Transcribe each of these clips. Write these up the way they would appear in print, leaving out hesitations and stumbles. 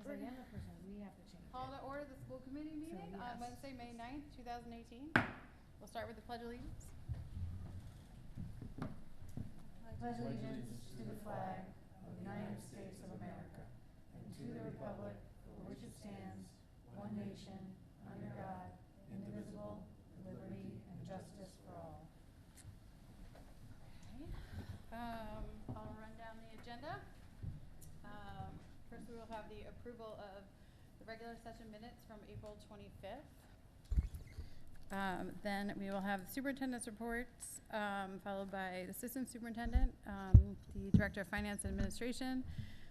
Because I am the person, we have to change Call it. to order the school committee meeting on yes. Wednesday, May 9th, 2018. We'll start with the Pledge of Allegiance. Pledge allegiance to the flag of the United States of America and to the republic for which it stands, one nation, under God, indivisible, with liberty and justice for all. Okay. I'll run down the agenda. First, we will have the approval of the regular session minutes from April 25th. Then we will have the superintendent's reports, followed by the assistant superintendent, the director of finance and administration,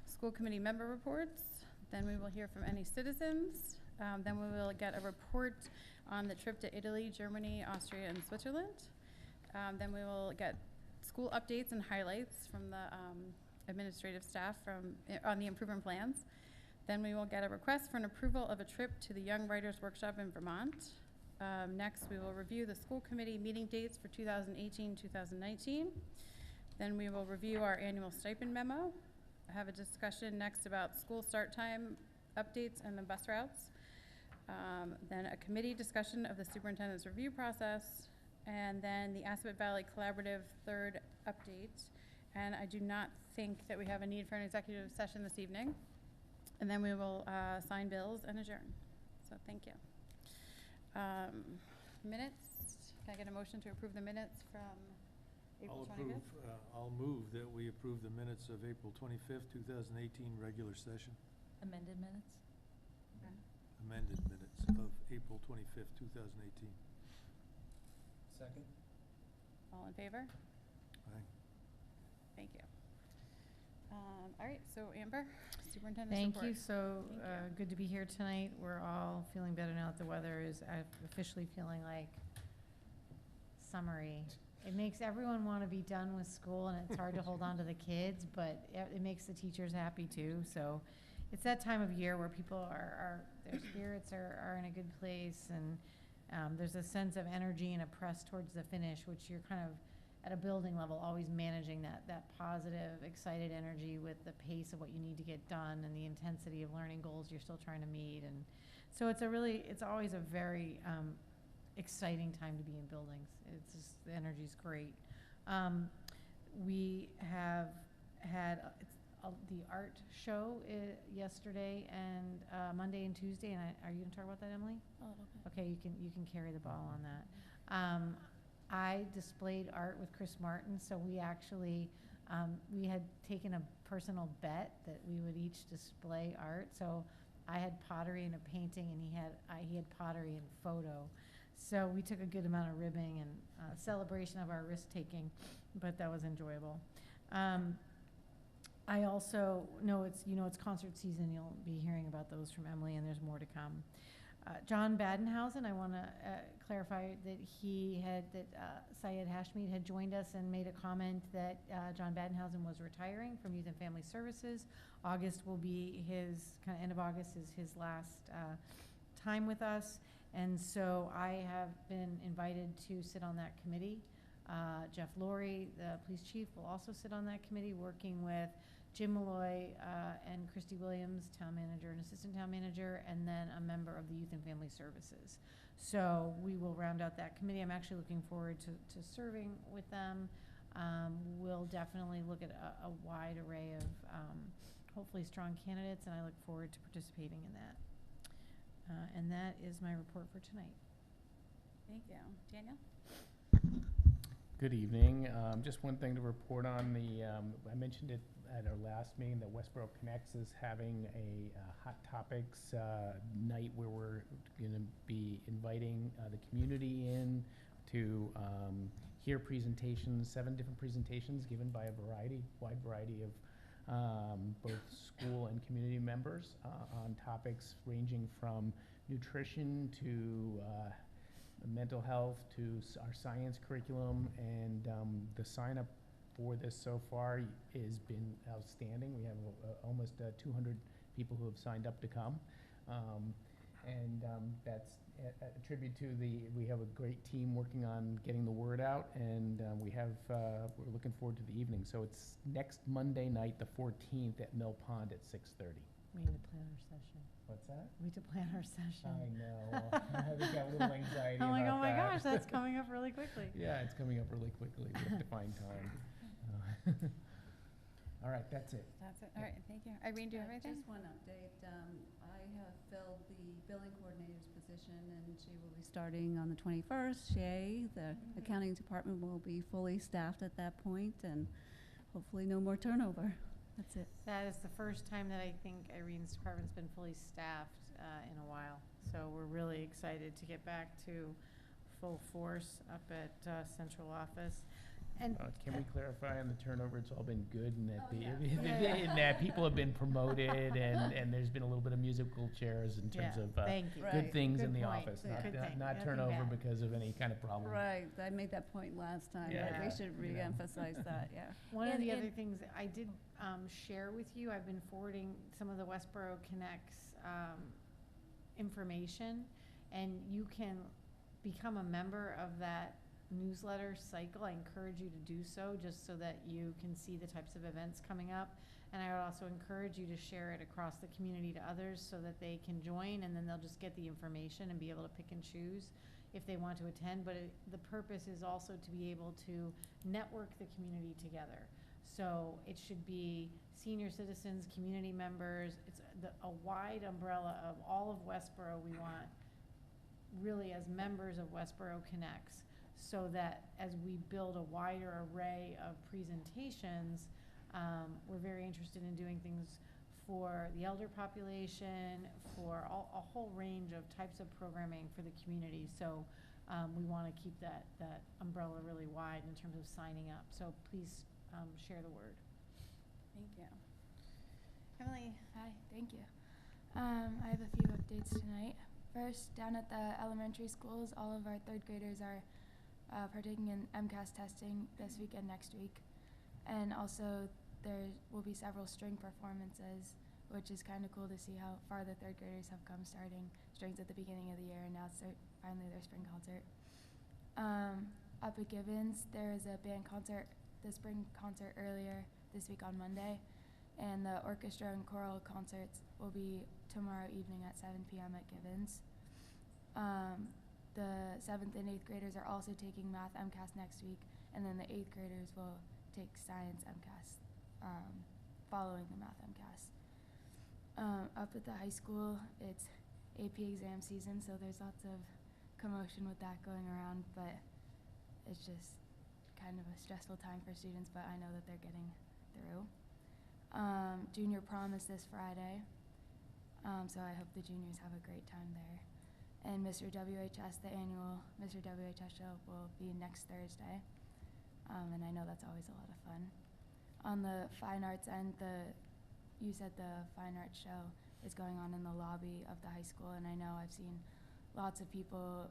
school committee member reports. Then we will hear from any citizens. Then we will get a report on the trip to Italy, Germany, Austria, and Switzerland. Then we will get school updates and highlights from the administrative staff on the improvement plans. Then we will get a request for an approval of a trip to the Young Writers Workshop in Vermont. Next, we will review the school committee meeting dates for 2018-2019. Then we will review our annual stipend memo. Have a discussion next about school start time updates and the bus routes. Then a committee discussion of the superintendent's review process. And then the Aspet Valley Collaborative third update. And I do not think that we have a need for an executive session this evening. And then we will sign bills and adjourn. So thank you. Minutes. Can I get a motion to approve the minutes from April 25th? I'll move that we approve the minutes of April 25th, 2018 regular session. Amended minutes? Okay. Amended minutes of April 25th, 2018. Second? All in favor? Aye. Thank you. All right, so Amber, superintendent's Thank report. you. So Thank you. good to be here tonight. We're all feeling better now that the weather is officially feeling like summery. It makes everyone want to be done with school, and it's hard to hold on to the kids, but it makes the teachers happy too. So it's that time of year where people their spirits are in a good place, and there's a sense of energy and a press towards the finish, which you're kind of at a building level always managing that positive, excited energy with the pace of what you need to get done and the intensity of learning goals you're still trying to meet. And so it's always a very exciting time to be in buildings. It's just, the energy's great. We have had the art show yesterday and Monday and Tuesday. And are you going to talk about that, Emily? A little bit. Okay, you can carry the ball on that. I displayed art with Chris Martin, so we actually we had taken a personal bet that we would each display art. So I had pottery and a painting, and he had pottery and photo. So we took a good amount of ribbing and celebration of our risk taking, but that was enjoyable. I also know it's concert season. You'll be hearing about those from Emily, and there's more to come. John Badenhausen, I want to clarify that Syed Hashmead had joined us and made a comment that John Badenhausen was retiring from Youth and Family Services. August will be end of August is his last time with us. And so I have been invited to sit on that committee. Jeff Laurie, the police chief, will also sit on that committee, working with Jim Malloy and Christy Williams, town manager and assistant town manager, and then a member of the Youth and Family Services. So we will round out that committee. I'm actually looking forward to serving with them. We'll definitely look at a wide array of hopefully strong candidates, and I look forward to participating in that. And that is my report for tonight. Thank you. Daniel? Good evening. Just one thing to report on. I mentioned it at our last meeting that Westborough Connects is having a Hot Topics night where we're going to be inviting the community in to hear presentations, 7 different presentations given by a wide variety of both school and community members on topics ranging from nutrition to mental health to our science curriculum, and the sign-up for this so far has been outstanding. We have almost 200 people who have signed up to come, and that's a tribute to we have a great team working on getting the word out, and we're looking forward to the evening. So it's next Monday night, the 14th, at Mill Pond at 6:30. We need to plan our session. What's that? We need to plan our session. I know. I think I have a little anxiety I'm like, about oh my that. gosh, that's coming up really quickly. Yeah, it's coming up really quickly. We have to find time. All right, that's it. That's it. All right, thank you. Irene, do you have anything? Just one update. I have filled the billing coordinator's position, and she will be starting on the 21st. Shay, the accounting department will be fully staffed at that point, and hopefully no more turnover. That's it. That is the first time that I think Irene's department's been fully staffed in a while. So we're really excited to get back to full force up at central office. And Can we clarify on the turnover, it's all been good and that, Oh, yeah. and that people have been promoted and there's been a little bit of musical chairs in terms of thank you. Right. good things in Good the point. office, Good thing. not Nothing turnover bad. because of any kind of problem. Right. I made that point last time, Yeah, but we should you know. re-emphasize that, yeah. One of And- the other and- things that I did share with you, I've been forwarding some of the Westborough Connects information, and you can become a member of that newsletter cycle. I encourage you to do so, just so that you can see the types of events coming up. And I would also encourage you to share it across the community to others so that they can join, and then they'll just get the information and be able to pick and choose if they want to attend. But the purpose is also to be able to network the community together. So it should be senior citizens, community members. It's a wide umbrella of all of Westborough. We want really as members of Westborough Connects, so that as we build a wider array of presentations, we're very interested in doing things for the elder population, for a whole range of types of programming for the community. So we want to keep that umbrella really wide in terms of signing up. So please share the word. Thank you. Emily? Hi, thank you. I have a few updates tonight. First, down at the elementary schools, all of our third graders are partaking in MCAS testing this week and next week. And also, there will be several string performances, which is kind of cool to see how far the third graders have come, starting strings at the beginning of the year, and now it's finally their spring concert. Up at Gibbons, there is a band concert, the spring concert earlier this week on Monday, and the orchestra and choral concerts will be tomorrow evening at 7 p.m. at Gibbons. The 7th and 8th graders are also taking math MCAS next week, and then the 8th graders will take science MCAS following the math MCAS. Up at the high school, it's AP exam season, so there's lots of commotion with that going around, but it's just kind of a stressful time for students, but I know that they're getting through. Junior prom is this Friday, so I hope the juniors have a great time there. And Mr. WHS, the annual Mr. WHS show, will be next Thursday, and I know that's always a lot of fun. On the fine arts end, you said the fine arts show is going on in the lobby of the high school, and I know I've seen lots of people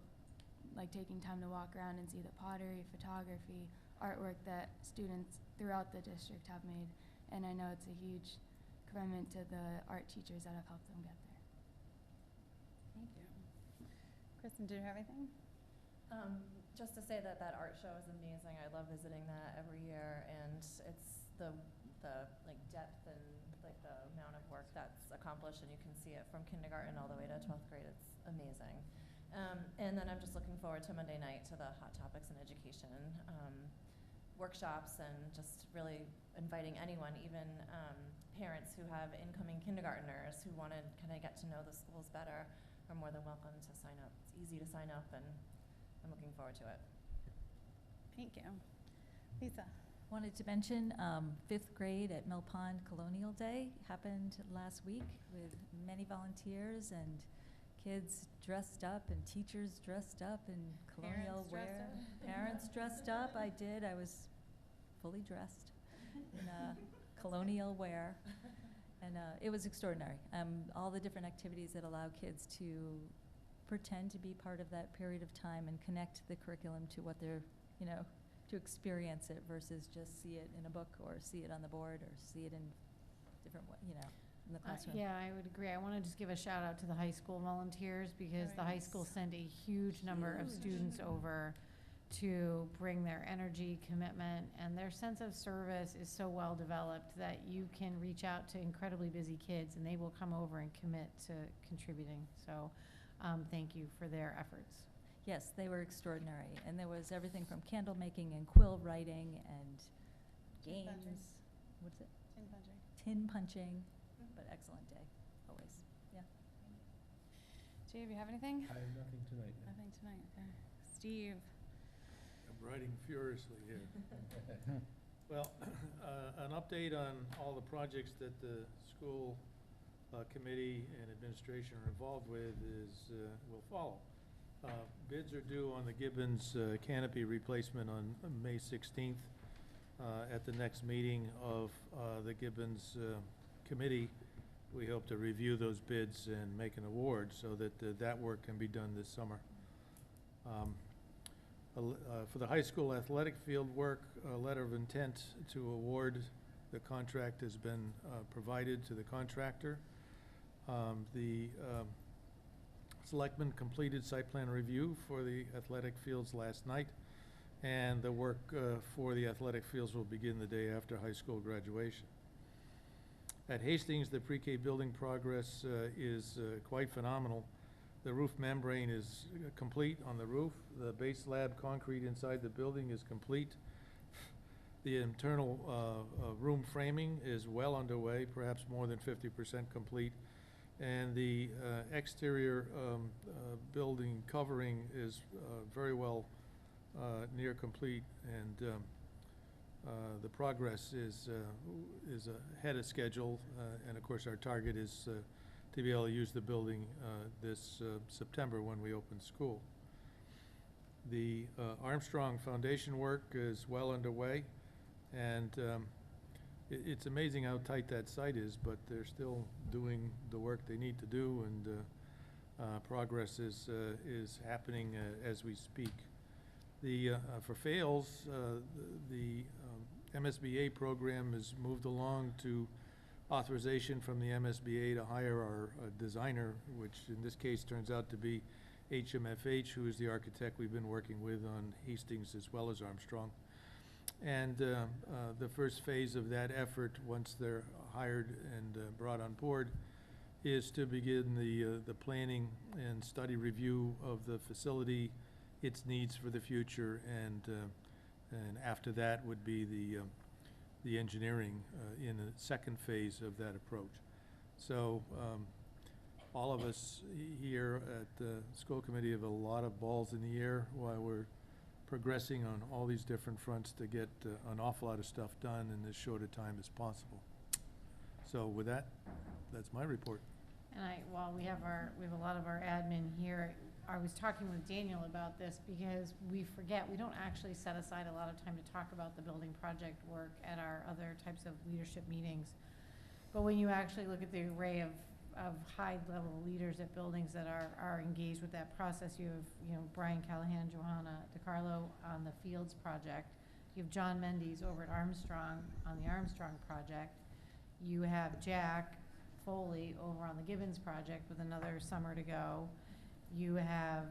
like taking time to walk around and see the pottery, photography, artwork that students throughout the district have made, and I know it's a huge commitment to the art teachers that have helped them get there. Thank you. Kristen, do you have anything? Just to say that art show is amazing. I love visiting that every year, and it's the like depth and like the amount of work that's accomplished, and you can see it from kindergarten all the way to 12th grade. It's amazing. And then I'm just looking forward to Monday night to the Hot Topics in Education workshops, and just really inviting anyone, even parents who have incoming kindergartners who want to kind of get to know the schools better, are more than welcome to sign up. It's easy to sign up, and I'm looking forward to it. Thank you. Lisa? Wanted to mention 5th grade at Mill Pond Colonial Day happened last week with many volunteers and kids dressed up and teachers dressed up in colonial Parents wear. dressed up? Parents dressed up. I did. I was fully dressed in colonial wear. And it was extraordinary. All the different activities that allow kids to pretend to be part of that period of time and connect the curriculum to what they're, to experience it versus just see it in a book or see it on the board or see it in different, in the classroom. Yeah, I would agree. I want to just give a shout out to the high school volunteers, because Very the high nice. school sent a huge number of students over to bring their energy, commitment, and their sense of service is so well developed that you can reach out to incredibly busy kids and they will come over and commit to contributing. So thank you for their efforts. Yes, they were extraordinary. And there was everything from candle making and quill writing and Tin punching. games. What's it? Tin punching. Tin punching. But excellent day, always. Yeah. Jay, do you have anything? I have nothing tonight. Nothing tonight, okay. Steve? I'm writing furiously here. Well, an update on all the projects that the school committee and administration are involved with is, will follow. Bids are due on the Gibbons canopy replacement on May 16th. At the next meeting of the Gibbons committee, we hope to review those bids and make an award so that that work can be done this summer. For the high school athletic field work, a letter of intent to award the contract has been provided to the contractor. The selectmen completed site plan review for the athletic fields last night, and the work for the athletic fields will begin the day after high school graduation. At Hastings, the pre-K building progress is quite phenomenal. The roof membrane is complete on the roof. The base slab concrete inside the building is complete. The internal room framing is well underway, perhaps more than 50% complete. And the exterior building covering is very well near complete, and the progress is ahead of schedule. And of course, our target is to be able to use the building this September when we open school. The Armstrong Foundation work is well underway, and it's amazing how tight that site is, but they're still doing the work they need to do, and progress is happening as we speak. For Fails, the MSBA program has moved along to authorization from the MSBA to hire our designer, which in this case turns out to be HMFH, who is the architect we've been working with on Hastings as well as Armstrong. And the first phase of that effort, once they're hired and brought on board, is to begin the planning and study review of the facility, its needs for the future, and after that would be the engineering in the second phase of that approach. So all of us here at the school committee have a lot of balls in the air while we're progressing on all these different fronts to get an awful lot of stuff done in as short a time as possible. So with that, that's my report. And while we have a lot of our admin here, I was talking with Daniel about this because we forget, we don't actually set aside a lot of time to talk about the building project work at our other types of leadership meetings. But when you actually look at the array of high-level leaders at buildings that are engaged with that process, you have, Brian Callahan, Johanna DiCarlo on the Fields project. You have John Mendes over at Armstrong on the Armstrong project. You have Jack Foley over on the Gibbons project with another summer to go. You have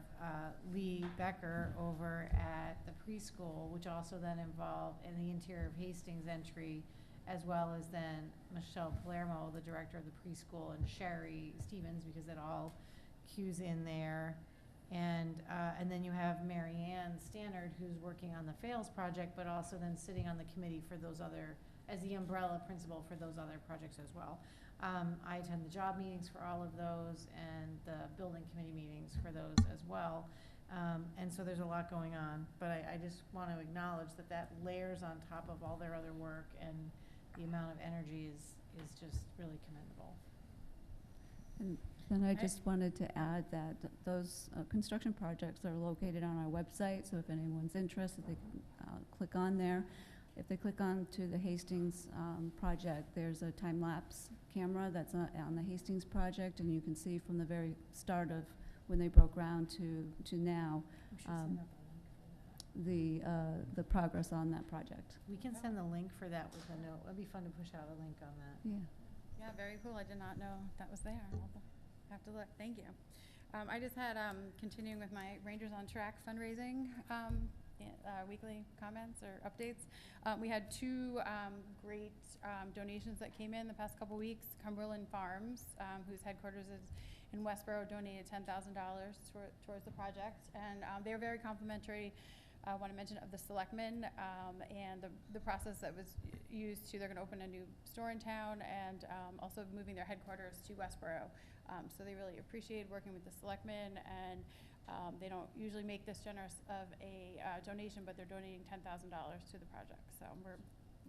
Lee Becker over at the preschool, which also then involved in the interior of Hastings entry, as well as then Michelle Palermo, the director of the preschool, and Sherry Stevens, because it all cues in there. And then you have Mary Ann Stannard, who's working on the Fails project, but also then sitting on the committee for those other, as the umbrella principal for those other projects as well. I attend the job meetings for all of those and the building committee meetings for those as well. And so there's a lot going on, but I just want to acknowledge that layers on top of all their other work, and the amount of energy is just really commendable. And then I just wanted to add that those construction projects are located on our website, so if anyone's interested, they can click on there. If they click on to the Hastings project, there's a time-lapse camera that's on the Hastings project, and you can see from the very start of when they broke ground to now the progress on that project. We can send the link for that with a note. It'd be fun to push out a link on that. Yeah. Yeah, very cool. I did not know that was there. I'll have to look. Thank you. I just had, continuing with my Rangers on Track fundraising weekly comments or updates. We had two great donations that came in the past couple weeks. Cumberland Farms, whose headquarters is in Westborough, donated $10,000 towards the project, and they were very complimentary. I want to mention of the selectmen and the process that was used to, they're going to open a new store in town and also moving their headquarters to Westborough. So they really appreciate working with the selectmen, and they don't usually make this generous of a donation, but they're donating $10,000 to the project. So we're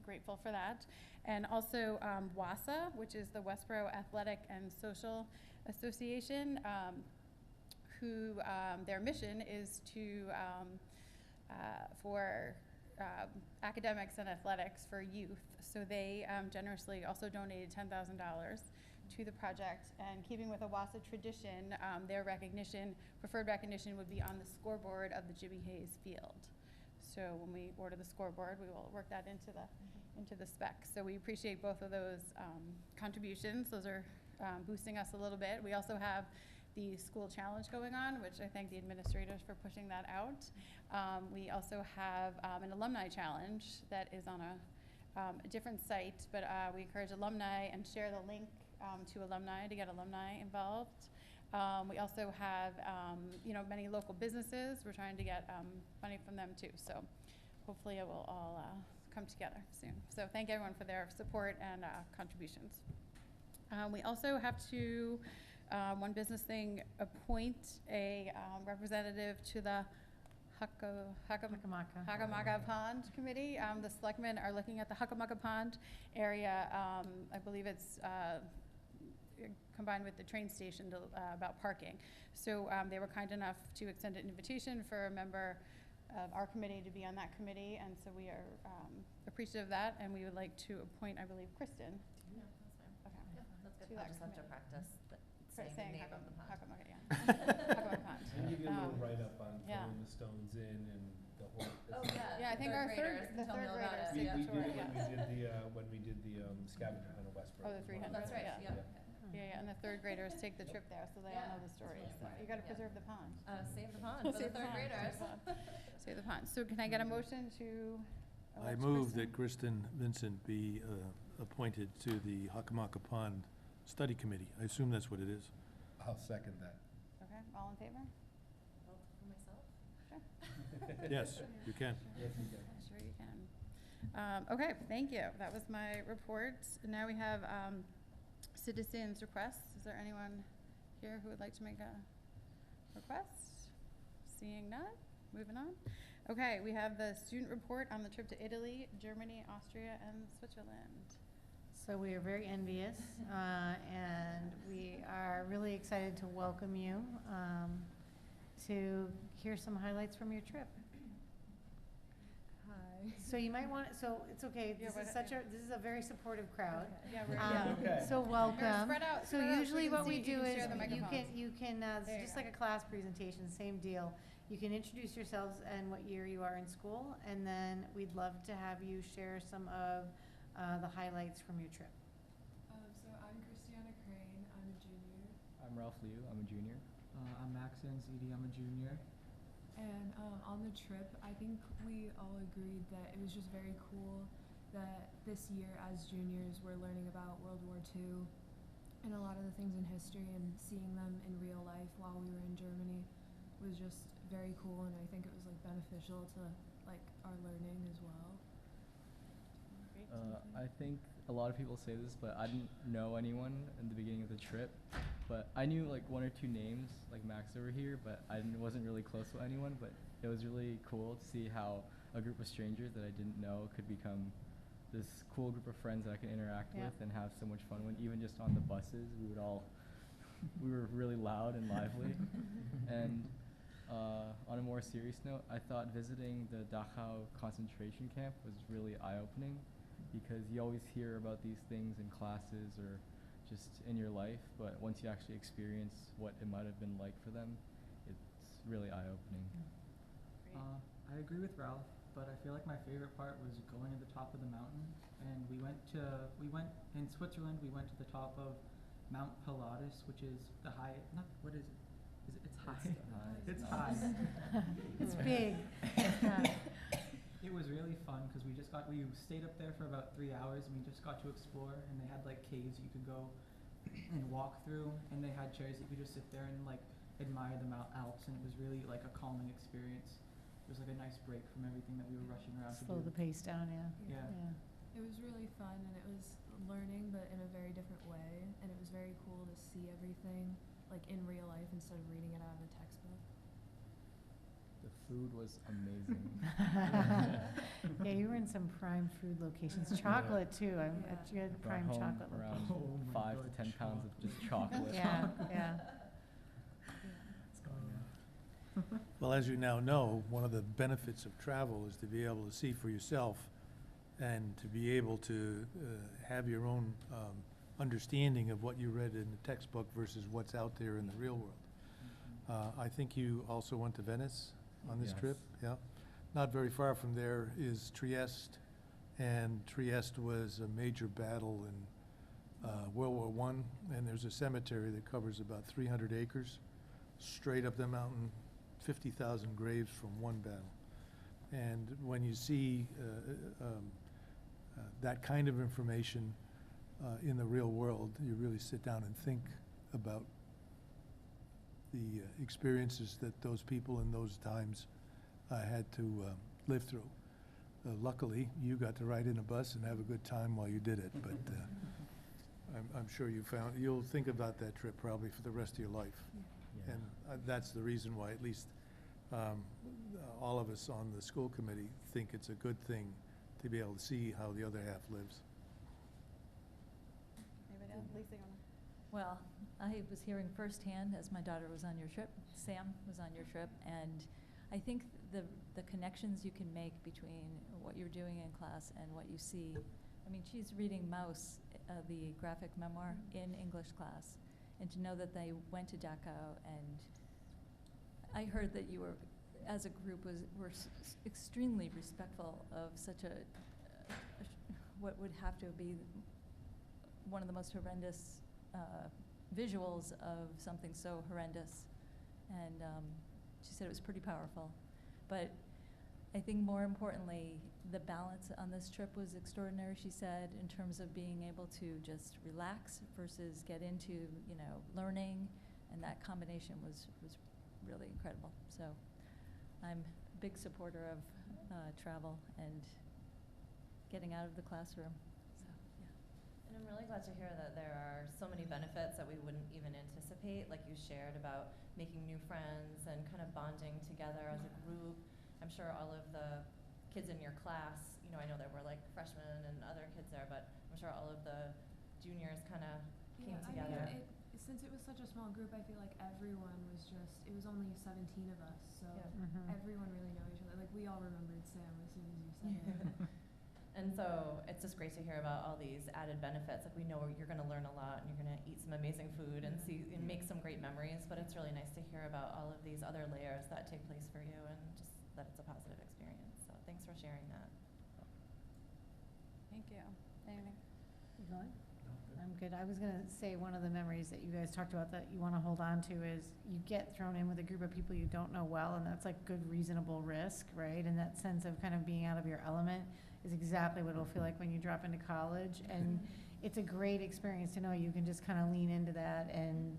grateful for that. And also WASA, which is the Westborough Athletic and Social Association, who their mission is to for academics and athletics for youth. So they generously also donated $10,000 to the project. And keeping with a WASA tradition, their preferred recognition would be on the scoreboard of the Jimmy Hayes Field. So when we order the scoreboard, we will work that into the spec. So we appreciate both of those contributions. Those are boosting us a little bit. We also have the school challenge going on, which I thank the administrators for pushing that out. We also have an alumni challenge that is on a different site, but we encourage alumni and share the link to alumni to get alumni involved. We also have many local businesses. We're trying to get money from them too. So hopefully it will all come together soon. So thank everyone for their support and contributions. We also have to, one business thing, appoint a representative to the Hockomock Pond Committee. The selectmen are looking at the Hockomock Pond area. I believe it's combined with the train station about parking. So they were kind enough to extend an invitation for a member of our committee to be on that committee, and so we are appreciative of that, and we would like to appoint, I believe, Kristen. Yeah, that's fine. Okay. Yeah, that's good. To I'll that just have to committee. practice saying the name of the pond. Hockomock, yeah. Hockomock Pond. And you get a little write-up on yeah. throwing the stones in and the whole. Oh, yeah. Yeah, I think Third our graders the can tell me third all about graders. it. We Yeah, did sure, it yeah. when we did the scavenger hunt in Westborough. Oh, the 300. That's right, Yeah. yeah. Yeah, and the third graders take the trip there, so they all know the story. So you got to Yeah. preserve the pond. Save the pond for the Save the third pond, graders. Save the pond. So can I get a motion to I elect move Kristen? that Kristen Vincent be appointed to the Hockomock Pond Study Committee. I assume that's what it is. I'll second that. Okay, all in favor? Vote for myself. Sure. Yes, you can. Yes, you can. Sure you can. Okay, thank you. That was my report. Now we have citizens' requests. Is there anyone here who would like to make a request? Seeing none, moving on. Okay, we have the student report on the trip to Italy, Germany, Austria, and Switzerland. So we are very envious, and we are really excited to welcome you to hear some highlights from your trip. Hi. So you might want, so it's okay, Yeah, this is a very supportive crowd. Yeah, we're Okay. So welcome. Spread out, So spread out so usually you can what we see- you do can is share the microphones. you can There you just go. like a class presentation, same deal. You can introduce yourselves and what year you are in school, and then we'd love to have you share some of the highlights from your trip. So I'm Christiana Crane. I'm a junior. I'm Ralph Liu. I'm a junior. I'm Max Anzidi. I'm a junior. And on the trip, I think we all agreed that it was just very cool that this year as juniors we're learning about World War II and a lot of the things in history, and seeing them in real life while we were in Germany was just very cool, and I think it was like beneficial to like our learning as well. I think a lot of people say this, but I didn't know anyone in the beginning of the trip. But I knew like one or two names, like Max over here, but wasn't really close with anyone. But it was really cool to see how a group of strangers that I didn't know could become this cool group of friends that I can interact Yeah. with and have so much fun with. Even just on the buses, we were really loud and lively. And on a more serious note, I thought visiting the Dachau concentration camp was really eye-opening, because you always hear about these things in classes or just in your life, but once you actually experience what it might have been like for them, it's really eye-opening. I agree with Ralph, but I feel like my favorite part was going to the top of the mountain. And we went in Switzerland. We went to the top of Mount Pilatus, which is the highest. What is it? It's high. It's It's high. It's big. Yeah. It was really fun because we stayed up there for about 3 hours and we just got to explore, and they had like caves you could go and walk through, and they had chairs that you could just sit there and like admire the Mount Alps, and it was really like a calming experience. It was like a nice break from everything that we were rushing around to Slow do. the pace down, yeah. Yeah. It was really fun, and it was learning, but in a very different way. And it was very cool to see everything like in real life instead of reading it out of a textbook. The food was amazing. Yeah, you were in some prime food locations. Chocolate too. You had Brought prime home chocolate. around Oh my 5 God, to 10 pounds of just chocolate. Yeah, yeah. Well, as you now know, one of the benefits of travel is to be able to see for yourself and to be able to have your own understanding of what you read in the textbook versus what's out there in the real world. I think you also went to Venice on this Yes. trip, yeah? Not very far from there is Trieste, and Trieste was a major battle in World War I, and there's a cemetery that covers about 300 acres, straight up the mountain, 50,000 graves from one battle. And when you see that kind of information in the real world, you really sit down and think about the experiences that those people in those times had to live through. Luckily, you got to ride in a bus and have a good time while you did it, but I'm sure you'll think about that trip probably for the rest of your life. Yeah. And that's the reason why at least all of us on the school committee think it's a good thing to be able to see how the other half lives. Anybody else? Lisa, you wanna? Well, I was hearing firsthand as my daughter was on your trip, Sam was on your trip, and I think the connections you can make between what you're doing in class and what you see. I mean, she's reading Mouse, the graphic memoir, in English class, and to know that they went to Dachau, and I heard that you were, as a group, were extremely respectful of such what would have to be one of the most horrendous visuals of something so horrendous. And she said it was pretty powerful. But I think more importantly, the balance on this trip was extraordinary, she said, in terms of being able to just relax versus get into, learning. And that combination was really incredible. So I'm a big supporter of travel and getting out of the classroom. So, yeah. And I'm really glad to hear that there are so many benefits that we wouldn't even anticipate, like you shared about making new friends and kind of bonding together as a group. I'm sure all of the kids in your class, I know there were like freshmen and other kids there, but I'm sure all of the juniors kind of came together. I mean, since it was such a small group, I feel like everyone was it was only 17 of us, so everyone really know each other. Like, we all remembered Sam as soon as you said it. And so it's just great to hear about all these added benefits. Like, we know you're going to learn a lot and you're going to eat some amazing food and see and make some great memories, but it's really nice to hear about all of these other layers that take place for you and just that it's a positive experience. So thanks for sharing that. Thank you. Anything? You going? I'm good. I was going to say one of the memories that you guys talked about that you want to hold on to is you get thrown in with a group of people you don't know well, and that's like good, reasonable risk, right? And that sense of kind of being out of your element is exactly what it'll feel like when you drop into college. And it's a great experience to know you can just kind of lean into that and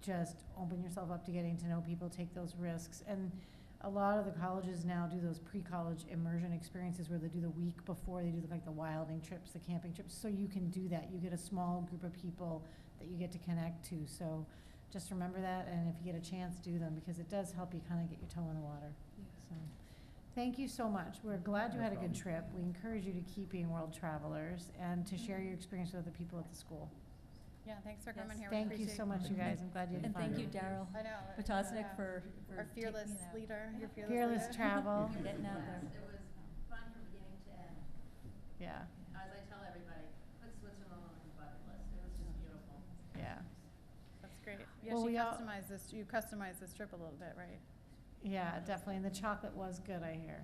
just open yourself up to getting to know people, take those risks. And a lot of the colleges now do those pre-college immersion experiences where they do the week before, they do the wilding trips, the camping trips, so you can do that. You get a small group of people that you get to connect to. So just remember that, and if you get a chance, do them, because it does help you kind of get your toe in the water. So thank you so much. We're glad you had a good trip. We encourage you to keep being world travelers and to share your experience with other people at the school. Yeah, thanks for coming here. We Thank you appreciate so much, you guys. I'm glad you had And fun. thank you, Daryl I know. Potosnik, for our fearless taking, leader. Your Fearless leader. travel. getting out there. It was fun from beginning to end. Yeah, As I tell everybody, put Switzerland on your bucket list. It was just beautiful. yeah. That's great. Yeah, Well, you we all- customized this trip a little bit, right? Yeah, definitely, and the chocolate was good, I hear.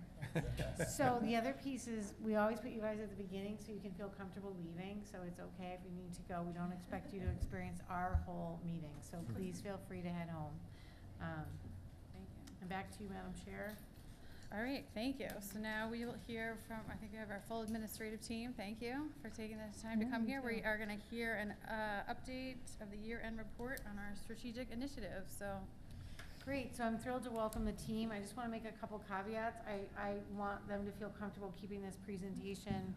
So the other piece is, we always put you guys at the beginning so you can feel comfortable leaving, so it's okay if you need to go. We don't expect you to experience our whole meeting, so please feel free to head home. Thank you. And back to you, Madam Chair. All right, thank you. So now we will hear from, I think we have our full administrative team. Thank you for taking the time to come here. We are going to hear an update of the year-end report on our strategic initiatives. So, Great, so I'm thrilled to welcome the team. I just want to make a couple caveats. I want them to feel comfortable keeping this presentation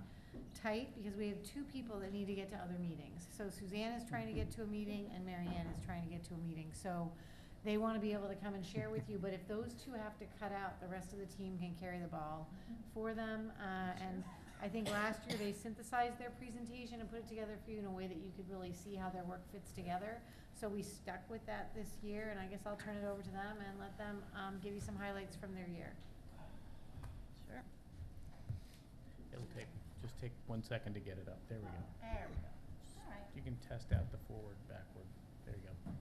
tight because we have two people that need to get to other meetings. So Suzanne is trying to get to a meeting and Mary Ann is trying to get to a meeting. So they want to be able to come and share with you, but if those two have to cut out, the rest of the team can carry the ball for them. And I think last year they synthesized their presentation and put it together for you in a way that you could really see how their work fits together. So we stuck with that this year, and I guess I'll turn it over to them and let them give you some highlights from their year. sure. It'll just take 1 second to get it up. There we go. There we go. All right. You can test out the forward, backward. There you go.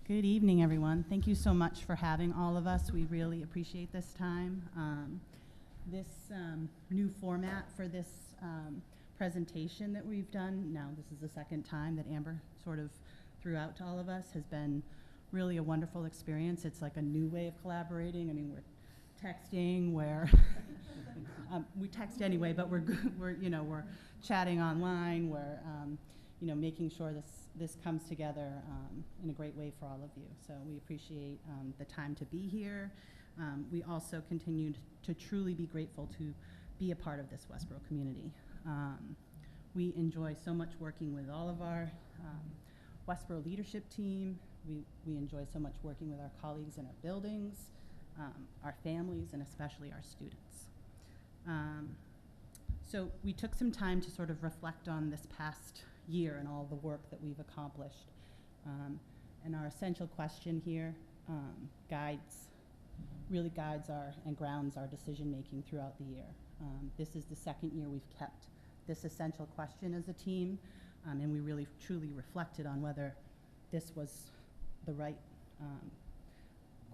Good evening, everyone. Thank you so much for having all of us. We really appreciate this time. This new format for this presentation that we've done, now this is the second time that Amber sort of threw out to all of us, has been really a wonderful experience. It's like a new way of collaborating. I mean, we're texting, we text anyway, but we're chatting online, we're making sure this comes together in a great way for all of you. So we appreciate the time to be here. We also continue to truly be grateful to be a part of this Westborough community. We enjoy so much working with all of our Westborough leadership team. We enjoy so much working with our colleagues in our buildings, our families, and especially our students. So we took some time to sort of reflect on this past year and all the work that we've accomplished. And our essential question here really guides and grounds our decision making throughout the year. This is the second year we've kept this essential question as a team, and we really truly reflected on whether this was the right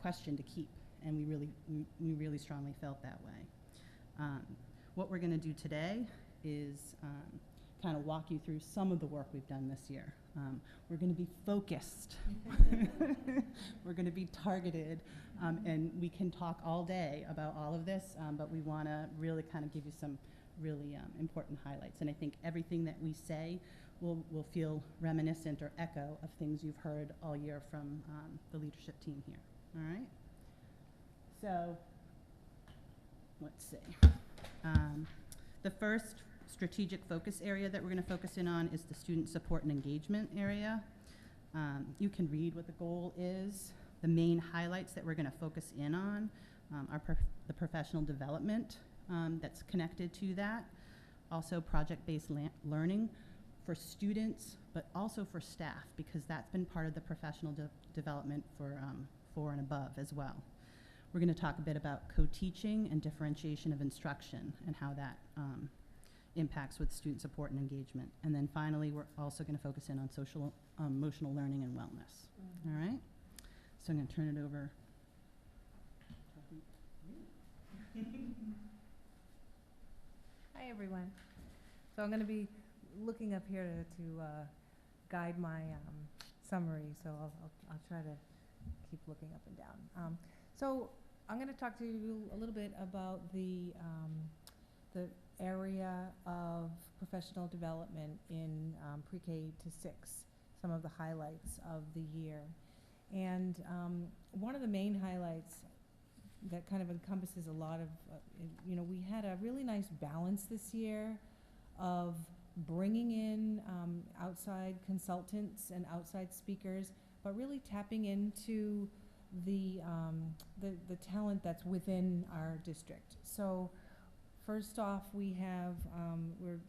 question to keep, and we really strongly felt that way. What we're going to do today is kind of walk you through some of the work we've done this year. We're going to be focused. We're going to be targeted, and we can talk all day about all of this, but we want to really kind of give you some really important highlights. And I think everything that we say will feel reminiscent or echo of things you've heard all year from the leadership team here. All right? So let's see. The first strategic focus area that we're going to focus in on is the student support and engagement area. You can read what the goal is. The main highlights that we're going to focus in on are the professional development that's connected to that. Also project-based learning for students, but also for staff, because that's been part of the professional development for 4 and above as well. We're going to talk a bit about co-teaching and differentiation of instruction and how that impacts with student support and engagement. And then finally, we're also going to focus in on social emotional learning and wellness. All right? So I'm going to turn it over. Hi, everyone. So I'm going to be looking up here to guide my summary, so I'll try to keep looking up and down. So I'm going to talk to you a little bit about the area of professional development in pre-K to 6, some of the highlights of the year. And one of the main highlights that kind of encompasses a lot of, we had a really nice balance this year of bringing in outside consultants and outside speakers, but really tapping into the talent that's within our district. So first off, we have, we're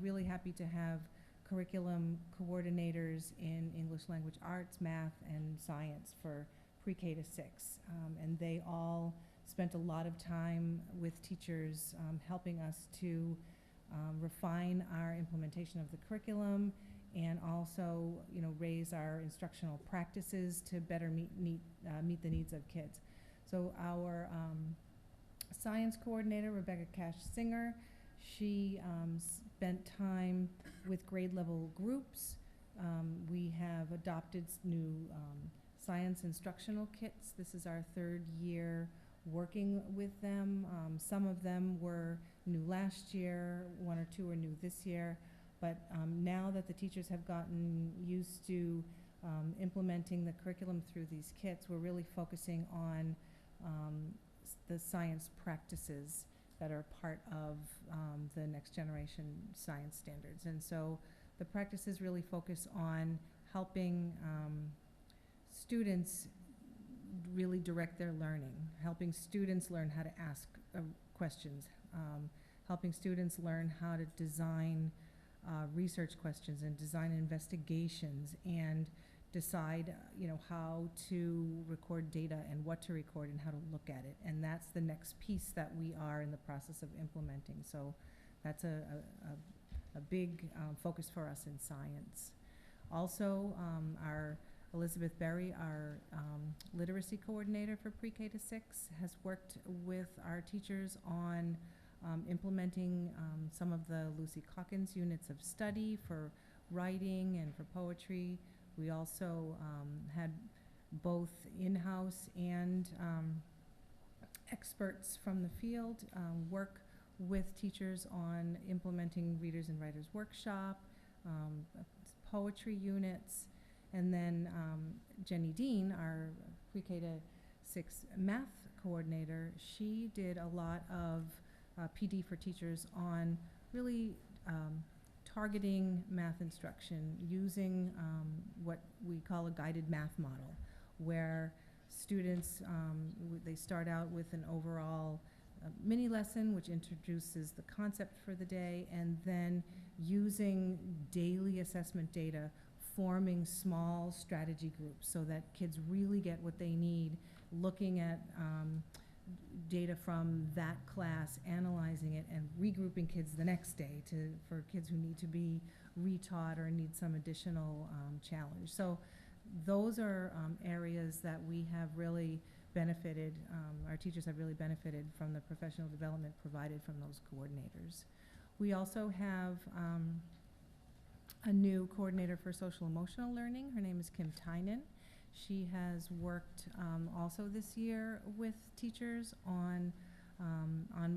really happy to have curriculum coordinators in English language arts, math, and science for pre-K to 6. And they all spent a lot of time with teachers helping us to refine our implementation of the curriculum and also raise our instructional practices to better meet the needs of kids. So our science coordinator, Rebecca Cash-Singer, she spent time with grade level groups. We have adopted new science instructional kits. This is our third year working with them. Some of them were new last year, one or two are new this year. But now that the teachers have gotten used to implementing the curriculum through these kits, we're really focusing on the science practices that are part of the next generation science standards. And so the practices really focus on helping students really direct their learning, helping students learn how to ask questions, helping students learn how to design research questions and design investigations and decide, how to record data and what to record and how to look at it. And that's the next piece that we are in the process of implementing. So that's a big focus for us in science. Also, our Elizabeth Berry, our literacy coordinator for pre-K to 6, has worked with our teachers on implementing some of the Lucy Calkins units of study for writing and for poetry. We also had both in-house and experts from the field work with teachers on implementing Readers and Writers Workshop, poetry units, and then Jenny Dean, our pre-K to 6 math coordinator, she did a lot of PD for teachers on really targeting math instruction using what we call a guided math model, where students, they start out with an overall mini lesson which introduces the concept for the day, and then using daily assessment data, forming small strategy groups so that kids really get what they need, looking at data from that class, analyzing it, and regrouping kids the next day for kids who need to be retaught or need some additional challenge. So those are areas that we have really benefited, our teachers have really benefited from the professional development provided from those coordinators. We also have a new coordinator for social emotional learning. Her name is Kim Tynan. She has worked also this year with teachers on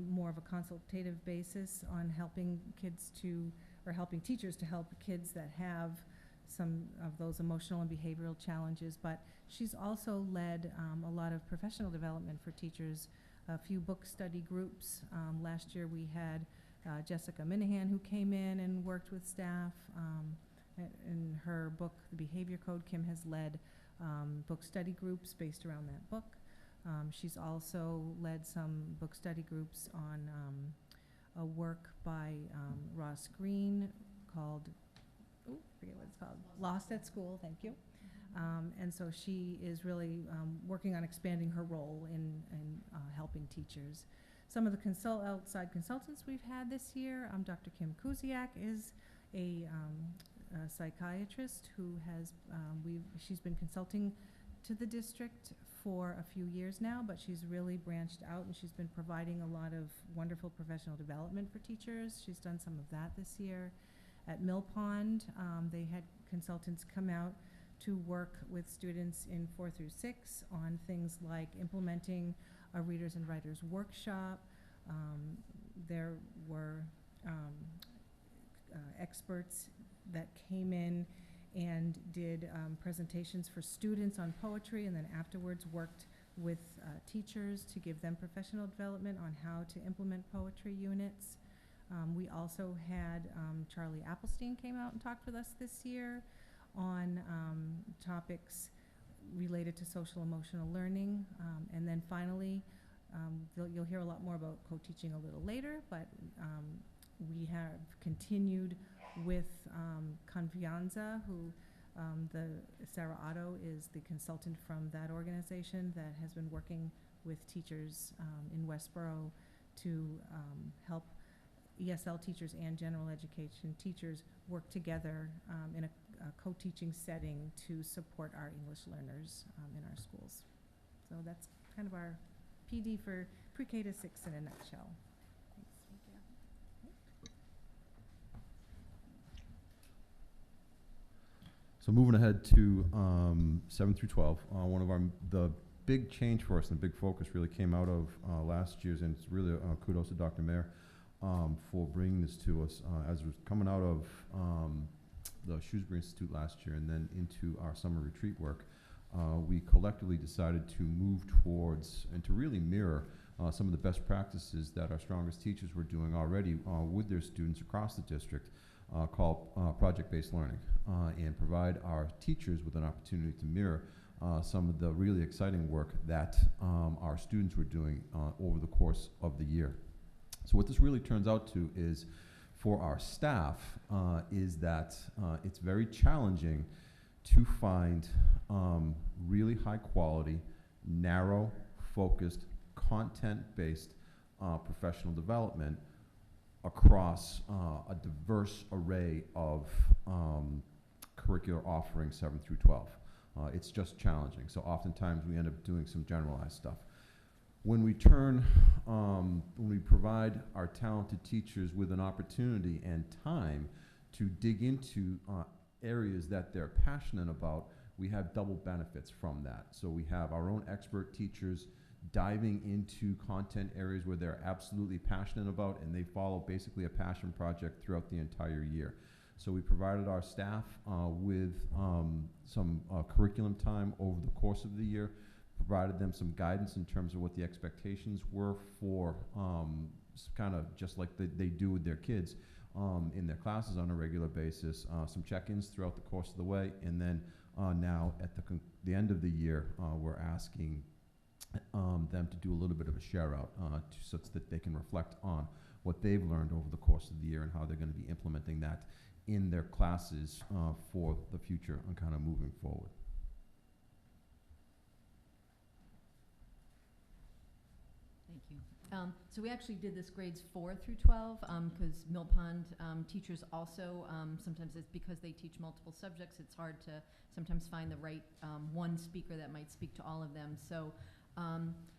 more of a consultative basis on helping kids to, or helping teachers to help kids that have some of those emotional and behavioral challenges. But she's also led a lot of professional development for teachers, a few book study groups. Last year we had Jessica Minahan, who came in and worked with staff. In her book, The Behavior Code, Kim has led book study groups based around that book. She's also led some book study groups on a work by Ross Green called, I forget what it's called, Lost at School, thank you. And so she is really working on expanding her role in helping teachers. Some of the outside consultants we've had this year, Dr. Kim Kuziak is a psychiatrist who has, she's been consulting to the district for a few years now, but she's really branched out and she's been providing a lot of wonderful professional development for teachers. She's done some of that this year. At Mill Pond, they had consultants come out to work with students in 4 through 6 on things like implementing a Readers and Writers Workshop. There were experts that came in and did presentations for students on poetry, and then afterwards worked with teachers to give them professional development on how to implement poetry units. We also had Charlie Applestein came out and talked with us this year on topics related to social emotional learning. And then finally, you'll hear a lot more about co-teaching a little later, but we have continued with Confianza, who Sarah Otto is the consultant from that organization that has been working with teachers in Westborough to help ESL teachers and general education teachers work together in a co-teaching setting to support our English learners in our schools. So that's kind of our PD for pre-K to 6 in a nutshell. Thank you. So moving ahead to 7 through 12, one of the big change for us and big focus really came out of last year's, and it's really kudos to Dr. Mayer for bringing this to us as it was coming out of the Shrewsbury Institute last year and then into our summer retreat work. We collectively decided to move towards and to really mirror some of the best practices that our strongest teachers were doing already with their students across the district, called project-based learning, and provide our teachers with an opportunity to mirror some of the really exciting work that our students were doing over the course of the year. So what this really turns out to is, for our staff, is that it's very challenging to find really high quality, narrow, focused, content-based professional development across a diverse array of curricular offerings 7 through 12. It's just challenging. So oftentimes we end up doing some generalized stuff. When we provide our talented teachers with an opportunity and time to dig into areas that they're passionate about, we have double benefits from that. So we have our own expert teachers diving into content areas where they're absolutely passionate about, and they follow basically a passion project throughout the entire year. So we provided our staff with some curriculum time over the course of the year, provided them some guidance in terms of what the expectations were for kind of just like they do with their kids in their classes on a regular basis, some check-ins throughout the course of the way, and then now at the end of the year, we're asking them to do a little bit of a share-out such that they can reflect on what they've learned over the course of the year and how they're going to be implementing that in their classes for the future and kind of moving forward. Thank you. So we actually did this grades 4 through 12 because Mill Pond teachers also, sometimes it's because they teach multiple subjects, it's hard to sometimes find the right one speaker that might speak to all of them. So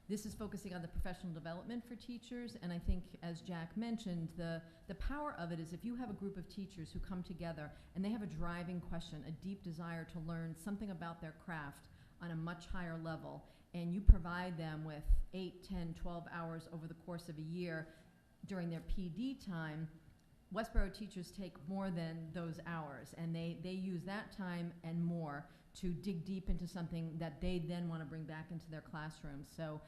this is focusing on the professional development for teachers, and I think, as Jack mentioned, the power of it is if you have a group of teachers who come together and they have a driving question, a deep desire to learn something about their craft on a much higher level, and you provide them with 8, 10, 12 hours over the course of a year during their PD time, Westborough teachers take more than those hours, and they use that time and more to dig deep into something that they then want to bring back into their classrooms. So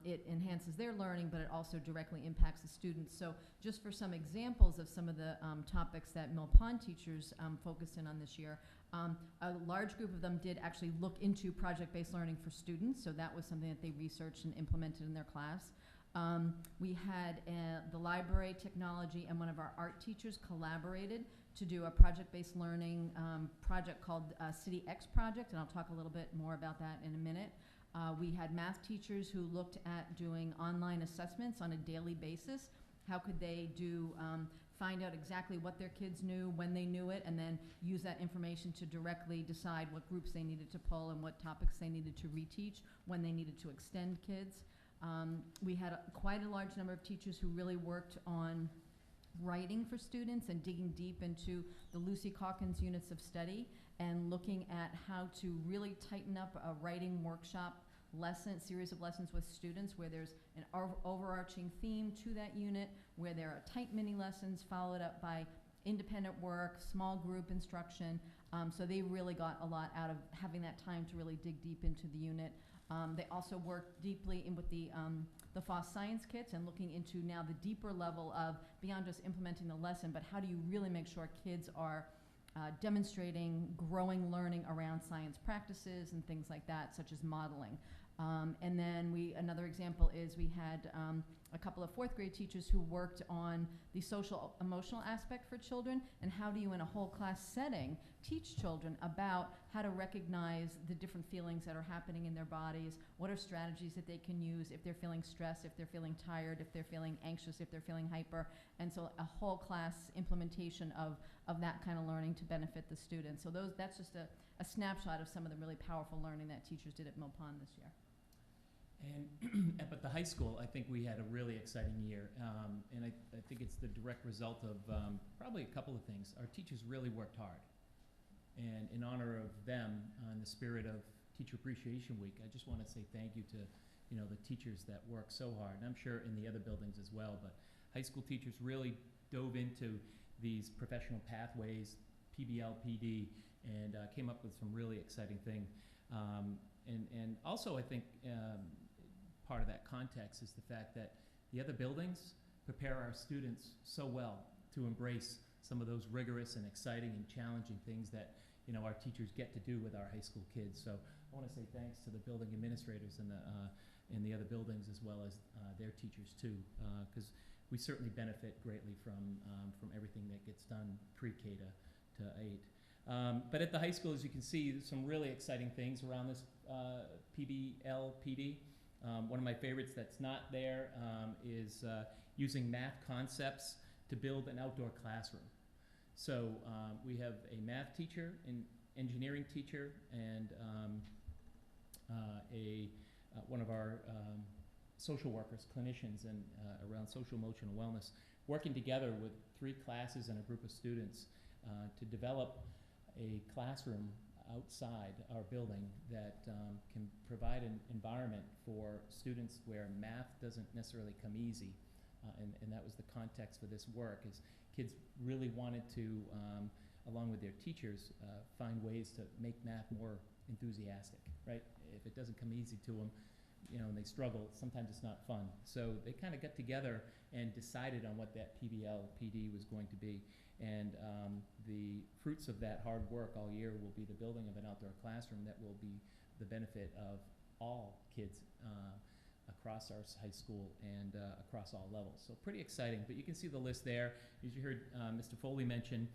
it enhances their learning, but it also directly impacts the students. So just for some examples of some of the topics that Mill Pond teachers focused in on this year, a large group of them did actually look into project-based learning for students, so that was something that they researched and implemented in their class. We had the library technology and one of our art teachers collaborated to do a project-based learning project called City X Project, and I'll talk a little bit more about that in a minute. We had math teachers who looked at doing online assessments on a daily basis. How could they find out exactly what their kids knew, when they knew it, and then use that information to directly decide what groups they needed to pull and what topics they needed to reteach, when they needed to extend kids. We had quite a large number of teachers who really worked on writing for students and digging deep into the Lucy Calkins units of study and looking at how to really tighten up a writing workshop series of lessons with students where there's an overarching theme to that unit, where there are tight mini lessons followed up by independent work, small group instruction. So they really got a lot out of having that time to really dig deep into the unit. They also worked deeply in with the FOSS science kits and looking into now the deeper level of beyond just implementing the lesson, but how do you really make sure kids are demonstrating growing learning around science practices and things like that, such as modeling. And then another example is we had a couple of 4th grade teachers who worked on the social emotional aspect for children, and how do you in a whole class setting teach children about how to recognize the different feelings that are happening in their bodies, what are strategies that they can use if they're feeling stressed, if they're feeling tired, if they're feeling anxious, if they're feeling hyper, and so a whole class implementation of that kind of learning to benefit the students. So that's just a snapshot of some of the really powerful learning that teachers did at Mill Pond this year. And at the high school, I think we had a really exciting year, and I think it's the direct result of probably a couple of things. Our teachers really worked hard. And in honor of them, in the spirit of Teacher Appreciation Week, I just want to say thank you to, you know, the teachers that work so hard. And I'm sure in the other buildings as well, but high school teachers really dove into these professional pathways, PBL, PD, and came up with some really exciting things. And also, I think part of that context is the fact that the other buildings prepare our students so well to embrace some of those rigorous and exciting and challenging things that, you know, our teachers get to do with our high school kids. So I want to say thanks to the building administrators in the other buildings, as well as their teachers too, because we certainly benefit greatly from everything that gets done pre-K to 8. But at the high school, as you can see, there's some really exciting things around this PBL PD. One of my favorites that's not there is using math concepts to build an outdoor classroom. So we have a math teacher, an engineering teacher, and one of our social workers, clinicians, and around social emotional wellness, working together with 3 classes and a group of students to develop a classroom outside our building that can provide an environment for students where math doesn't necessarily come easy. And that was the context for this work, is kids really wanted to, along with their teachers, find ways to make math more enthusiastic, right? If it doesn't come easy to them, you know, and they struggle, sometimes it's not fun. So they kind of got together and decided on what that PBL PD was going to be. And the fruits of that hard work all year will be the building of an outdoor classroom that will be the benefit of all kids across our high school and across all levels. So pretty exciting, but you can see the list there. As you heard Mr. Foley mention,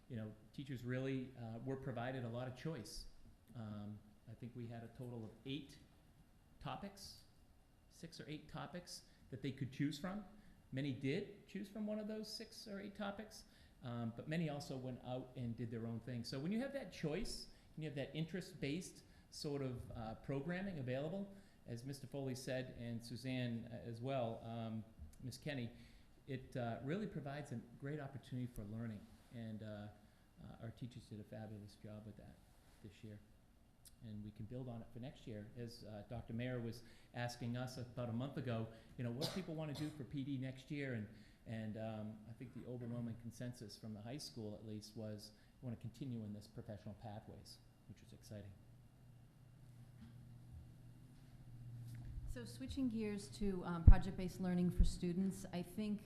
you know, teachers really were provided a lot of choice. I think we had a total of 8 topics, 6 or 8 topics that they could choose from. Many did choose from one of those 6 or 8 topics, but many also went out and did their own thing. So when you have that choice, and you have that interest-based sort of programming available, as Mr. Foley said, and Suzanne as well, Ms. Kenny, it really provides a great opportunity for learning, and our teachers did a fabulous job with that this year. And we can build on it for next year. As Dr. Mayer was asking us about a month ago, you know, what people want to do for PD next year, and I think the overwhelming consensus from the high school, at least, was we want to continue in this professional pathways, which is exciting. So switching gears to project-based learning for students, I think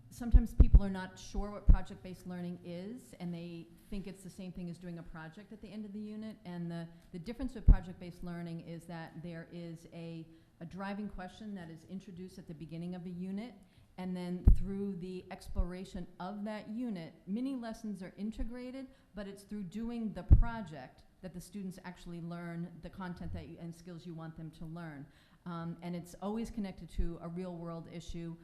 sometimes people are not sure what project-based learning is, and they think it's the same thing as doing a project at the end of the unit. And the difference with project-based learning is that there is a driving question that is introduced at the beginning of a unit, and then through the exploration of that unit, many lessons are integrated, but it's through doing the project that the students actually learn the content that and skills you want them to learn. And it's always connected to a real world issue.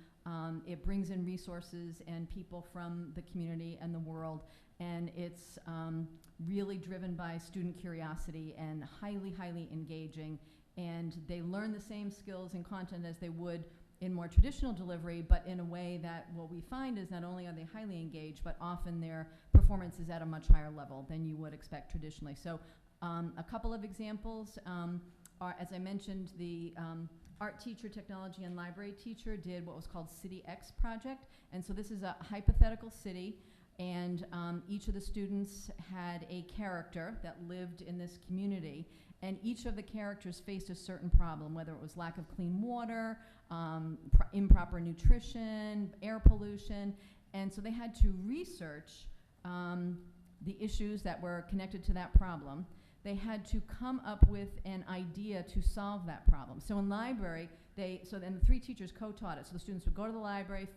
It brings in resources and people from the community and the world, and it's really driven by student curiosity and highly, highly engaging. And they learn the same skills and content as they would in more traditional delivery, but in a way that what we find is not only are they highly engaged, but often their performance is at a much higher level than you would expect traditionally. So a couple of examples are, as I mentioned, the art teacher, technology, and library teacher did what was called City X project. And so this is a hypothetical city, and each of the students had a character that lived in this community, and each of the characters faced a certain problem, whether it was lack of clean water, improper nutrition, air pollution. And so they had to research the issues that were connected to that problem. They had to come up with an idea to solve that problem. So in library, so then the 3 teachers co-taught it. So the students would go to the library,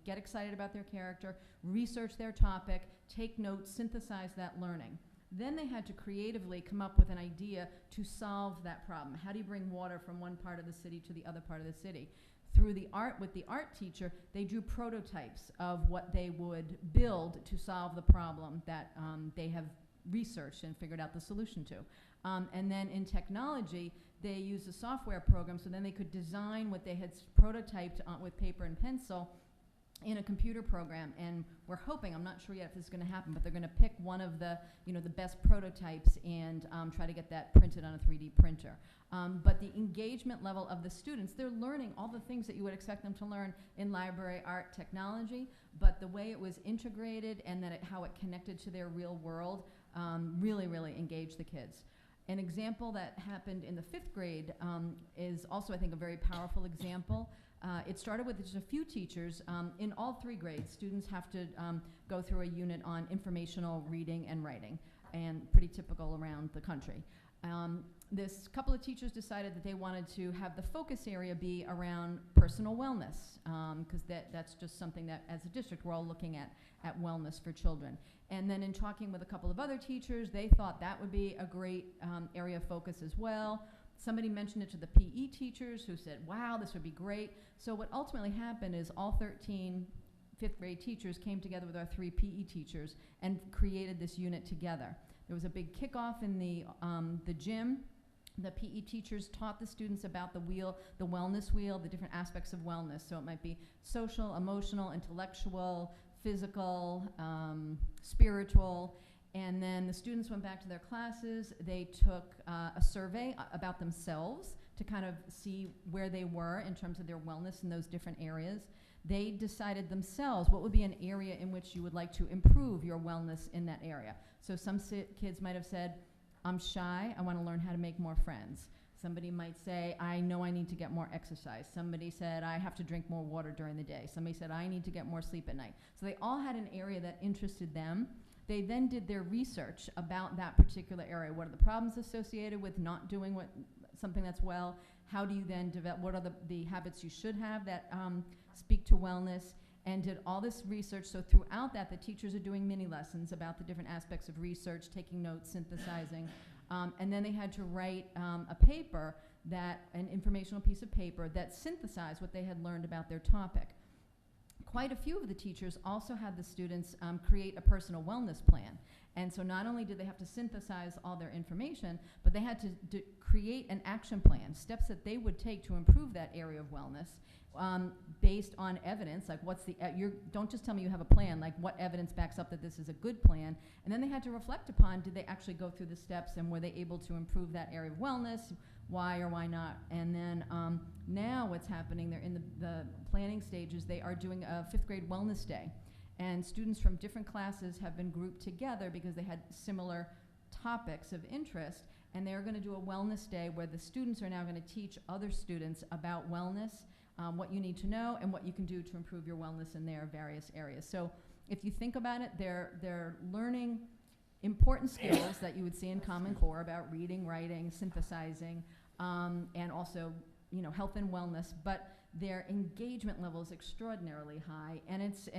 get excited about their character, research their topic, take notes, synthesize that learning. Then they had to creatively come up with an idea to solve that problem. How do you bring water from one part of the city to the other part of the city? Through the with the art teacher, they drew prototypes of what they would build to solve the problem that they have researched and figured out the solution to. And then in technology, they used a software program, so then they could design what they had prototyped with paper and pencil in a computer program, and we're hoping, I'm not sure yet if this is going to happen, but they're going to pick one of the, the best prototypes and try to get that printed on a 3D printer. But the engagement level of the students, they're learning all the things that you would expect them to learn in library art technology, but the way it was integrated and how it connected to their real world really, really engaged the kids. An example that happened in the 5th grade is also, I think, a very powerful example. It started with just a few teachers. In all 3 grades, students have to go through a unit on informational reading and writing, and pretty typical around the country. This couple of teachers decided that they wanted to have the focus area be around personal wellness, because that's just something that, as a district, we're all looking at wellness for children. And then in talking with a couple of other teachers, they thought that would be a great area of focus as well. Somebody mentioned it to the PE teachers, who said, wow, this would be great. So what ultimately happened is all 13 5th grade teachers came together with our 3 PE teachers and created this unit together. There was a big kickoff in the gym. The PE teachers taught the students about the wheel, the wellness wheel, the different aspects of wellness. So it might be social, emotional, intellectual, physical, spiritual. And then the students went back to their classes. They took a survey about themselves to kind of see where they were in terms of their wellness in those different areas. They decided themselves what would be an area in which you would like to improve your wellness in that area. So some kids might have said, I'm shy, I want to learn how to make more friends. Somebody might say, I know I need to get more exercise. Somebody said, I have to drink more water during the day. Somebody said, I need to get more sleep at night. So they all had an area that interested them. They then did their research about that particular area. What are the problems associated with not doing something that's well? How do you then develop, what are the habits you should have that speak to wellness? And did all this research. So throughout that, the teachers are doing mini lessons about the different aspects of research, taking notes, synthesizing. And then they had to write a paper, an informational piece of paper that synthesized what they had learned about their topic. Quite a few of the teachers also had the students create a personal wellness plan. And so not only did they have to synthesize all their information, but they had to create an action plan, steps that they would take to improve that area of wellness based on evidence, like don't just tell me you have a plan, like what evidence backs up that this is a good plan. And then they had to reflect upon, did they actually go through the steps, and were they able to improve that area of wellness? Why or why not? And then now what's happening, they're in the planning stages, they are doing a 5th grade wellness day. And students from different classes have been grouped together because they had similar topics of interest, and they're going to do a wellness day where the students are now going to teach other students about wellness, what you need to know, and what you can do to improve your wellness in their various areas. So if you think about it, they're learning important skills that you would see in Common Core about reading, writing, synthesizing, and also, health and wellness, but their engagement level is extraordinarily high, and it's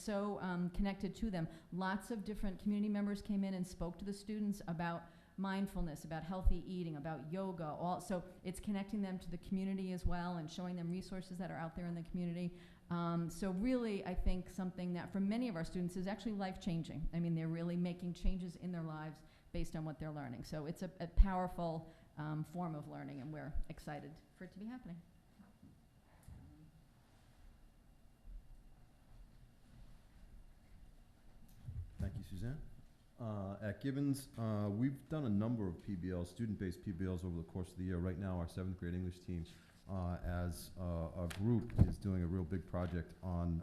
so connected to them. Lots of different community members came in and spoke to the students about mindfulness, about healthy eating, about yoga. So it's connecting them to the community as well, and showing them resources that are out there in the community. So really, I think something that for many of our students is actually life-changing. I mean, they're really making changes in their lives based on what they're learning. So it's a powerful form of learning, and we're excited for it to be happening. Thank you, Suzanne. At Gibbons, we've done a number of PBLs, student-based PBLs over the course of the year. Right now, our 7th grade English team, as a group, is doing a real big project on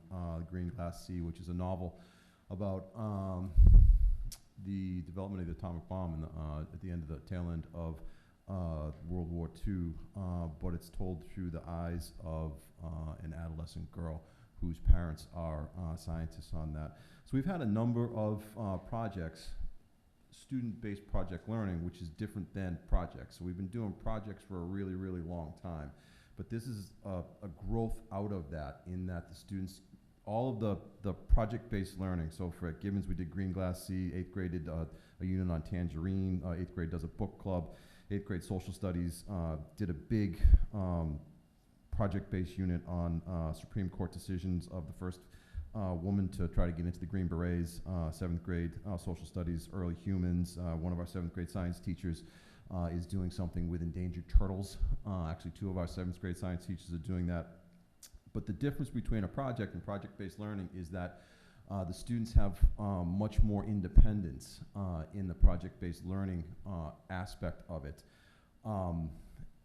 Green Glass Sea, which is a novel about the development of the atomic bomb at the end of the tail end of World War II, but it's told through the eyes of an adolescent girl whose parents are scientists on that. So we've had a number of projects, student-based project learning, which is different than projects. So we've been doing projects for a really, really long time. But this is a growth out of that, in that the students, all of the project-based learning. So for at Gibbons, we did Green Glass Sea. 8th grade did a unit on Tangerine. 8th grade does a book club. 8th grade social studies did a big project-based unit on Supreme Court decisions of the first woman to try to get into the Green Berets. 7th grade social studies, early humans. One of our 7th grade science teachers is doing something with endangered turtles. Actually, 2 of our 7th grade science teachers are doing that. But the difference between a project and project-based learning is that the students have much more independence in the project-based learning aspect of it.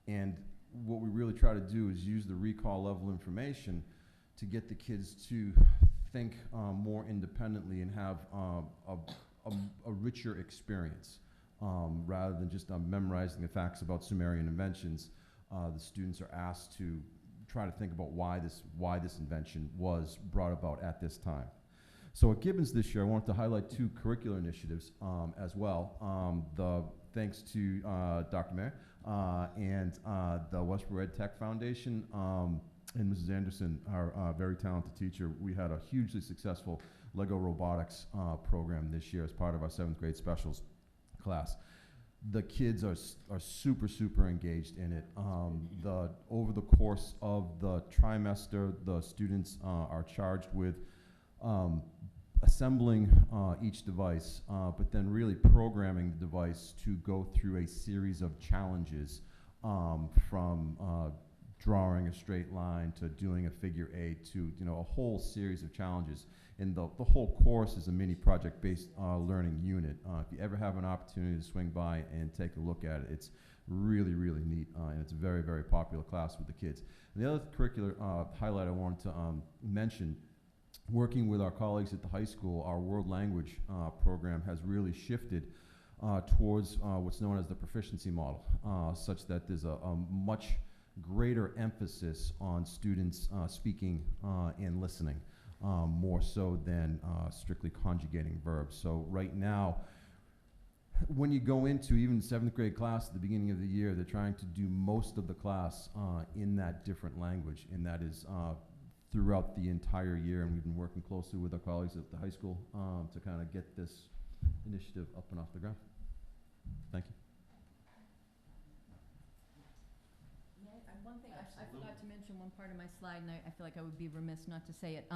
And what we really try to do is use the recall level information to get the kids to think more independently and have a richer experience. Rather than just memorizing the facts about Sumerian inventions, the students are asked to try to think about why this invention was brought about at this time. So at Gibbons this year, I wanted to highlight 2 curricular initiatives as well. Thanks to Dr. Mayer and the Westborough Ed Tech Foundation and Mrs. Anderson, our very talented teacher. We had a hugely successful Lego robotics program this year as part of our 7th grade specials class. The kids are super engaged in it. Over the course of the trimester, the students are charged with assembling each device, but then really programming the device to go through a series of challenges, from drawing a straight line to doing a figure 8 to a whole series of challenges. And the whole course is a mini project-based learning unit. If you ever have an opportunity to swing by and take a look at it, it's really neat, and it's a very popular class with the kids. And the other curricular highlight I wanted to mention, working with our colleagues at the high school, our world language program has really shifted towards what's known as the proficiency model, such that there's a much greater emphasis on students speaking and listening, more so than strictly conjugating verbs. So right now, when you go into even 7th grade class at the beginning of the year, they're trying to do most of the class in that different language, and that is throughout the entire year. And we've been working closely with our colleagues at the high school to kind of get this initiative up and off the ground. Thank you. One thing, I forgot to mention one part of my slide, and I feel like I would be remiss not to say it.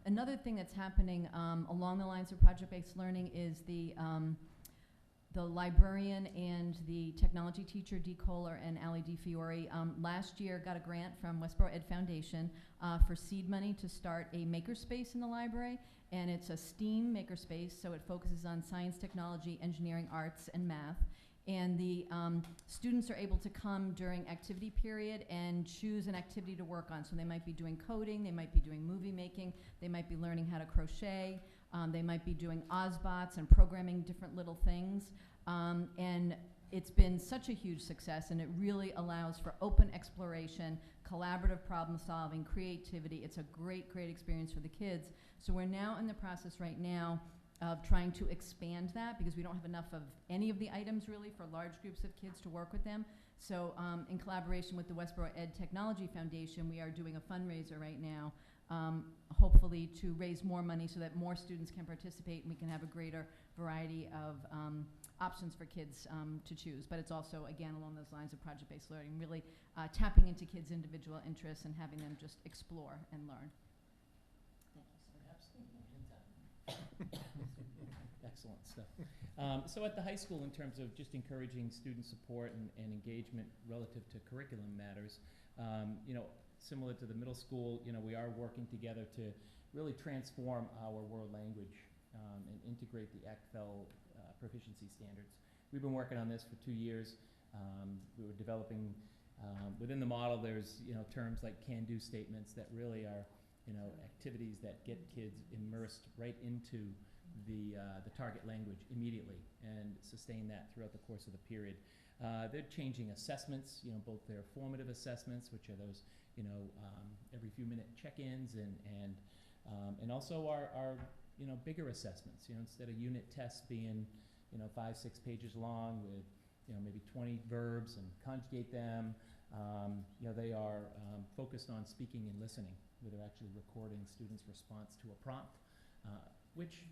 Another thing that's happening along the lines of project-based learning is the librarian and the technology teacher, Dee Kohler and Allie DiFiore, last year got a grant from Westborough Ed Foundation for seed money to start a makerspace in the library. And it's a STEAM makerspace, so it focuses on science, technology, engineering, arts, and math. And the students are able to come during activity period and choose an activity to work on. So they might be doing coding, they might be doing movie making, they might be learning how to crochet, they might be doing Ozbots and programming different little things. And it's been such a huge success, and it really allows for open exploration, collaborative problem solving, creativity. It's a great experience for the kids. So we're now in the process right now of trying to expand that, because we don't have enough of any of the items really for large groups of kids to work with them. So in collaboration with the Westborough Ed Technology Foundation, we are doing a fundraiser right now, hopefully to raise more money so that more students can participate and we can have a greater variety of options for kids to choose. But it's also, again, along those lines of project-based learning, really tapping into kids' individual interests and having them just explore and learn. Excellent stuff. So at the high school, in terms of just encouraging student support and engagement relative to curriculum matters, similar to the middle school, we are working together to really transform our world language and integrate the ACFL proficiency standards. We've been working on this for 2 years. We were developing, within the model, there's terms like can-do statements that really are activities that get kids immersed right into the target language immediately and sustain that throughout the course of the period. They're changing assessments, both their formative assessments, which are those, every few minute check-ins, and also our bigger assessments. Instead of unit tests being 5-6 pages long with maybe 20 verbs and conjugate them, they are focused on speaking and listening, where they're actually recording students' response to a prompt, which,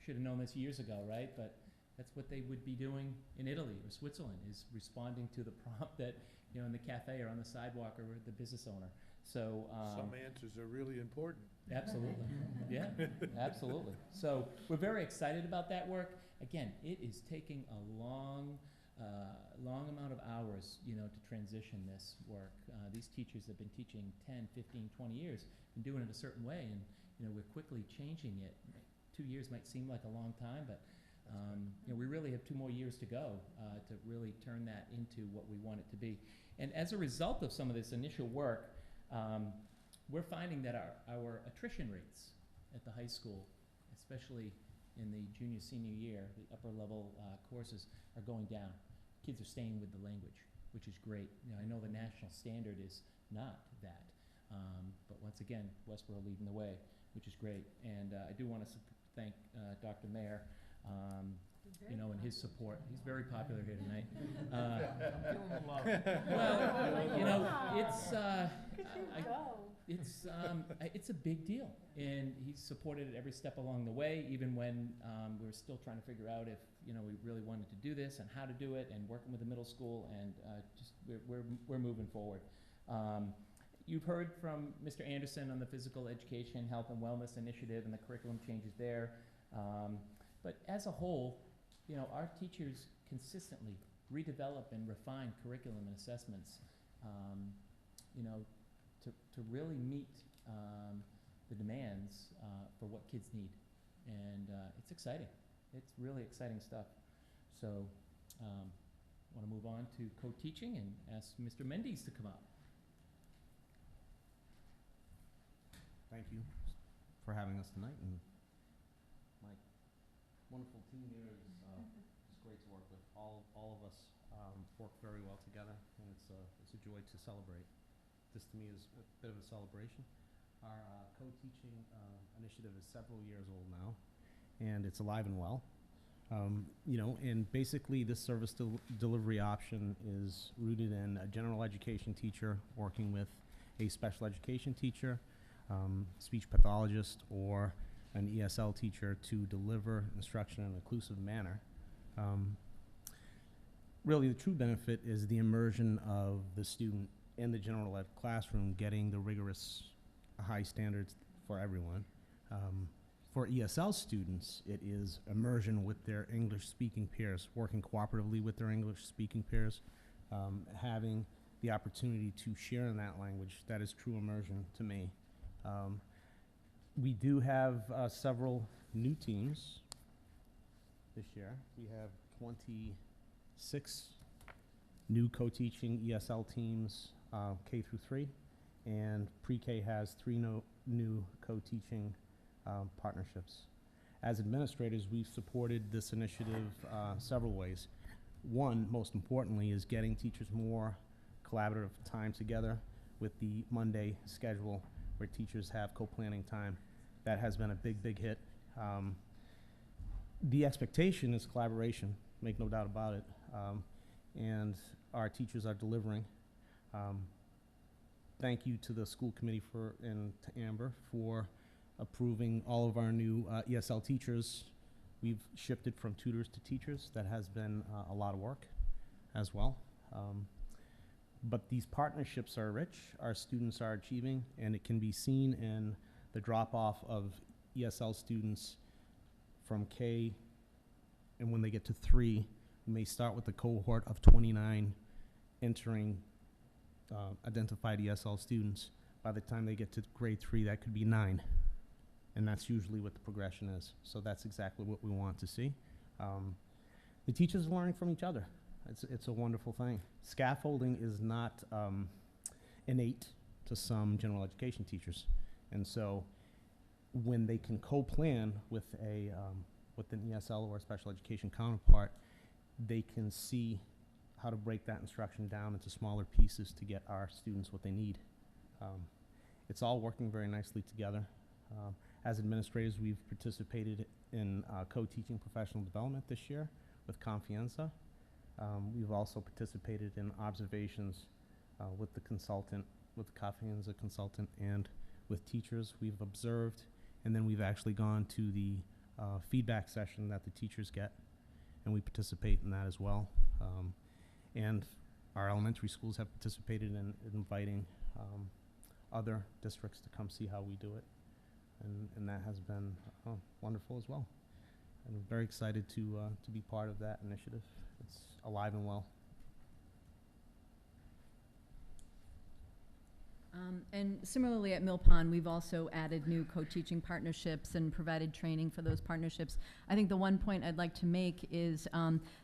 should have known this years ago, right? But that's what they would be doing in Italy or Switzerland, is responding to the prompt that, in the cafe or on the sidewalk or with the business owner. So some answers are really important. Absolutely. Yeah, absolutely. So we're very excited about that work. Again, it is taking a long long amount of hours, you know, to transition this work. These teachers have been teaching 10, 15, 20 years, been doing it a certain way, and, you know, we're quickly changing it. 2 years might seem like a long time, but, you know, we really have 2 more years to go to really turn that into what we want it to be. And as a result of some of this initial work, we're finding that our attrition rates at the high school, especially in the junior, senior year, the upper level courses, are going down. Kids are staying with the language, which is great. You know, I know the national standard is not that, but once again, Westborough leading the way, which is great. And I do want to thank Dr. Mayer, you know, and his support. He's very popular here tonight. I'm feeling the love. Well, you know, it's a big deal, and he's supported it every step along the way, even when we were still trying to figure out if, you know, we really wanted to do this and how to do it, and working with the middle school, and just we're moving forward. You've heard from Mr. Anderson on the physical education, health and wellness initiative and the curriculum changes there. But as a whole, you know, our teachers consistently redevelop and refine curriculum and assessments, you know, to really meet the demands for what kids need. And it's exciting. It's really exciting stuff. So I want to move on to co-teaching and ask Mr. Mendes to come up. Thank you for having us tonight, and my wonderful team here is it's great to work with. All of us work very well together, and it's a joy to celebrate. This to me is a bit of a celebration. Our co-teaching initiative is several years old now, and it's alive and well. You know, and basically this service delivery option is rooted in a general education teacher working with a special education teacher, speech pathologist, or an ESL teacher to deliver instruction in an inclusive manner. Really, the true benefit is the immersion of the student in the general ed classroom, getting the rigorous high standards for everyone. For ESL students, it is immersion with their English-speaking peers, working cooperatively with their English-speaking peers, having the opportunity to share in that language. That is true immersion to me. We do have several new teams this year. We have 26 new co-teaching ESL teams, K through 3, and pre-K has 3 new co-teaching partnerships. As administrators, we've supported this initiative several ways. One, most importantly, is getting teachers more collaborative time together with the Monday schedule where teachers have co-planning time. That has been a big, big hit. The expectation is collaboration, make no doubt about it, and our teachers are delivering. Thank you to the school committee and to Amber for approving all of our new ESL teachers. We've shifted from tutors to teachers. That has been a lot of work as well. But these partnerships are rich, our students are achieving, and it can be seen in the drop-off of ESL students from K, and when they get to 3, we may start with a cohort of 29 entering identified ESL students. By the time they get to grade 3, that could be 9. And that's usually what the progression is. So that's exactly what we want to see. The teachers are learning from each other. It's a wonderful thing. Scaffolding is not innate to some general education teachers. And so when they can co-plan with with an ESL or a special education counterpart, they can see how to break that instruction down into smaller pieces to get our students what they need. It's all working very nicely together. As administrators, we've participated in co-teaching professional development this year with Confianza. We've also participated in observations with the consultant, with the Confianza consultant, and with teachers. We've observed, and then we've actually gone to the feedback session that the teachers get, and we participate in that as well. And our elementary schools have participated in inviting other districts to come see how we do it, and that has been wonderful as well. And I'm very excited to be part of that initiative. It's alive and well. And similarly at Mill Pond, we've also added new co-teaching partnerships and provided training for those partnerships. I think the one point I'd like to make is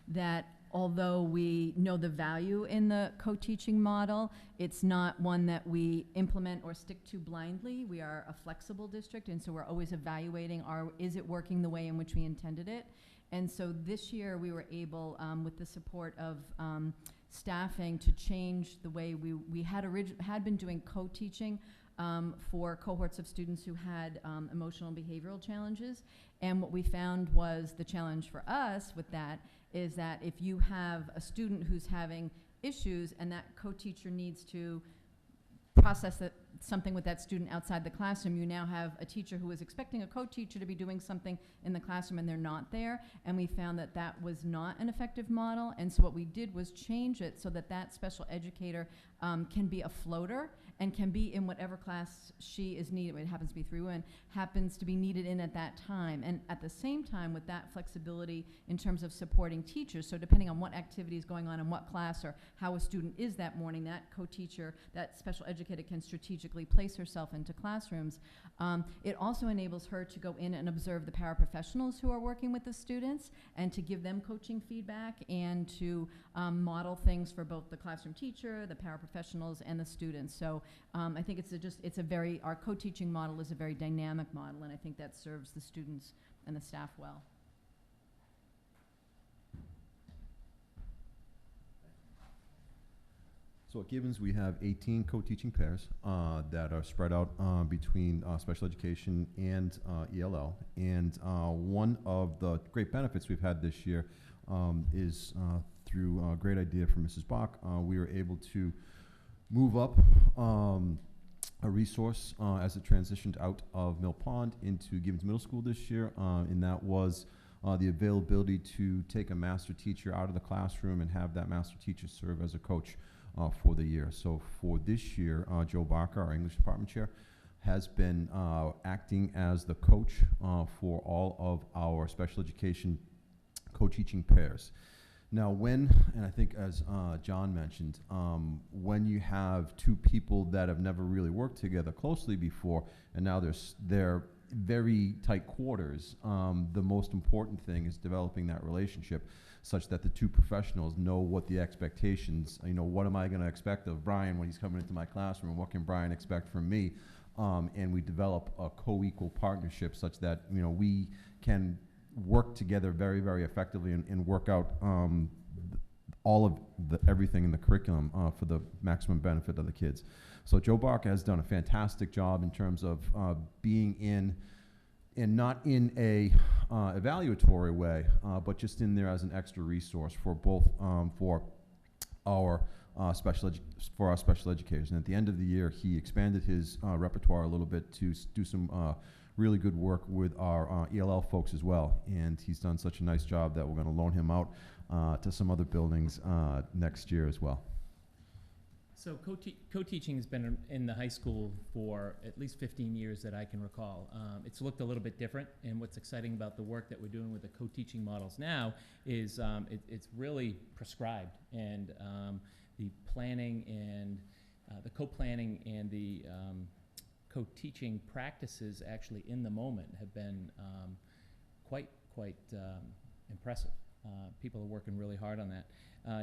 that although we know the value in the co-teaching model, it's not one that we implement or stick to blindly. We are a flexible district, and so we're always evaluating, is it working the way in which we intended it? And so this year we were able, with the support of staffing, to change the way we had been doing co-teaching for cohorts of students who had emotional and behavioral challenges. And what we found was the challenge for us with that is that if you have a student who's having issues and that co-teacher needs to process something with that student outside the classroom, you now have a teacher who is expecting a co-teacher to be doing something in the classroom and they're not there. And we found that that was not an effective model. And so what we did was change it so that that special educator can be a floater and can be in whatever class she is needed. It happens to be 3 women, happens to be needed in at that time. And at the same time, with that flexibility in terms of supporting teachers, so depending on what activity is going on in what class or how a student is that morning, that co-teacher, that special educator can strategically place herself into classrooms. It also enables her to go in and observe the paraprofessionals who are working with the students and to give them coaching feedback and to model things for both the classroom teacher, the paraprofessionals, and the students. So I think our co-teaching model is a very dynamic model, and I think that serves the students and the staff well. So at Gibbons, we have 18 co-teaching pairs that are spread out between special education and ELL. And one of the great benefits we've had this year is through a great idea from Mrs. Bach, we were able to move up a resource as it transitioned out of Mill Pond into Gibbons Middle School this year, and that was the availability to take a master teacher out of the classroom and have that master teacher serve as a coach for the year. So for this year, Joe Barker, our English department chair, has been acting as the coach for all of our special education co-teaching pairs. Now and I think as John mentioned, when you have 2 people that have never really worked together closely before, and now they're very tight quarters, the most important thing is developing that relationship such that the 2 professionals know what the expectations, what am I going to expect of Brian when he's coming into my classroom, and what can Brian expect from me, and we develop a co-equal partnership such that we can work together very, very effectively and work out all of everything in the curriculum for the maximum benefit of the kids. So Joe Barker has done a fantastic job in terms of being in, and not in a evaluatory way, but just in there as an extra resource for both for our special educators. And at the end of the year, he expanded his repertoire a little bit to do some really good work with our ELL folks as well. And he's done such a nice job that we're going to loan him out to some other buildings next year as well. So co-teaching has been in the high school for at least 15 years that I can recall. It's looked a little bit different, and what's exciting about the work that we're doing with the co-teaching models now is it's really prescribed, and the planning and the co-planning and the co-teaching practices actually in the moment have been quite impressive. People are working really hard on that.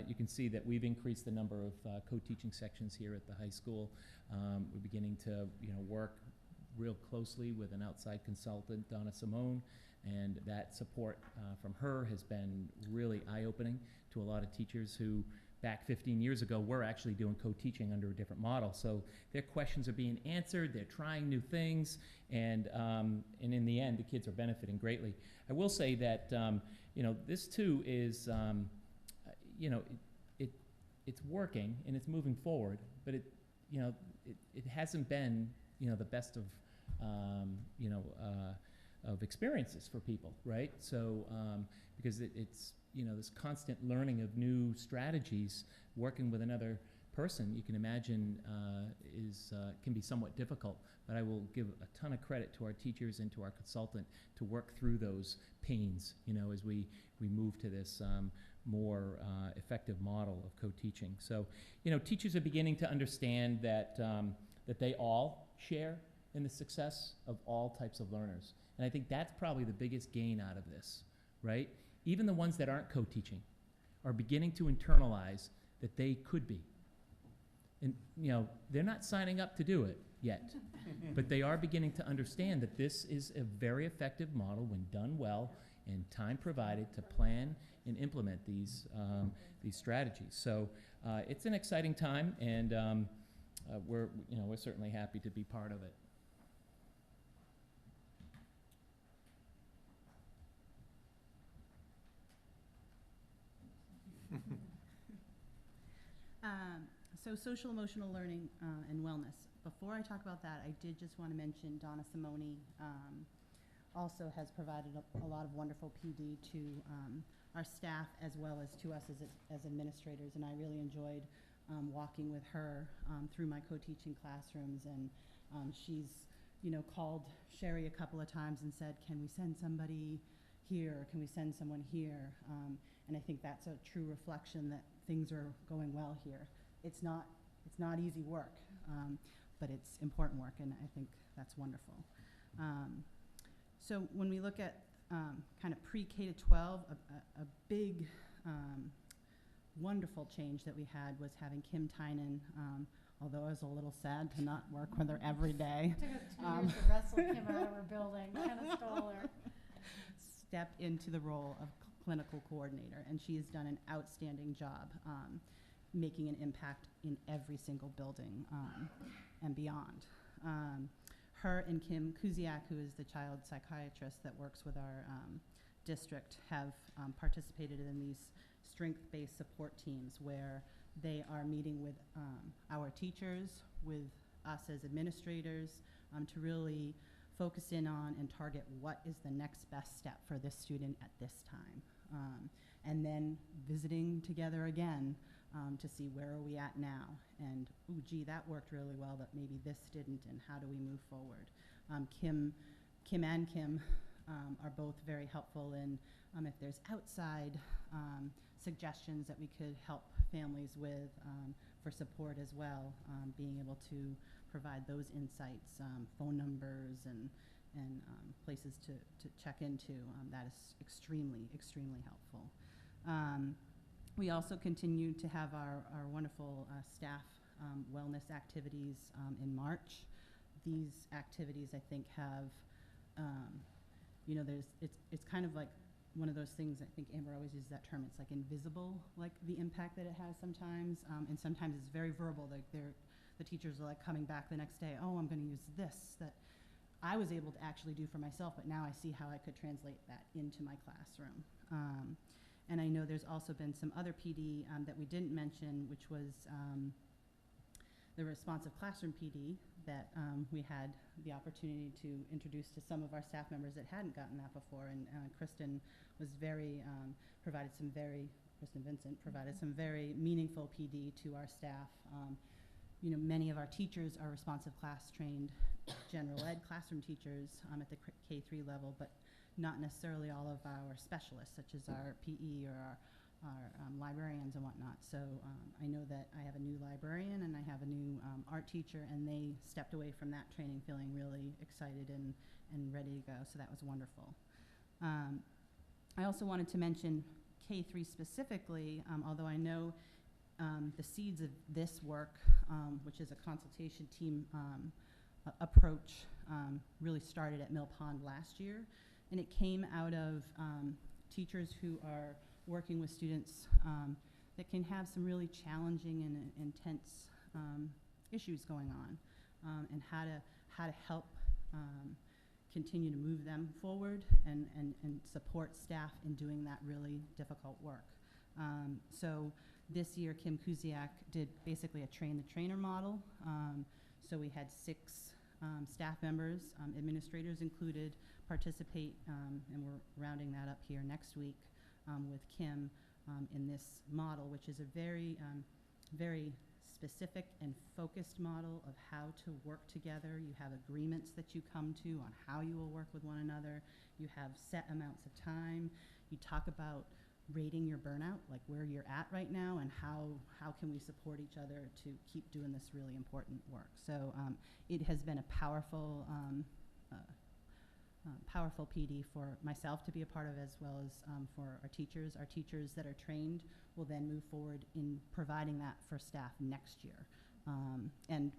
You can see that we've increased the number of co-teaching sections here at the high school. We're beginning to work real closely with an outside consultant, Donna Simone, and that support from her has been really eye-opening to a lot of teachers who back 15 years ago were actually doing co-teaching under a different model. So their questions are being answered, they're trying new things, and in the end the kids are benefiting greatly. I will say that this too is it's working and it's moving forward, but it hasn't been the best of of experiences for people, right? So because it's this constant learning of new strategies, working with another person, you can imagine can be somewhat difficult. But I will give a ton of credit to our teachers and to our consultant to work through those pains, as we move to this more effective model of co-teaching. So, teachers are beginning to understand that they all share in the success of all types of learners. And I think that's probably the biggest gain out of this, right? Even the ones that aren't co-teaching are beginning to internalize that they could be. And, they're not signing up to do it yet, but they are beginning to understand that this is a very effective model when done well and time provided to plan and implement these strategies. So it's an exciting time, and we're certainly happy to be part of it. So social emotional learning and wellness. Before I talk about that, I did just want to mention Donna Simone also has provided a lot of wonderful PD to our staff as well as to us as administrators, and I really enjoyed walking with her through my co-teaching classrooms, and she's called Sherry a couple of times and said, can we send somebody here, or can we send someone here? And I think that's a true reflection that things are going well here. It's not easy work, but it's important work, and I think that's wonderful. So when we look at kind of pre-K to 12, a big, wonderful change that we had was having Kim Tynan, although I was a little sad to not work with her every day. It took us 2 years to wrestle Kim out of her building, kind of stole her. Step into the role of clinical coordinator, and she has done an outstanding job making an impact in every single building and beyond. Her and Kim Kuziak, who is the child psychiatrist that works with our district, have participated in these strength-based support teams where they are meeting with our teachers, with us as administrators, to really focus in on and target what is the next best step for this student at this time. And then visiting together again to see where are we at now, and ooh, gee, that worked really well, but maybe this didn't, and how do we move forward? Kim are both very helpful in if there's outside suggestions that we could help families with for support as well, being able to provide those insights, phone numbers and places to check into. That is extremely, extremely helpful. We also continue to have our wonderful staff wellness activities in March. These activities, I think, have, it's kind of like one of those things, I think Amber always uses that term, it's like invisible, like the impact that it has sometimes, and sometimes it's very verbal, like the teachers are like coming back the next day, oh, I'm gonna use this that I was able to actually do for myself, but now I see how I could translate that into my classroom. And I know there's also been some other PD that we didn't mention, which was the responsive classroom PD that we had the opportunity to introduce to some of our staff members that hadn't gotten that before. And Kristen was Kristen Vincent provided some very meaningful PD to our staff. Many of our teachers are responsive class trained general ed classroom teachers at the K-3 level, but not necessarily all of our specialists, such as our PE or our librarians and whatnot. So I know that I have a new librarian and I have a new art teacher, and they stepped away from that training feeling really excited and ready to go, so that was wonderful. I also wanted to mention K-3 specifically, although I know the seeds of this work, which is a consultation team approach, really started at Mill Pond last year. And it came out of teachers who are working with students that can have some really challenging and intense issues going on, and how to help continue to move them forward and support staff in doing that really difficult work. So this year, Kim Kuziak did basically a train-the-trainer model. So we had 6 staff members, administrators included, participate, and we're rounding that up here next week with Kim in this model, which is a very very specific and focused model of how to work together. You have agreements that you come to on how you will work with one another. You have set amounts of time. You talk about rating your burnout, like where you're at right now, and how can we support each other to keep doing this really important work. So it has been a powerful powerful PD for myself to be a part of, as well as for our teachers. Our teachers that are trained will then move forward in providing that for staff next year, and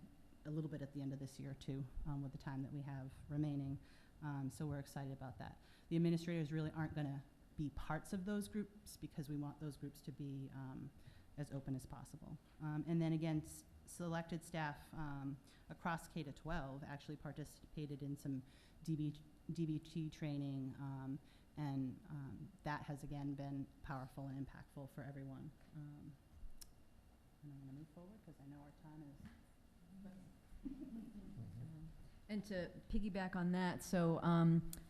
a little bit at the end of this year too, with the time that we have remaining. So we're excited about that. The administrators really aren't going to be parts of those groups because we want those groups to be as open as possible. And then again, selected staff across K-12 actually participated in some DBT training, and that has again been powerful and impactful for everyone. And I'm going to move forward because I know our time is. And to piggyback on that, so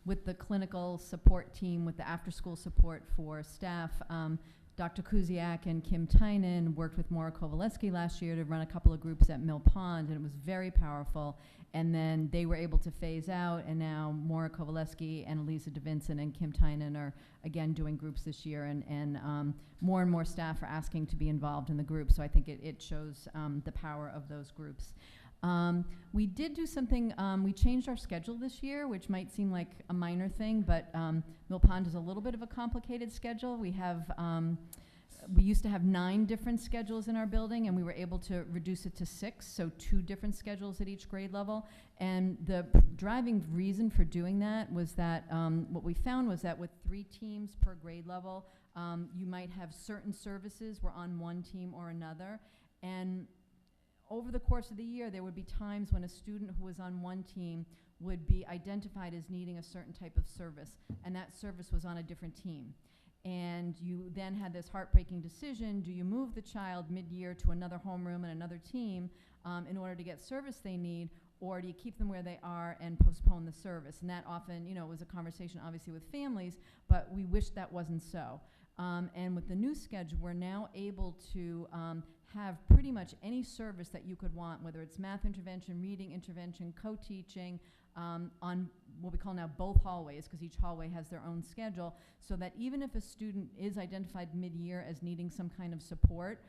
with the clinical support team, with the after-school support for staff, Dr. Kuziak and Kim Tynan worked with Maura Kowaleski last year to run a couple of groups at Mill Pond, and it was very powerful. And then they were able to phase out, and now Maura Kowaleski and Elisa DeVinson and Kim Tynan are again doing groups this year, and more staff are asking to be involved in the group. So I think it shows the power of those groups. We did do something, we changed our schedule this year, which might seem like a minor thing, but Mill Pond is a little bit of a complicated schedule. We have, we used to have 9 different schedules in our building, and we were able to reduce it to 6, so 2 different schedules at each grade level. And the driving reason for doing that was that what we found was that with 3 teams per grade level, you might have certain services were on one team or another. And over the course of the year, there would be times when a student who was on one team would be identified as needing a certain type of service, and that service was on a different team. And you then had this heartbreaking decision: do you move the child mid-year to another homeroom and another team in order to get service they need, or do you keep them where they are and postpone the service? And that often, you know, was a conversation obviously with families, but we wish that wasn't so. And with the new schedule, we're now able to have pretty much any service that you could want, whether it's math intervention, reading intervention, co-teaching, on what we call now both hallways, because each hallway has their own schedule, so that even if a student is identified mid-year as needing some kind of support,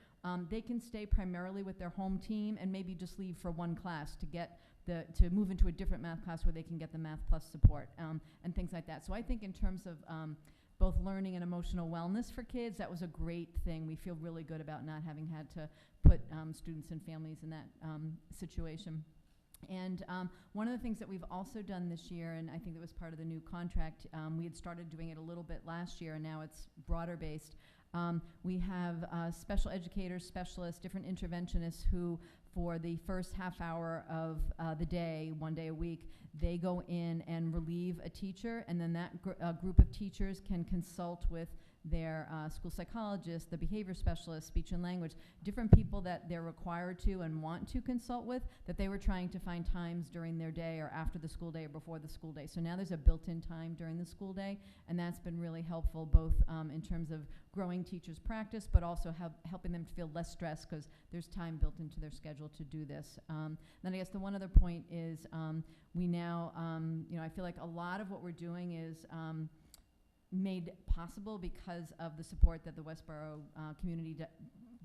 they can stay primarily with their home team and maybe just leave for one class to get to move into a different math class where they can get the Math Plus support, and things like that. So I think in terms of both learning and emotional wellness for kids, that was a great thing. We feel really good about not having had to put students and families in that situation. And one of the things that we've also done this year, and I think that was part of the new contract, we had started doing it a little bit last year, and now it's broader based. We have special educators, specialists, different interventionists who, for the first half hour of the day, one day a week, they go in and relieve a teacher, and then that group of teachers can consult with their school psychologist, the behavior specialist, speech and language, different people that they're required to and want to consult with, that they were trying to find times during their day or after the school day or before the school day. So now there's a built-in time during the school day, and that's been really helpful, both in terms of growing teachers' practice, but also helping them to feel less stressed because there's time built into their schedule to do this. Then I guess the one other point is we now, you know, I feel like a lot of what we're doing is made possible because of the support that the Westborough community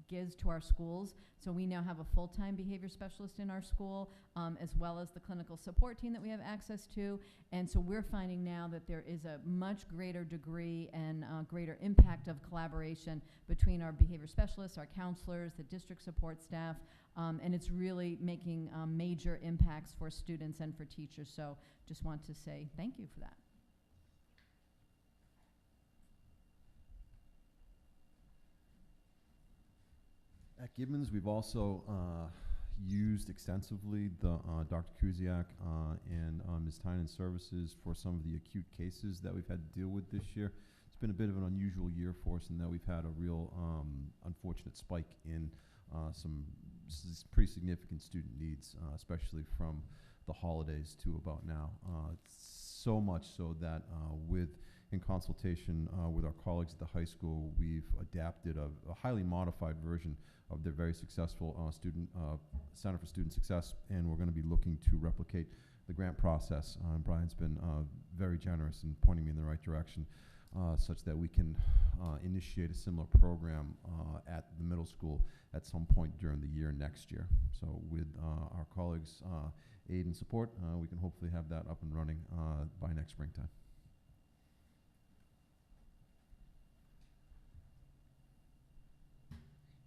gives to our schools. So we now have a full-time behavior specialist in our school, as well as the clinical support team that we have access to. And so we're finding now that there is a much greater degree and greater impact of collaboration between our behavior specialists, our counselors, the district support staff, and it's really making major impacts for students and for teachers. So just want to say thank you for that. At Gibbons, we've also used extensively the Dr. Kuziak and Ms. Tynan's services for some of the acute cases that we've had to deal with this year. It's been a bit of an unusual year for us in that we've had a real unfortunate spike in some pretty significant student needs, especially from the holidays to about now. So much so that with in consultation with our colleagues at the high school, we've adapted a highly modified version of their very successful Center for Student Success, and we're going to be looking to replicate the grant process. Brian's been very generous in pointing me in the right direction, such that we can initiate a similar program at the middle school at some point during the year next year. So with our colleagues' aid and support, we can hopefully have that up and running by next springtime.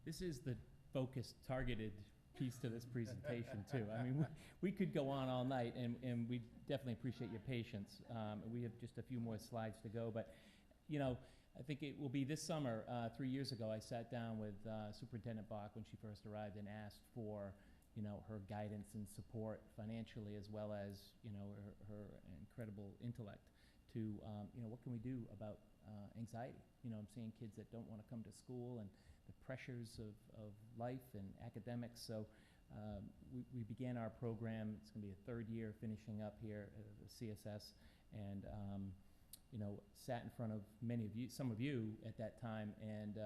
This is the focused, targeted piece to this presentation too. I mean, we could go on all night, and we definitely appreciate your patience. We have just a few more slides to go, but you know, I think it will be this summer. 3 years ago, I sat down with Superintendent Bach when she first arrived and asked for, you know, her guidance and support financially, as well as, you know, her incredible intellect to, you know, what can we do about anxiety? You know, I'm seeing kids that don't want to come to school, and the pressures of life and academics. So we began our program. It's going to be a third year finishing up here at the CSS, and you know, sat in front of many of you, some of you at that time, and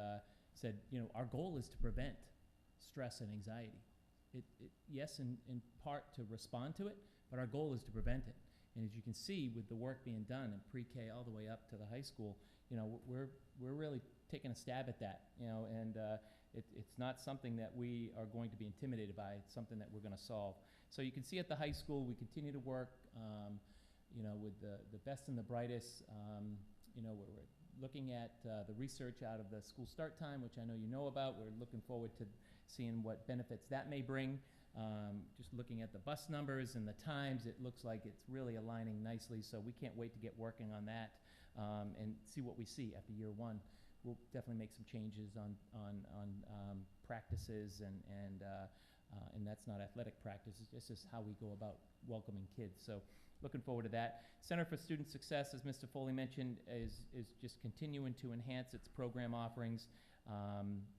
said, you know, our goal is to prevent stress and anxiety. Yes, in part to respond to it, but our goal is to prevent it. And as you can see, with the work being done in pre-K all the way up to the high school, you know, we're really taking a stab at that, you know, and it's not something that we are going to be intimidated by. It's something that we're going to solve. So you can see at the high school, we continue to work, you know, with the best and the brightest. You know, we're looking at the research out of the school start time, which I know you know about. We're looking forward to seeing what benefits that may bring. Just looking at the bus numbers and the times, it looks like it's really aligning nicely, so we can't wait to get working on that and see what we see after year one. We'll definitely make some changes on practices, and that's not athletic practices, it's just how we go about welcoming kids. So looking forward to that. Center for Student Success, as Mr. Foley mentioned, is just continuing to enhance its program offerings.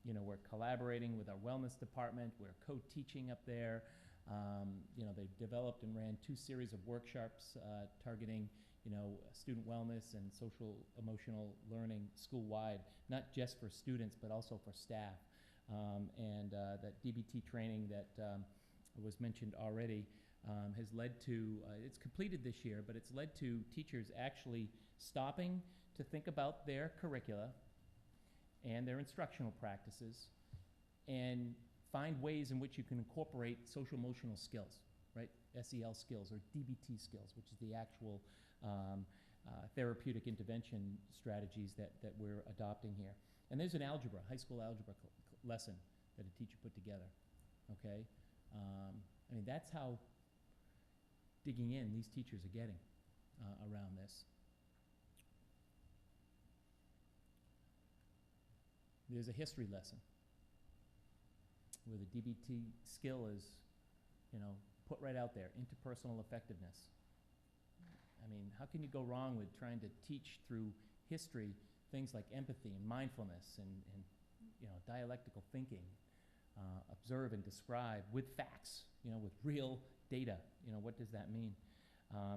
You know, we're collaborating with our wellness department. We're co-teaching up there. You know, they've developed and ran 2 series of workshops targeting, you know, student wellness and social emotional learning school-wide, not just for students, but also for staff. And that DBT training that was mentioned already has led to, it's completed this year, but it's led to teachers actually stopping to think about their curricula and their instructional practices and find ways in which you can incorporate social emotional skills, right? SEL skills or DBT skills, which is the actual therapeutic intervention strategies that we're adopting here. And there's an algebra, high school algebra lesson that a teacher put together, okay? I mean, that's how digging in these teachers are getting around this. There's a history lesson where the DBT skill is, you know, put right out there, interpersonal effectiveness. I mean, how can you go wrong with trying to teach through history things like empathy and mindfulness and you know, dialectical thinking, observe and describe with facts, you know, with real data. You know, what does that mean?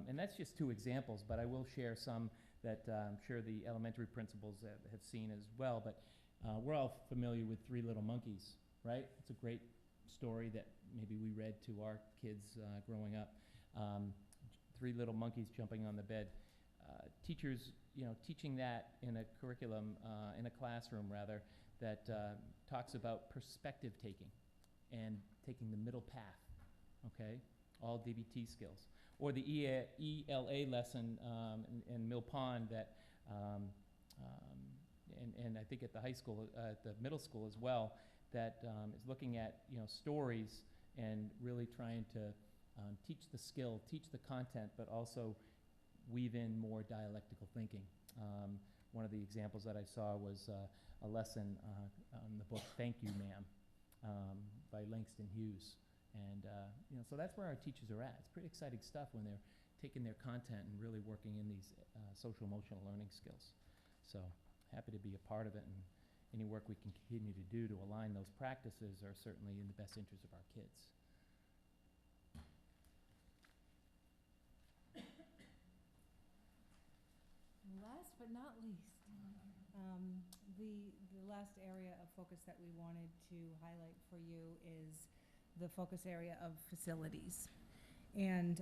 And that's just 2 examples, but I will share some that I'm sure the elementary principals have seen as well. But we're all familiar with 3 Little Monkeys, right? It's a great story that maybe we read to our kids growing up. 3 little monkeys jumping on the bed. Teachers, you know, teaching that in a curriculum, in a classroom rather, that talks about perspective taking and taking the middle path, okay? All DBT skills. Or the ELA lesson in Mill Pond that, and I think at the high school, at the middle school as well, that is looking at, you know, stories and really trying to teach the skill, teach the content, but also weave in more dialectical thinking. One of the examples that I saw was a lesson on the book Thank You, Ma'am by Langston Hughes. And you know, so that's where our teachers are at. It's pretty exciting stuff when they're taking their content and really working in these social emotional learning skills. So happy to be a part of it, and any work we can continue to do to align those practices are certainly in the best interest of our kids. Last but but not least, the last area of focus that we wanted to highlight for you is the focus area of facilities. And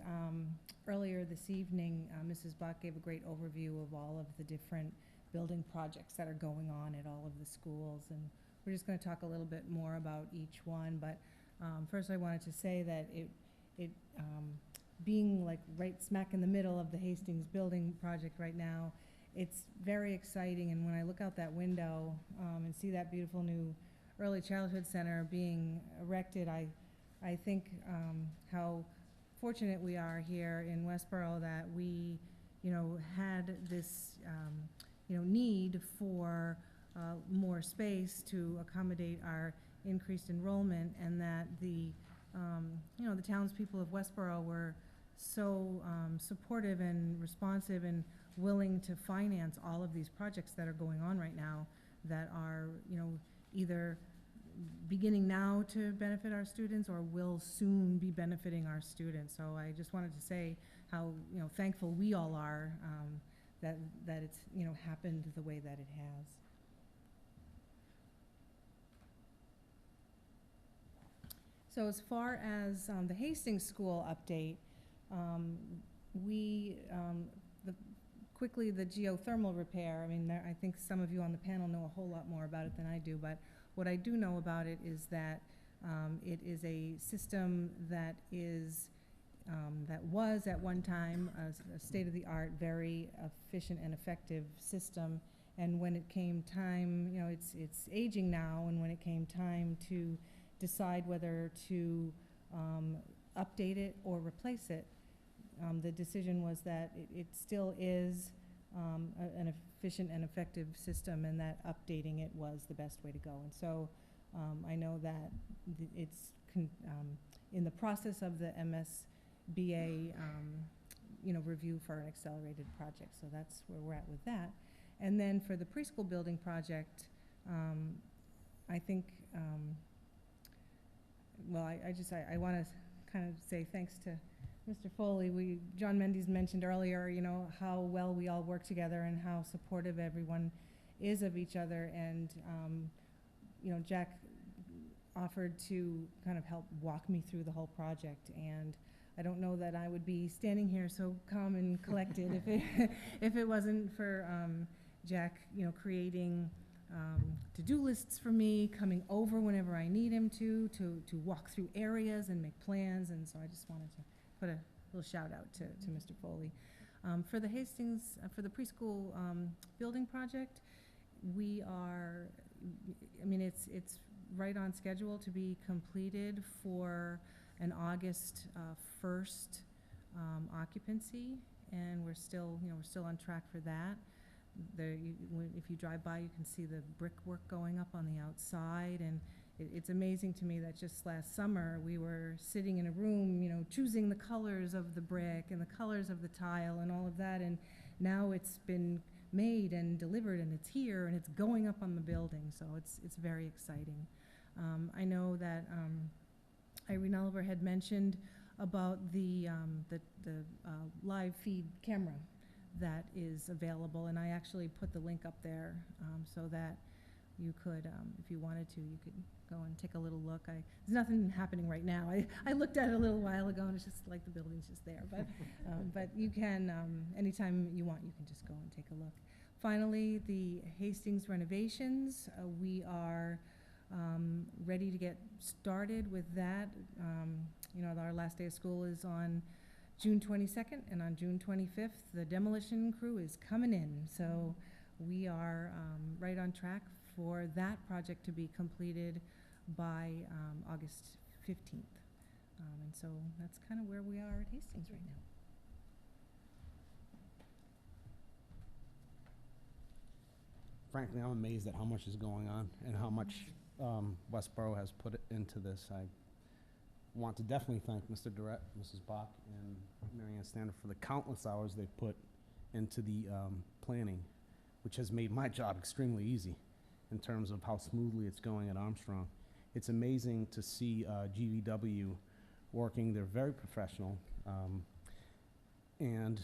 earlier this evening, Mrs. Bach gave a great overview of all of the different building projects that are going on at all of the schools. And we're just going to talk a little bit more about each one. But first I wanted to say that it being like right smack in the middle of the Hastings building project right now, it's very exciting. And when I look out that window and see that beautiful new early childhood center being erected, I think how fortunate we are here in Westborough that we, had this, need for more space to accommodate our increased enrollment, and that the townspeople of Westborough were so supportive and responsive and willing to finance all of these projects that are going on right now that are, either beginning now to benefit our students or will soon be benefiting our students. So I just wanted to say how, thankful we all are that it's, happened the way that it has. So as far as the Hastings School update, quickly the geothermal repair, I think some of you on the panel know a whole lot more about it than I do, but what I do know about it is that it is a system that is, that was at one time a state-of-the-art, very efficient and effective system. And when it came time, it's aging now, and when it came time to decide whether to update it or replace it, the decision was that it still is an efficient and effective system, and that updating it was the best way to go. And so I know that it's in the process of the MSBA review for an accelerated project. So that's where we're at with that. And then for the preschool building project, I think, I want to kind of say thanks to Mr. Foley. John Mendes mentioned earlier, how well we all work together and how supportive everyone is of each other. And, Jack offered to kind of help walk me through the whole project. And I don't know that I would be standing here so calm and collected if it wasn't for Jack, creating to-do lists for me, coming over whenever I need him to walk through areas and make plans. And so I just wanted to put a little shout out to Mr. Foley. For the Hastings, for the preschool building project, we are, it's right on schedule to be completed for an August 1st occupancy, and we're still on track for that. If you drive by, you can see the brickwork going up on the outside, and it's amazing to me that just last summer we were sitting in a room, choosing the colors of the brick and the colors of the tile and all of that, and now it's been made and delivered, and it's here, and it's going up on the building, so it's very exciting. I know that Irene Oliver had mentioned about the live feed camera that is available, and I actually put the link up there so that you could, if you wanted to, you could go and take a little look. There's nothing happening right now. I looked at it a little while ago, and it's just like the building's just there. But you can, anytime you want, you can just go and take a look. Finally, the Hastings renovations. We are ready to get started with that. Our last day of school is on June 22nd, and on June 25th, the demolition crew is coming in. So we are right on track for that project to be completed by August 15th. And so that's kind of where we are at Hastings right now. Frankly, I'm amazed at how much is going on and how much Westborough has put into this. I want to definitely thank Mr. Durrett, Mrs. Bach, and Mary Ann Standard for the countless hours they've put into the planning, which has made my job extremely easy in terms of how smoothly it's going at Armstrong. It's amazing to see GVW working. They're very professional, and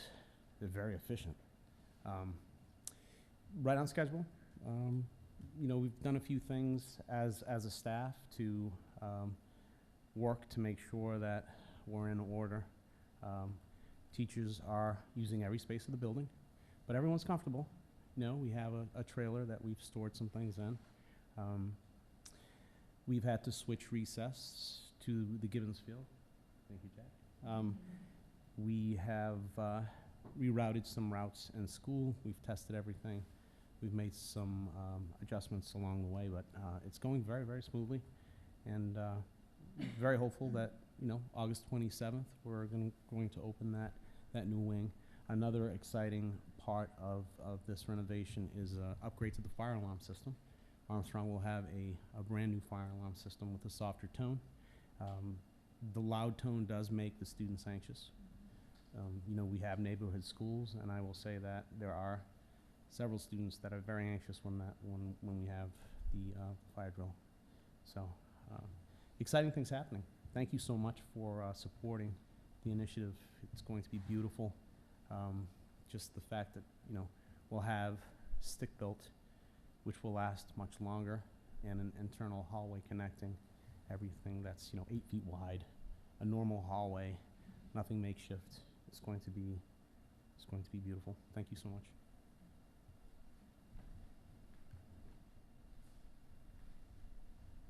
they're very efficient. Right on schedule. You know, we've done a few things as a staff to work to make sure that we're in order. Teachers are using every space of the building, but everyone's comfortable. You know, we have a trailer that we've stored some things in. We've had to switch recess to the Gibbons Field. Thank you, Jack. We have rerouted some routes in school. We've tested everything. We've made some adjustments along the way, but it's going very, very smoothly, and very hopeful that, you know, August 27th, we're going to open that new wing. Another exciting part of this renovation is upgrade to the fire alarm system. Armstrong will have a brand new fire alarm system with a softer tone. The loud tone does make the students anxious. You know, we have neighborhood schools, and I will say that there are several students that are very anxious when we have the fire drill. So, exciting things happening. Thank you so much for supporting the initiative. It's going to be beautiful. Just the fact that, you know, we'll have stick-built, which will last much longer, and an internal hallway connecting everything that's, you know, 8 feet wide, a normal hallway, nothing makeshift. It's going to be beautiful. Thank you so much.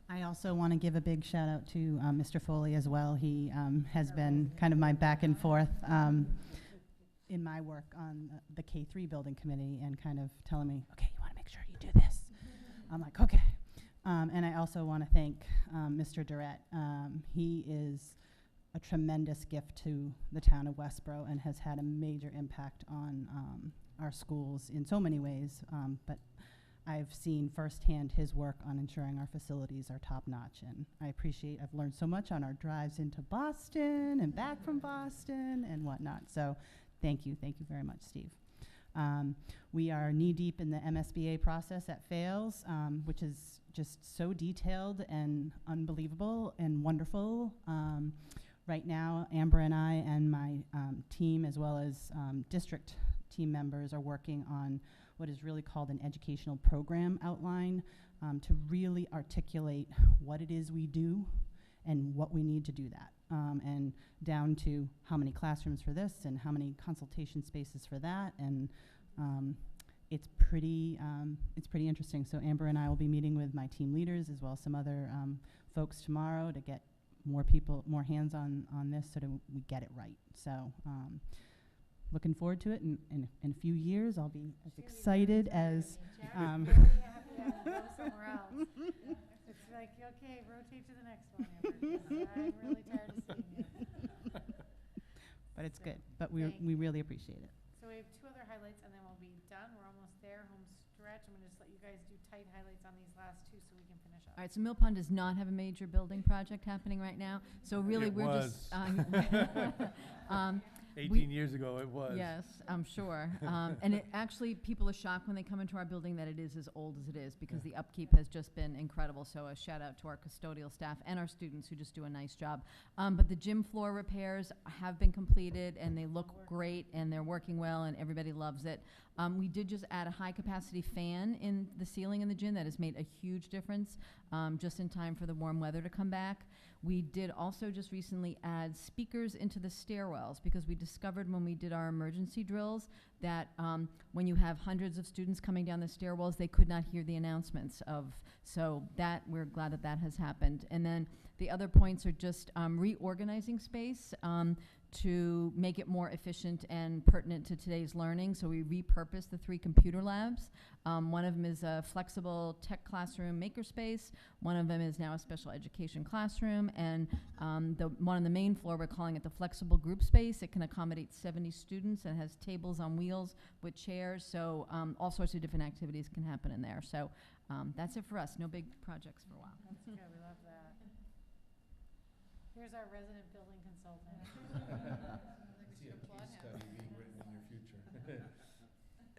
I also want to give a big shout out to Mr. Foley as well. He has been kind of my back and forth in my work on the K-3 building committee, and kind of telling me, okay, you want to make sure you do this. I'm like, okay. And I also want to thank Mr. Durrett. He is a tremendous gift to the town of Westborough and has had a major impact on our schools in so many ways, but I've seen firsthand his work on ensuring our facilities are top-notch, and I've learned so much on our drives into Boston and back from Boston and whatnot. So thank you very much, Steve. We are knee-deep in the MSBA process at Fales, which is just so detailed and unbelievable and wonderful. Right now, Amber and I and my team, as well as district team members, are working on what is really called an educational program outline to really articulate what it is we do and what we need to do that, and down to how many classrooms for this and how many consultation spaces for that, and it's pretty interesting. So Amber and I will be meeting with my team leaders as well as some other folks tomorrow to get more hands on this so that we get it right. So looking forward to it. In a few years, I'll be as excited as. Somewhere else. It's like, okay, rotate to the next one, Amber, 'cause I'm really tired of seeing you. But it's good. But we really appreciate it. So we have 2 other highlights, and then we'll be done. We're almost there, home stretch. I'm gonna just let you guys do tight highlights on these last 2 so we can finish up. All right, so Mill Pond does not have a major building project happening right now, so really It we're was. just. 18 years ago, it was. Yes, I'm sure. And it actually, people are shocked when they come into our building that it is as old as it is, because the upkeep has just been incredible. So a shout out to our custodial staff and our students who just do a nice job. But the gym floor repairs have been completed, and they look great, and they're working well, and everybody loves it. We did just add a high capacity fan in the ceiling in the gym that has made a huge difference, just in time for the warm weather to come back. We did also just recently add speakers into the stairwells, because we discovered when we did our emergency drills that when you have hundreds of students coming down the stairwells, they could not hear the announcements so that we're glad that that has happened. And then the other points are just reorganizing space to make it more efficient and pertinent to today's learning. So we repurposed the 3 computer labs. One of them is a flexible tech classroom makerspace. One of them is now a special education classroom. And the one on the main floor, we're calling it the flexible group space. It can accommodate 70 students and has tables on wheels with chairs. So all sorts of different activities can happen in there. So that's it for us. No big projects for a while. That's good, we love that. Here's our resident building consultant. See a case study being written in your future.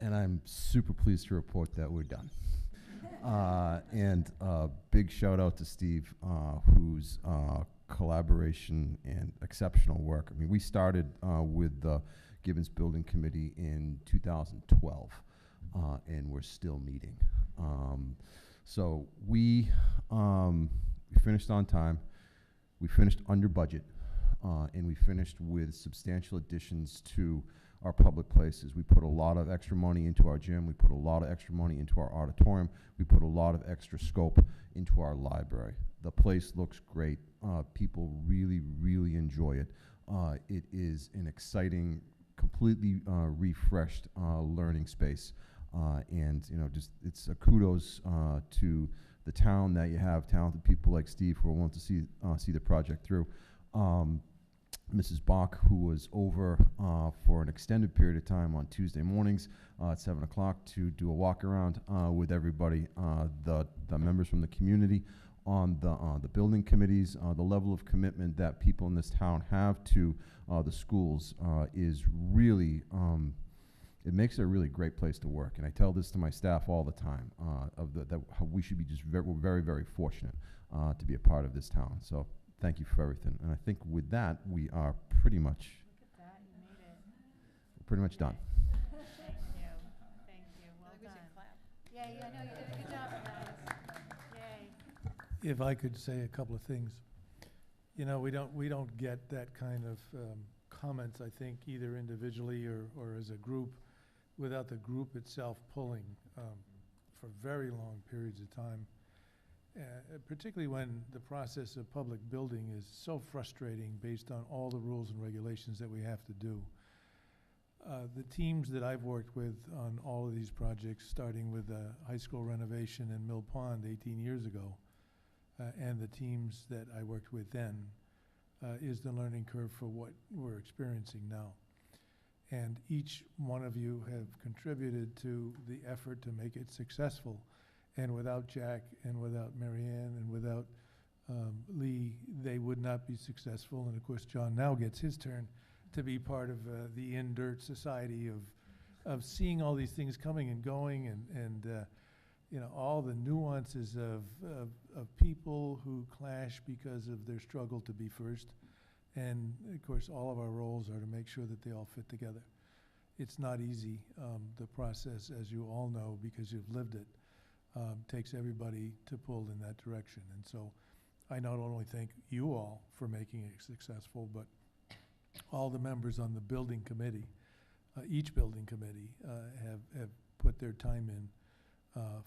And I'm super pleased to report that we're done. And big shout out to Steve, whose collaboration and exceptional work. I mean, we started with the Gibbons Building Committee in 2012. and we're still meeting. So we finished on time, we finished under budget, and we finished with substantial additions to our public places. We put a lot of extra money into our gym, we put a lot of extra money into our auditorium, we put a lot of extra scope into our library. The place looks great. People really, really enjoy it. It is an exciting, completely refreshed learning space. And just it's a kudos to the town that you have talented people like Steve who are willing to see the project through. Mrs. Bach, who was over for an extended period of time on Tuesday mornings at 7 o'clock to do a walk around with everybody, the members from the community on the building committees. The level of commitment that people in this town have to the schools is really, it makes it a really great place to work. And I tell this to my staff all the time, that how we should be just we're very, very fortunate to be a part of this town. So thank you for everything. And I think with that, we are pretty much, Look at that, you made it. we're pretty much done. Thank you, well I think we should done. clap. Yeah, no, you did a good job, guys. Yay. If I could say a couple of things. We don't get that kind of comments, I think, either individually or as a group, without the group itself pulling for very long periods of time. Particularly when the process of public building is so frustrating based on all the rules and regulations that we have to do. The teams that I've worked with on all of these projects, starting with the high school renovation in Mill Pond 18 years ago, and the teams that I worked with then, is the learning curve for what we're experiencing now. And each one of you have contributed to the effort to make it successful. And without Jack and without Marianne and without Lee, they would not be successful. And of course, John now gets his turn to be part of the in-dirt society of seeing all these things coming and going, and all the nuances of people who clash because of their struggle to be first. And of course, all of our roles are to make sure that they all fit together. It's not easy. The process, as you all know, because you've lived it, takes everybody to pull in that direction. And so I not only thank you all for making it successful, but all the members on the building committee, each building committee, have put their time in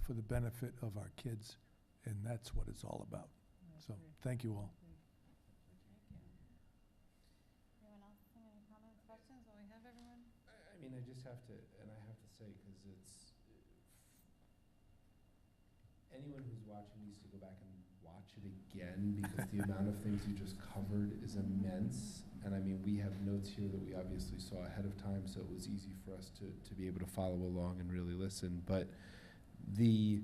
for the benefit of our kids, and that's what it's all about. So thank you all. Anyone else have any comments, questions while we have everyone? I mean, I just have to, and I have to say, because it's, anyone who's watching needs to go back and watch it again, because the amount of things you just covered is immense. And I mean, we have notes here that we obviously saw ahead of time, so it was easy for us to be able to follow along and really listen. But the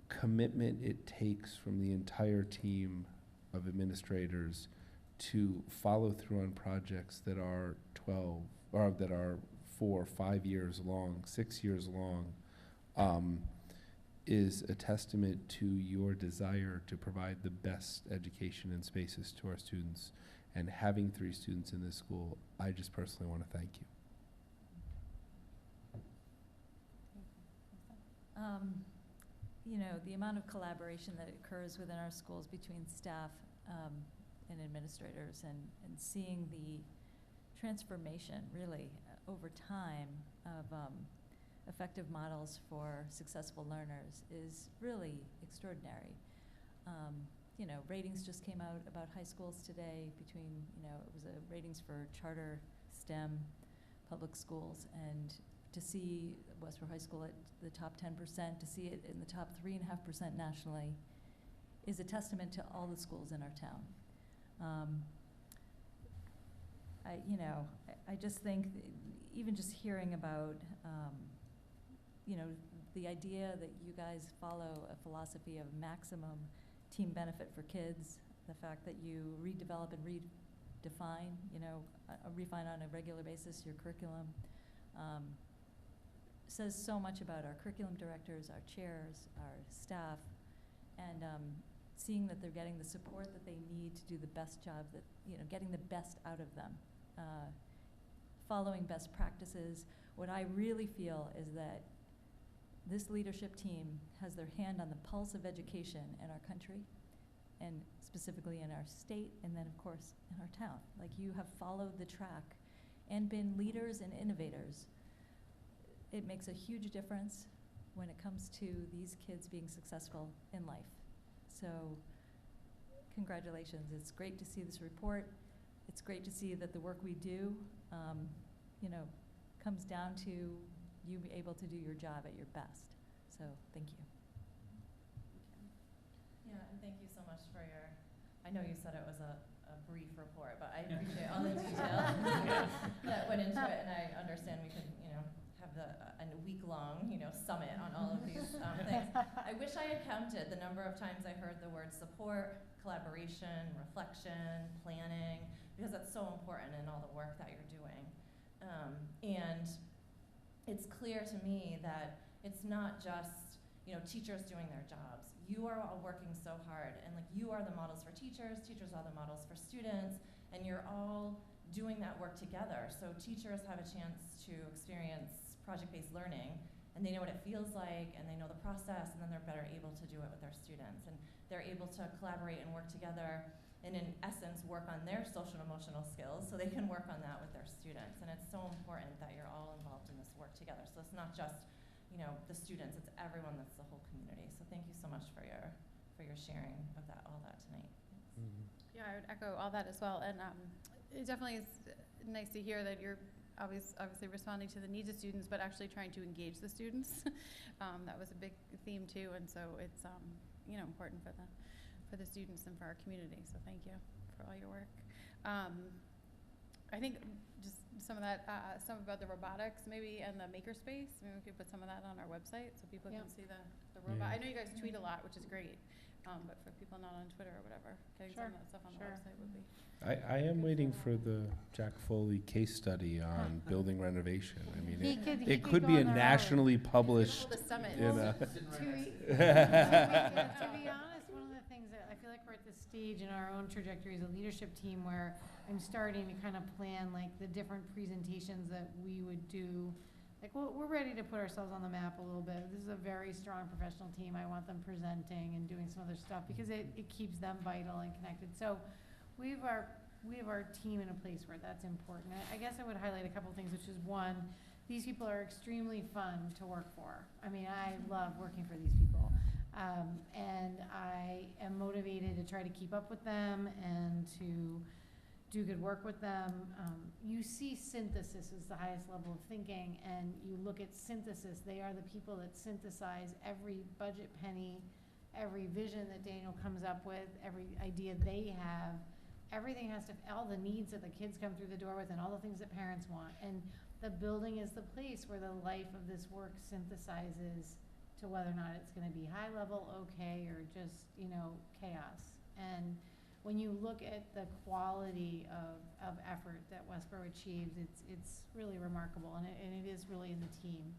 commitment it takes from the entire team of administrators to follow through on projects that are 12, or that are 4 or 5 years long, 6 years long, is a testament to your desire to provide the best education and spaces to our students. And having 3 students in this school, I just personally want to thank you. The amount of collaboration that occurs within our schools between staff and administrators, and seeing the transformation really over time of effective models for successful learners is really extraordinary. Ratings just came out about high schools today between, it was a ratings for charter STEM public schools, and to see Westborough High School at the top 10%, to see it in the top 3.5% nationally, is a testament to all the schools in our town. I just think, even just hearing about, the idea that you guys follow a philosophy of maximum team benefit for kids, the fact that you redevelop and redefine, refine on a regular basis your curriculum, says so much about our curriculum directors, our chairs, our staff, and seeing that they're getting the support that they need to do the best job, getting the best out of them, following best practices, What I really feel is that this leadership team has their hand on the pulse of education in our country, and specifically in our state, and then of course in our town. Like, you have followed the track and been leaders and innovators. It makes a huge difference when it comes to these kids being successful in life. So, congratulations. It's great to see this report. It's great to see that the work we do, comes down to you be able to do your job at your best. So, thank you. Yeah, and thank you so much for I know you said it was a brief report, but I appreciate all the detail that went into it, and I understand we could, have a week-long, summit on all of these things. I wish I had counted the number of times I heard the word support, collaboration, reflection, planning, because that's so important in all the work that you're doing. And it's clear to me that it's not just, teachers doing their jobs. You are all working so hard, and you are the models for teachers are the models for students, and you're all doing that work together. So teachers have a chance to experience project-based learning, and they know what it feels like, and they know the process, and then they're better able to do it with their students. And they're able to collaborate and work together, and in essence, work on their social and emotional skills, so they can work on that with their students. And it's so important that you're all involved in this work together. So it's not just the students, it's everyone, that's the whole community. So thank you so much for your sharing of all that tonight. Yeah, I would echo all that as well. And it definitely is nice to hear that you're obviously responding to the needs of students, but actually trying to engage the students. That was a big theme too, and so it's important for the students and for our community. So thank you for all your work. I think just some of that, some about the robotics maybe and the makerspace. Maybe we could put some of that on our website so people can see the robot. Yeah. I know you guys tweet a lot, which is great, but for people not on Twitter or whatever, getting some of that stuff on the website would be. I am waiting for the Jack Foley case study on building renovation. I mean, it could be a nationally published. The summit. To be honest, one of the things that I feel like we're at this stage in our own trajectory as a leadership team where I'm starting to kind of plan the different presentations that we would do. We're ready to put ourselves on the map a little bit. This is a very strong professional team. I want them presenting and doing some other stuff because it keeps them vital and connected. So we have our team in a place where that's important. I guess I would highlight a couple things, which is one, these people are extremely fun to work for. I mean, I love working for these people. And I am motivated to try to keep up with them and to do good work with them. You see synthesis as the highest level of thinking, and you look at synthesis, they are the people that synthesize every budget penny, every vision that Daniel comes up with, every idea they have. Everything has to, all the needs that the kids come through the door with and all the things that parents want. And the building is the place where the life of this work synthesizes to whether or not it's gonna be high level, okay, or just, chaos. And when you look at the quality of effort that Westborough achieves, it's really remarkable, and it is really in the team.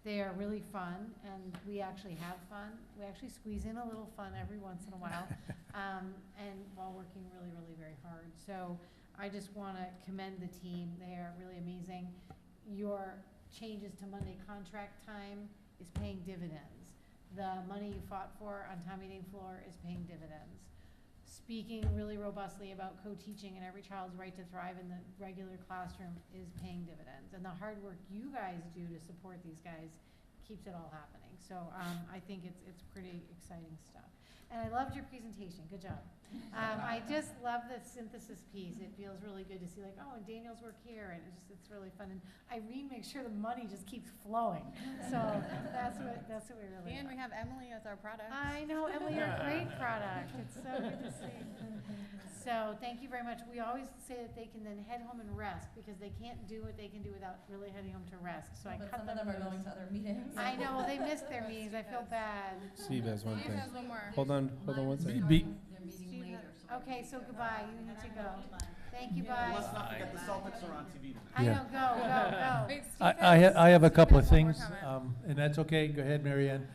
They are really fun, and we actually have fun. We actually squeeze in a little fun every once in a while, and while working really, really very hard. So I just want to commend the team. They are really amazing. Your changes to Monday contract time is paying dividends. The money you fought for on town meeting floor is paying dividends. Speaking really robustly about co-teaching and every child's right to thrive in the regular classroom is paying dividends. And the hard work you guys do to support these guys keeps it all happening. So I think it's pretty exciting stuff. And I loved your presentation. Good job. I just love the synthesis piece. It feels really good to see and Daniel's work here, and it's really fun. And Irene makes sure the money just keeps flowing. So that's what we really And like. we have Emily as our product. I know, Emily, you're a great product. It's so good to see. So thank you very much. We always say that they can then head home and rest because they can't do what they can do without really heading home to rest. So I But cut some of them are going to other meetings. I know, well, they missed their meetings. I feel bad. Steve has one Steve thing. has one more. Hold on one second. They're meeting later. Okay, so goodbye. You need to go. Thank you, bye. Let's not forget the Celtics are on TV tonight. I know, go. Wait, Steve I have a Steve couple has of one more things, comment. and that's okay. Go ahead, Mary Ann.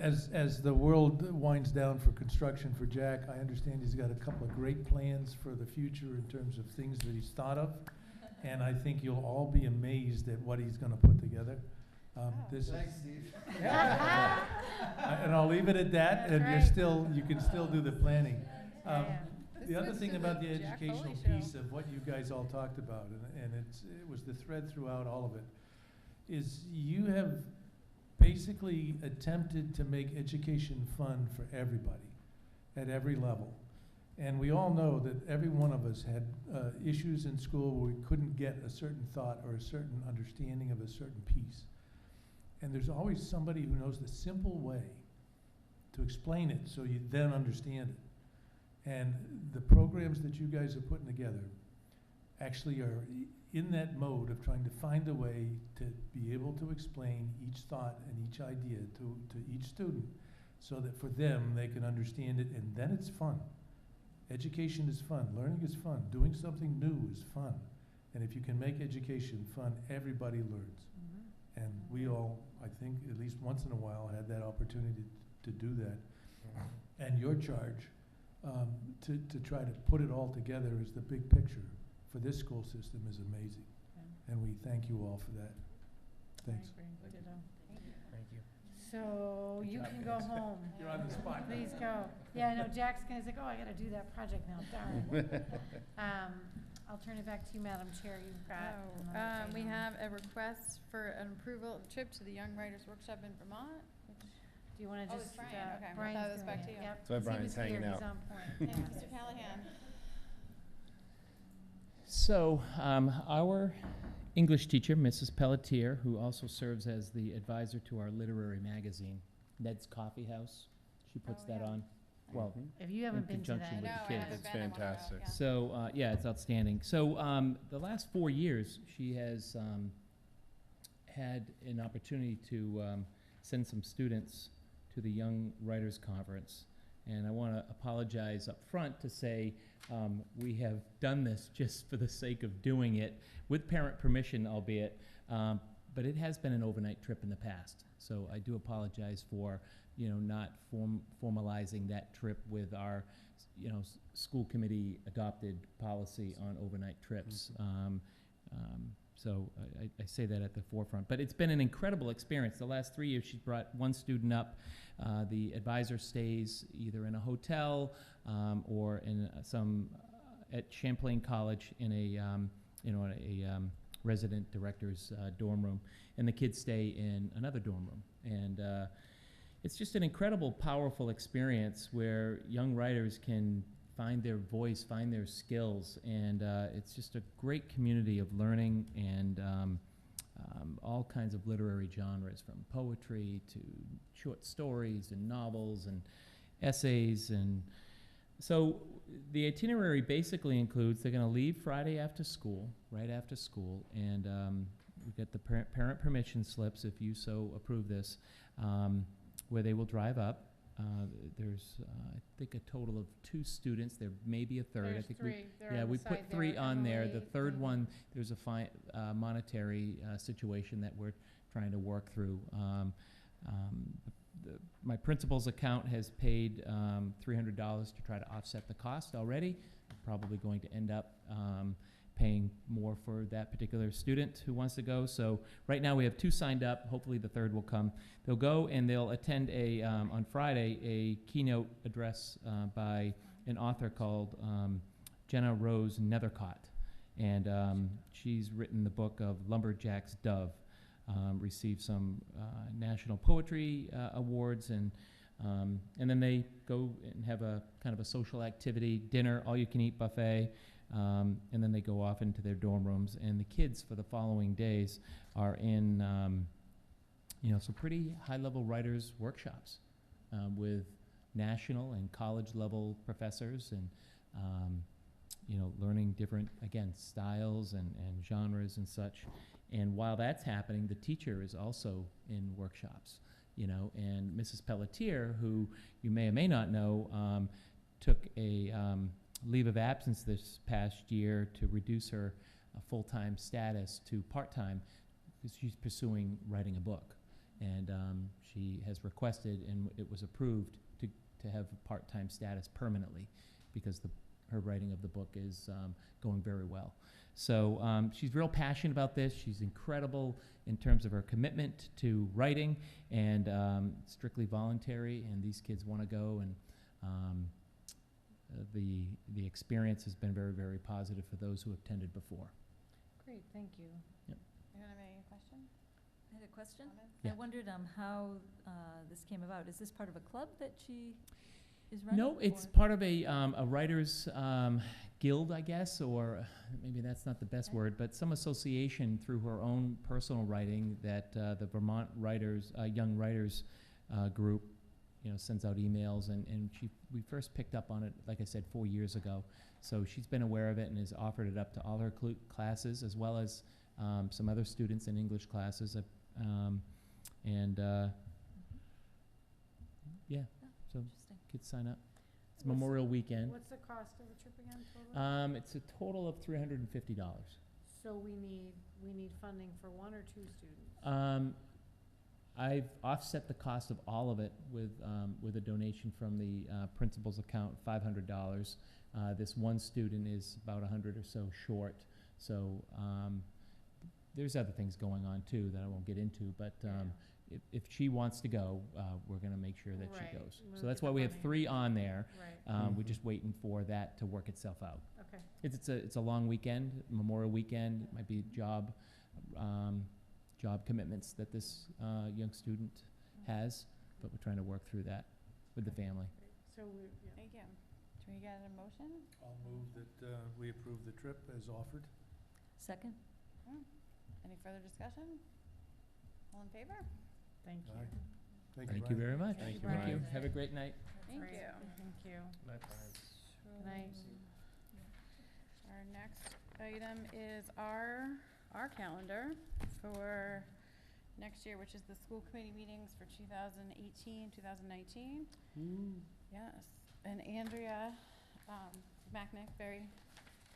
As the world winds down for construction for Jack, I understand he's got a couple of great plans for the future in terms of things that he's thought of. and I think you'll all be amazed at what he's gonna put together. This is. Thanks, Steve. And I'll leave it at that, That's and right. you can still do the planning. Yeah. The This other was thing the about the Jack educational Foley piece show. of what you guys all talked about, and it was the thread throughout all of it, is you have basically attempted to make education fun for everybody at every level. And we all know that every one of us had issues in school where we couldn't get a certain thought or a certain understanding of a certain piece. And there's always somebody who knows the simple way to explain it so you then understand it. And the programs that you guys are putting together actually are in that mode of trying to find a way to be able to explain each thought and each idea to each student so that for them they can understand it, and then it's fun. Education is fun, learning is fun, doing something new is fun. And if you can make education fun, everybody learns. And we all, I think, at least once in a while, had that opportunity to do that. And your charge to try to put it all together as the big picture for this school system is amazing. And we thank you all for that. Thanks. Thank you. So you can go home. You're on the spot. Please go. Yeah, I know Jack's gonna say, oh, I gotta do that project now, darn. I'll turn it back to you, Madam Chair. You've got another thing We on. have a request for an approval of trip to the Young Writers Workshop in Vermont. Do you wanna Oh, just, it's Brian, okay. I Brian's thought it was doing back to it. you. Yep. That's why He Brian's was here. hanging He's out. on point. Yeah, Yeah. Mr. Callahan. So, our English teacher, Mrs. Pelletier, who also serves as the advisor to our literary magazine, Ned's Coffee House, she puts Oh, that yeah. on, well, If you haven't been to conjunction that. with No, the I kids. haven't It's been. I wanna go, fantastic. yeah. So, yeah, it's outstanding. So, the last 4 years, she has had an opportunity to send some students to the Young Writers Conference. And I want to apologize up front to say we have done this just for the sake of doing it, with parent permission, albeit, but it has been an overnight trip in the past. So I do apologize for, not formalizing that trip with our, school committee adopted policy on overnight trips. So I say that at the forefront. But it's been an incredible experience. The last 3 years, she's brought one student up. The advisor stays either in a hotel or in at Champlain College in a resident director's dorm room, and the kids stay in another dorm room. And it's just an incredible, powerful experience where young writers can find their voice, find their skills, and it's just a great community of learning and all kinds of literary genres, from poetry to short stories and novels and essays. And so the itinerary basically includes they're going to leave Friday after school, right after school, and we get the parent permission slips, if you so approve this, where they will drive up. There's, I think, a total of 2 students. There may be a third. I There's think 3. They're yeah, on the we side put 3 there. on there. The Emily, third David. one, there's a monetary situation that we're trying to work through. My principal's account has paid $300 to try to offset the cost already. Probably going to end up paying more for that particular student who wants to go. So right now we have 2 signed up. Hopefully the third will come. They'll go and they'll attend on Friday a keynote address by an author called Jenna Rose Nethercott. And she's written the book of Lumberjack's Dove, received some national poetry awards, and then they go and have a kind of a social activity, dinner, all-you-can-eat buffet. And then they go off into their dorm rooms, and the kids for the following days are in, some pretty high-level writers' workshops with national and college-level professors, and learning different, again, styles and genres and such. And while that's happening, the teacher is also in workshops, and Mrs. Pelletier, who you may or may not know, took a leave of absence this past year to reduce her full-time status to part-time, because she's pursuing writing a book. And she has requested, and it was approved, to have a part-time status permanently, because her writing of the book is going very well. So she's real passionate about this. She's incredible in terms of her commitment to writing, and strictly voluntary, and these kids want to go, and the experience has been very, very positive for those who have attended before. Great, thank you. Anyone have any questions? I had a question. Yeah. I wondered how this came about. Is this part of a club that she is running? No, it's or- part of a writers guild, I guess, or maybe that's not the best word, but some association through her own personal writing that the Vermont Writers, Young Writers group, sends out emails, and we first picked up on it, like I said, 4 years ago. So she's been aware of it and has offered it up to all her classes, as well as some other students in English classes. Yeah, so Interesting. kids sign up. It's What's Memorial Weekend. What's the cost of the trip again, total? It's a total of $350. So we need funding for 1 or 2 students? I've offset the cost of all of it with a donation from the principal's account, $500. This one student is about 100 or so short. So there's other things going on too that I won't get into, but if she wants to go, we're going to make sure that she Right. goes. We'll So that's get why the we have funding. 3 on there. Right. We're just waiting for that to work itself out. Okay. It's a long weekend, Memorial Weekend. It might be job commitments that this young student has, but we're trying to work through that with the family. So Thank you. Can we get a motion? I'll move that we approve the trip as offered. Second? Any further discussion? All in favor? Thank you. Aye. Thank you very much. Thank you, Thank you. Brian. Have a great night. Thank Great. you. Thank you. So Night. Our next item is our calendar for next year, which is the school committee meetings for 2018, 2019. Yes, and Andrea Macknick very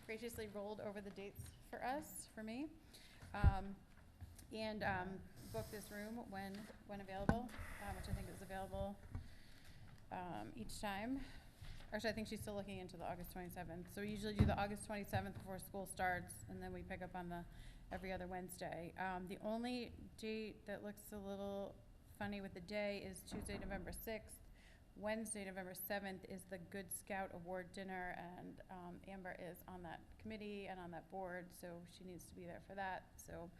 graciously rolled over the dates for us, for me, and booked this room when available, which I think is available each time. Actually, I think she's still looking into the August 27th. So we usually do the August 27th before school starts, and then we pick up on the every other Wednesday. The only date that looks a little funny with the day is Tuesday, November 6th. Wednesday, November 7th is the Good Scout Award dinner, and Amber is on that committee and on that board, so she needs to be there for that. So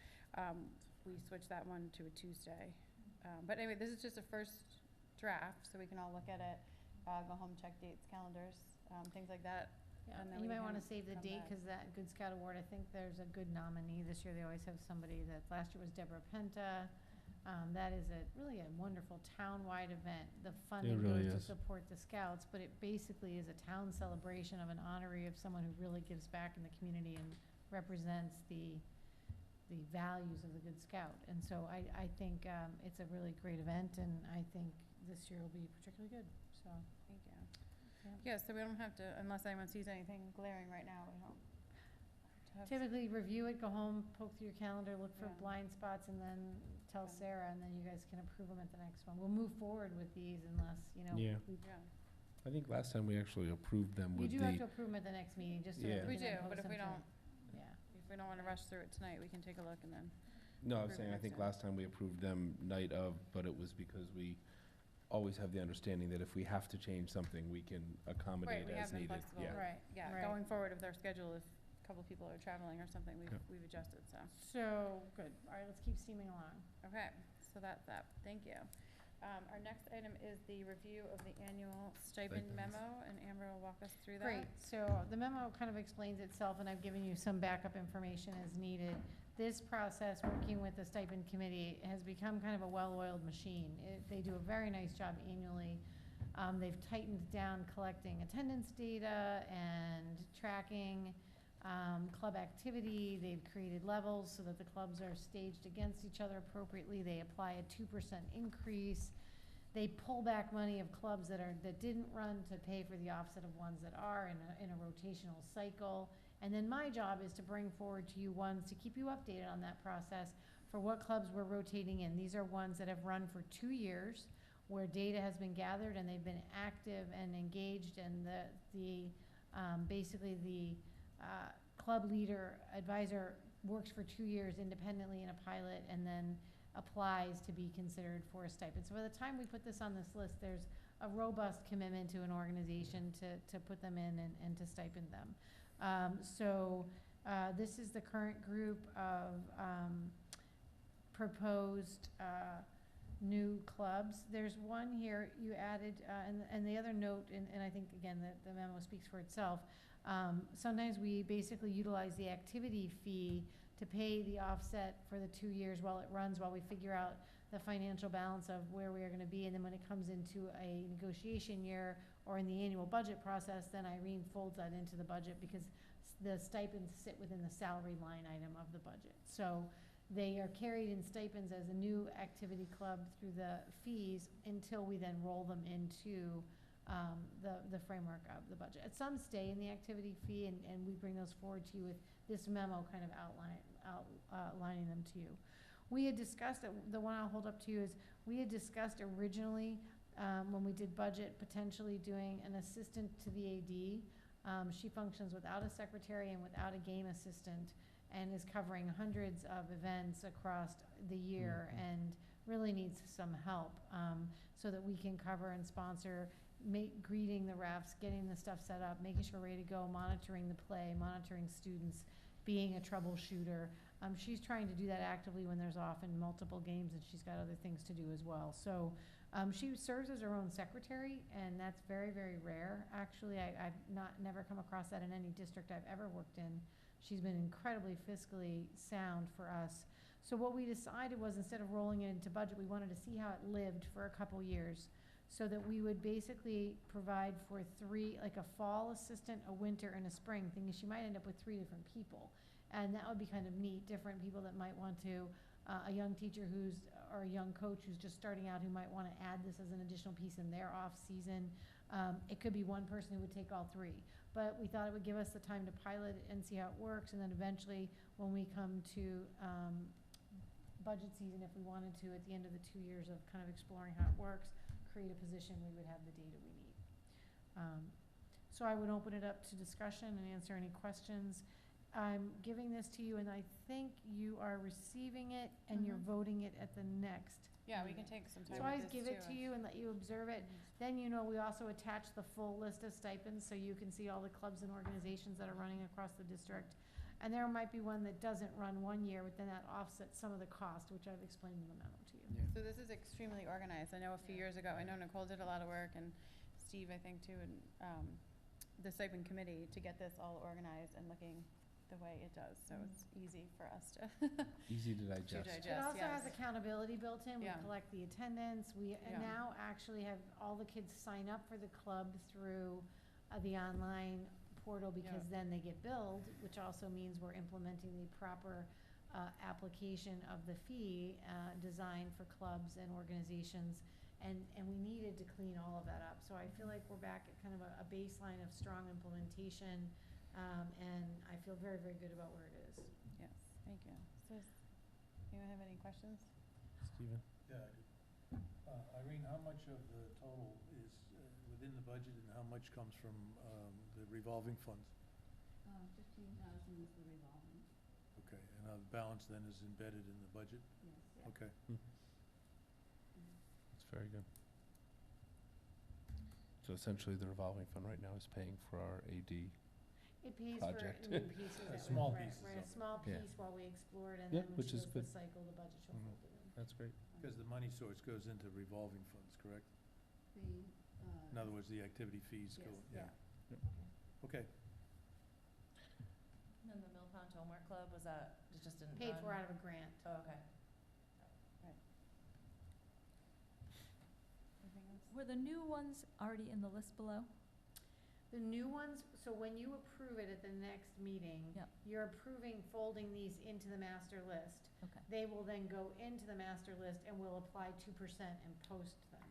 we switched that one to a Tuesday. But anyway, this is just a first draft, so we can all look at it, go home, check dates, calendars, things like that. Yeah, And then and you we might can want to save the come date, back. because that Good Scout Award, I think there's a good nominee. This year, they always have somebody that, last year was Deborah Penta. That is really a wonderful town-wide event. The funding really goes to is. support the scouts, but it basically is a town celebration of an honoree of someone who really gives back in the community and represents the values of the Good Scout. And so I think it's a really great event, and I think this year will be particularly good, so. Thank you. Yeah, so we don't have to, unless anyone sees anything glaring right now, we don't have to. Typically review it, go home, poke through your calendar, look for Yeah. blind spots, and then tell Okay. Sarah, and then you guys can approve them at the next one. We'll move forward with these unless, Yeah. Yeah. I think last time we actually approved them We with do the. have to approve them at the next meeting, just so Yeah. that We we can do, then but post if we them to- don't, Yeah. if we don't want to rush through it tonight, we can take a look and then. No, I was approve it saying, I next think time. last time we approved them night of, but it was because we always have the understanding that if we have to change something, we can Right, accommodate we as have been needed. flexible, Yeah. right, yeah, Right. going forward, if their schedule, if a couple people are traveling or something, Yeah. we've adjusted, so. So, good. All right, let's keep steaming along. Okay, so that's that, thank you. Our next item is the review of the annual stipend Stipends. memo, and Amber will walk us through that. Great, so the memo kind of explains itself, and I've given you some backup information as needed. This process, working with the stipend committee, has become kind of a well-oiled machine. They do a very nice job annually. They've tightened down collecting attendance data and tracking club activity. They've created levels so that the clubs are staged against each other appropriately. They apply a 2% increase. They pull back money of clubs that didn't run to pay for the offset of ones that are in a rotational cycle. And then my job is to bring forward to you ones to keep you updated on that process for what clubs we're rotating in. These are ones that have run for 2 years, where data has been gathered and they've been active and engaged, and the Basically, the club leader advisor works for 2 years independently in a pilot and then applies to be considered for a stipend. So by the time we put this on this list, there's a robust commitment to an organization to put them in and to stipend them. This is the current group of proposed new clubs. There's one here you added, and the other note, and I think, again, the memo speaks for itself. Sometimes we basically utilize the activity fee to pay the offset for the 2 years while it runs, while we figure out the financial balance of where we are going to be. And then when it comes into a negotiation year or in the annual budget process, then Irene folds that into the budget because the stipends sit within the salary line item of the budget. So they are carried in stipends as a new activity club through the fees until we then roll them into the framework of the budget. Some stay in the activity fee, and we bring those forward to you with this memo kind of outlining them to you. We had discussed, the one I'll hold up to you is, we had discussed originally when we did budget, potentially doing an assistant to the AD. She functions without a secretary and without a game assistant, and is covering hundreds of events across the year and really needs some help so that we can cover and sponsor greeting the refs, getting the stuff set up, making sure we're ready to go, monitoring the play, monitoring students, being a troubleshooter. She's trying to do that actively when there's often multiple games, and she's got other things to do as well. So she serves as her own secretary, and that's very, very rare. Actually, I've never come across that in any district I've ever worked in. She's been incredibly fiscally sound for us. So what we decided was, instead of rolling it into budget, we wanted to see how it lived for a couple years, so that we would basically provide for 3, like a fall assistant, a winter, and a spring thing. She might end up with 3 different people, and that would be kind of neat. Different people that might want to, a young teacher or a young coach who's just starting out, who might want to add this as an additional piece in their off season. It could be one person who would take all 3, but we thought it would give us the time to pilot it and see how it works, and then eventually, when we come to budget season, if we wanted to, at the end of the 2 years of kind of exploring how it works, create a position, we would have the data we need. So I would open it up to discussion and answer any questions. I'm giving this to you, and I think you are receiving it and you're voting it at the next. Yeah, we can take some time. So I with always this give it too. to you and let you observe it. Then we also attach the full list of stipends, so you can see all the clubs and organizations that are running across the district. And there might be one that doesn't run 1 year, but then that offsets some of the cost, which I've explained in the memo to you. So this is extremely organized. I know a few years ago, I know Nicole did a lot of work, and Steve, I think, too, and the stipend committee, to get this all organized and looking the way it does. So it's easy for us to Easy to digest. It also has accountability built in. We Yeah. collect the attendance. We Yeah. now actually have all the kids sign up for the club through the online portal, because then they get billed, which also means we're implementing the proper application of the fee designed for clubs and organizations. And we needed to clean all of that up. So I feel like we're back at kind of a baseline of strong implementation. And I feel very, very good about where it is. Yes, thank you. So, anyone have any questions? Stephen? Yeah, I do. Irene, how much of the total is within the budget, and how much comes from the revolving funds? 15,000 is the revolving. Okay, and the balance then is embedded in the budget? Yes. Okay. That's very good. So essentially, the revolving fund right now is paying for our AD. It pays project. for new pieces. A that small we're pieces in a of it. small Yeah. piece while we explore it, and Yeah, then when which she is goes the good. cycle, the budget she'll Mhm. fold it in. That's great. Because the money source goes into revolving funds, correct? The, In other words, the activity fees go, Yes. yeah. Okay. And then the Mill Pond Homework Club, was that, it just didn't Paid run? for out of a grant. Oh, okay. Anything else? Were the new ones already in the list below? The new ones, so when you approve it at the next meeting, Yep. you're approving folding these into the master list. Okay. They will then go into the master list, and we'll apply 2% and post them.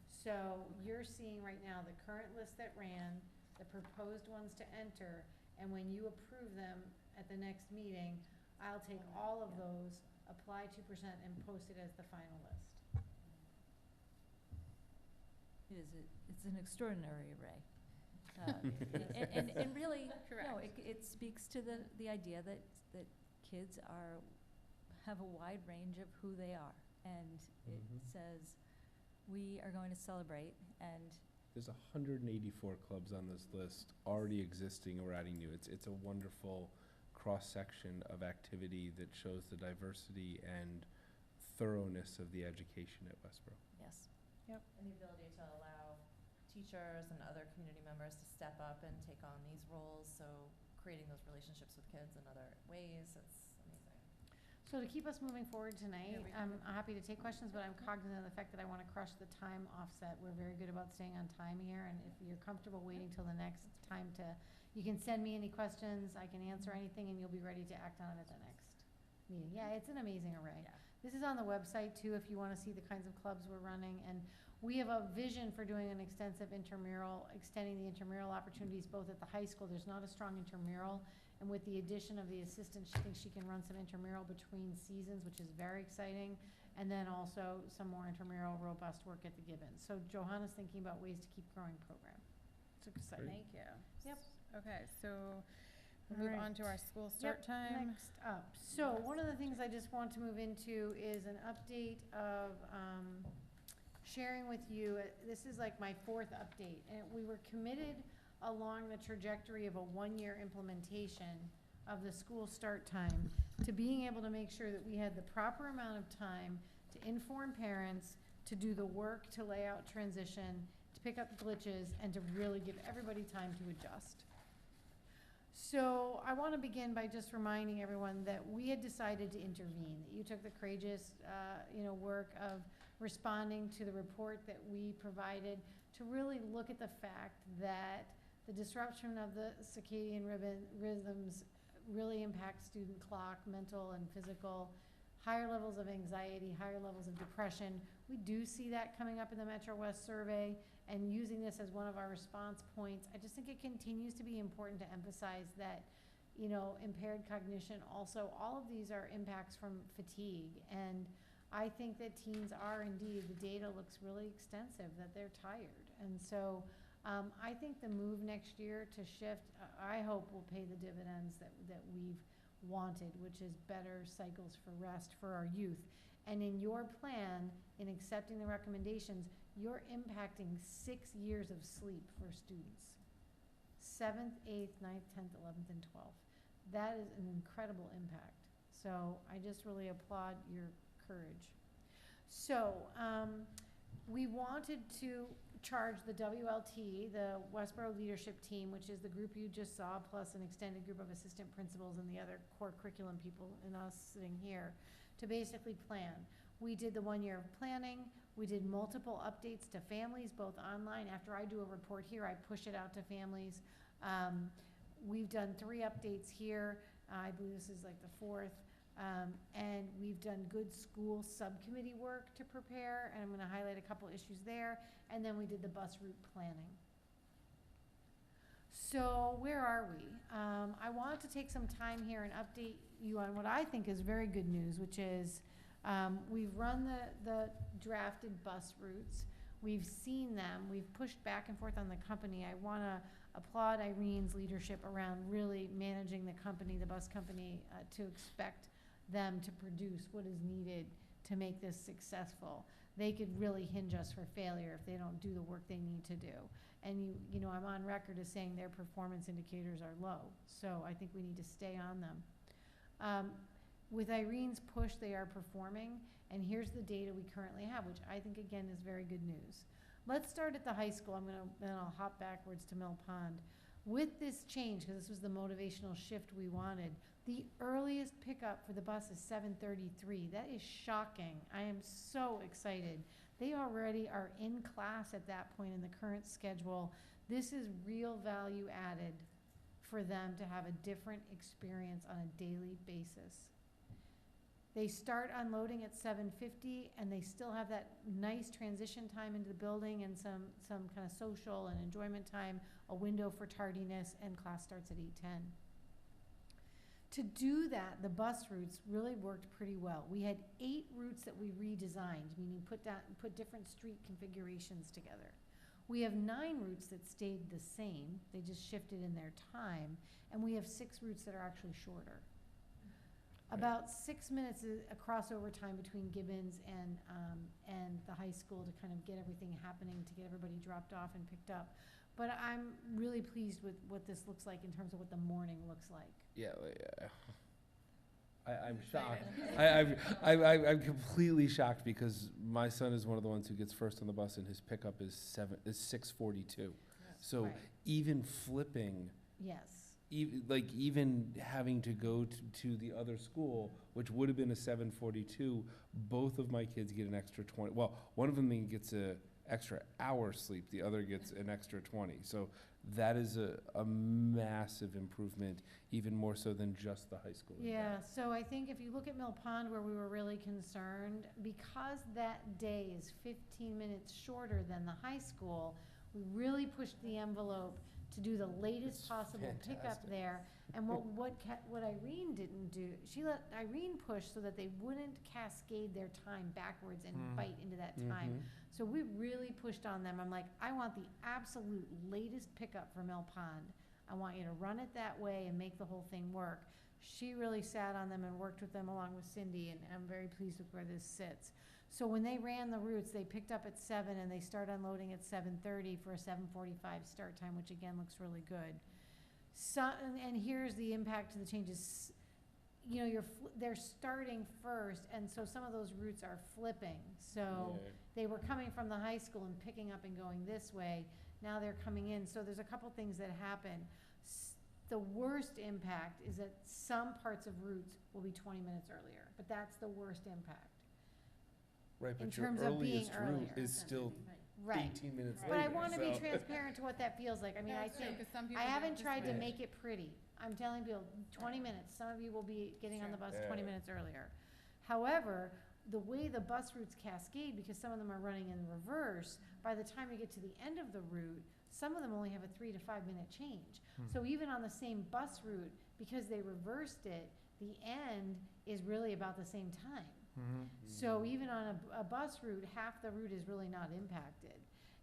So you're seeing right now the current list that ran, the proposed ones to enter, and when you approve them at the next meeting, I'll take all of those, apply 2%, and post it as the final list. It's an extraordinary array. And really, no, Correct. it speaks to the idea that kids have a wide range of who they are. And it says, we are going to celebrate, and There's 184 clubs on this list already existing or adding new. It's a wonderful cross-section of activity that shows the diversity and thoroughness of the education at Westborough. yes. And the ability to allow teachers and other community members to step up and take on these roles, so creating those relationships with kids in other ways, it's amazing. So to keep us moving forward tonight, we I'm happy to take questions, but I'm cognizant of the fact that I want to crush the time offset. We're very good about staying on time here, and if you're comfortable waiting till the next time you can send me any questions, I can answer anything, and you'll be ready to act on it at the next meeting. Yeah, it's an amazing array. Yeah. This is on the website too, if you want to see the kinds of clubs we're running, and we have a vision for doing an extensive intramural, extending the intramural opportunities both at the high school. There's not a strong intramural, and with the addition of the assistant, she thinks she can run some intramural between seasons, which is very exciting, and then also some more intramural robust work at the Gibbons. So Johanna's thinking about ways to keep growing program. It's exciting. Thank you. Yep. Okay, so we'll move on to our school start time. Next up. So one of the things I just want to move into is an update of sharing with you. This is like my 4th update, and we were committed along the trajectory of a 1-year implementation of the school start time to being able to make sure that we had the proper amount of time to inform parents, to do the work to lay out transition, to pick up glitches, and to really give everybody time to adjust. So I want to begin by just reminding everyone that we had decided to intervene, that you took the courageous, work of responding to the report that we provided to really look at the fact that the disruption of the circadian rhythms really impacts student clock, mental and physical, higher levels of anxiety, higher levels of depression. We do see that coming up in the Metro West survey, and using this as one of our response points. I just think it continues to be important to emphasize that, impaired cognition also, all of these are impacts from fatigue. And I think that teens are indeed, the data looks really extensive, that they're tired. And so I think the move next year to shift, I hope will pay the dividends that we've wanted, which is better cycles for rest for our youth. And in your plan, in accepting the recommendations, you're impacting 6 years of sleep for students. 7th, 8th, 9th, 10th, 11th, and 12th. That is an incredible impact. So I just really applaud your courage. So we wanted to charge the WLT, the Westborough Leadership Team, which is the group you just saw, plus an extended group of assistant principals and the other core curriculum people and us sitting here, to basically plan. We did the 1 year of planning. We did multiple updates to families, both online. After I do a report here, I push it out to families. We've done 3 updates here. I believe this is like the 4th. And we've done good school subcommittee work to prepare, and I'm going to highlight a couple issues there. And then we did the bus route planning. So where are we? I want to take some time here and update you on what I think is very good news, which is we've run the drafted bus routes. We've seen them. We've pushed back and forth on the company. I want to applaud Irene's leadership around really managing the company, the bus company, to expect them to produce what is needed to make this successful. They could really hinge us for failure if they don't do the work they need to do. And I'm on record as saying their performance indicators are low. So I think we need to stay on them. With Irene's push, they are performing, and here's the data we currently have, which I think again is very good news. Let's start at the high school. Then I'll hop backwards to Mill Pond. With this change, because this was the motivational shift we wanted, the earliest pickup for the bus is 7:33. That is shocking. I am so excited. They already are in class at that point in the current schedule. This is real value added for them to have a different experience on a daily basis. They start unloading at 7:50, and they still have that nice transition time into the building and some kind of social and enjoyment time, a window for tardiness, and class starts at 8:10. To do that, the bus routes really worked pretty well. We had 8 routes that we redesigned, meaning put different street configurations together. We have 9 routes that stayed the same, they just shifted in their time, and we have 6 routes that are actually shorter. About 6 minutes is a crossover time between Gibbons and the high school to kind of get everything happening, to get everybody dropped off and picked up. But I'm really pleased with what this looks like in terms of what the morning looks like. Yeah, I'm shocked. I'm completely shocked because my son is one of the ones who gets first on the bus, and his pickup is 6:42. So Right. even flipping, Yes. even having to go to the other school, which would have been a 7:42, both of my kids get an extra 20. Well, one of them gets a extra hour sleep, the other gets an extra 20. So that is a massive improvement, even more so than just the high school. Yeah, so I think if you look at Mill Pond, where we were really concerned, because that day is 15 minutes shorter than the high school, we really pushed the envelope to do the latest possible pickup fantastic. there. And what Irene didn't do, she let Irene push so that they wouldn't cascade their time backwards and bite into that time. So we really pushed on them. I'm like, I want the absolute latest pickup for Mill Pond. I want you to run it that way and make the whole thing work. She really sat on them and worked with them along with Cindy, and I'm very pleased with where this sits. So when they ran the routes, they picked up at 7 and they start unloading at 7:30 for a 7:45 start time, which again looks really good. So, and here's the impact to the changes. You know, they're starting first, and so some of those routes are flipping. So they were coming from the high school and picking up and going this way. Now they're coming in. So there's a couple things that happen. The worst impact is that some parts of routes will be 20 minutes earlier, but that's the worst impact. Right, In but your terms of being earliest route earlier. is still Right. 18 minutes But later. I want to be so- transparent to what that feels like. I mean, I That's true, think, 'cause some people I don't haven't tried to dismiss. make it pretty. I'm telling people, 20 minutes. Some of you will be getting on the bus 20 minutes earlier. However, the way the bus routes cascade, because some of them are running in reverse, by the time you get to the end of the route, some of them only have a 3 to 5 minute change. So even on the same bus route, because they reversed it, the end is really about the same time. So even on a bus route, half the route is really not impacted.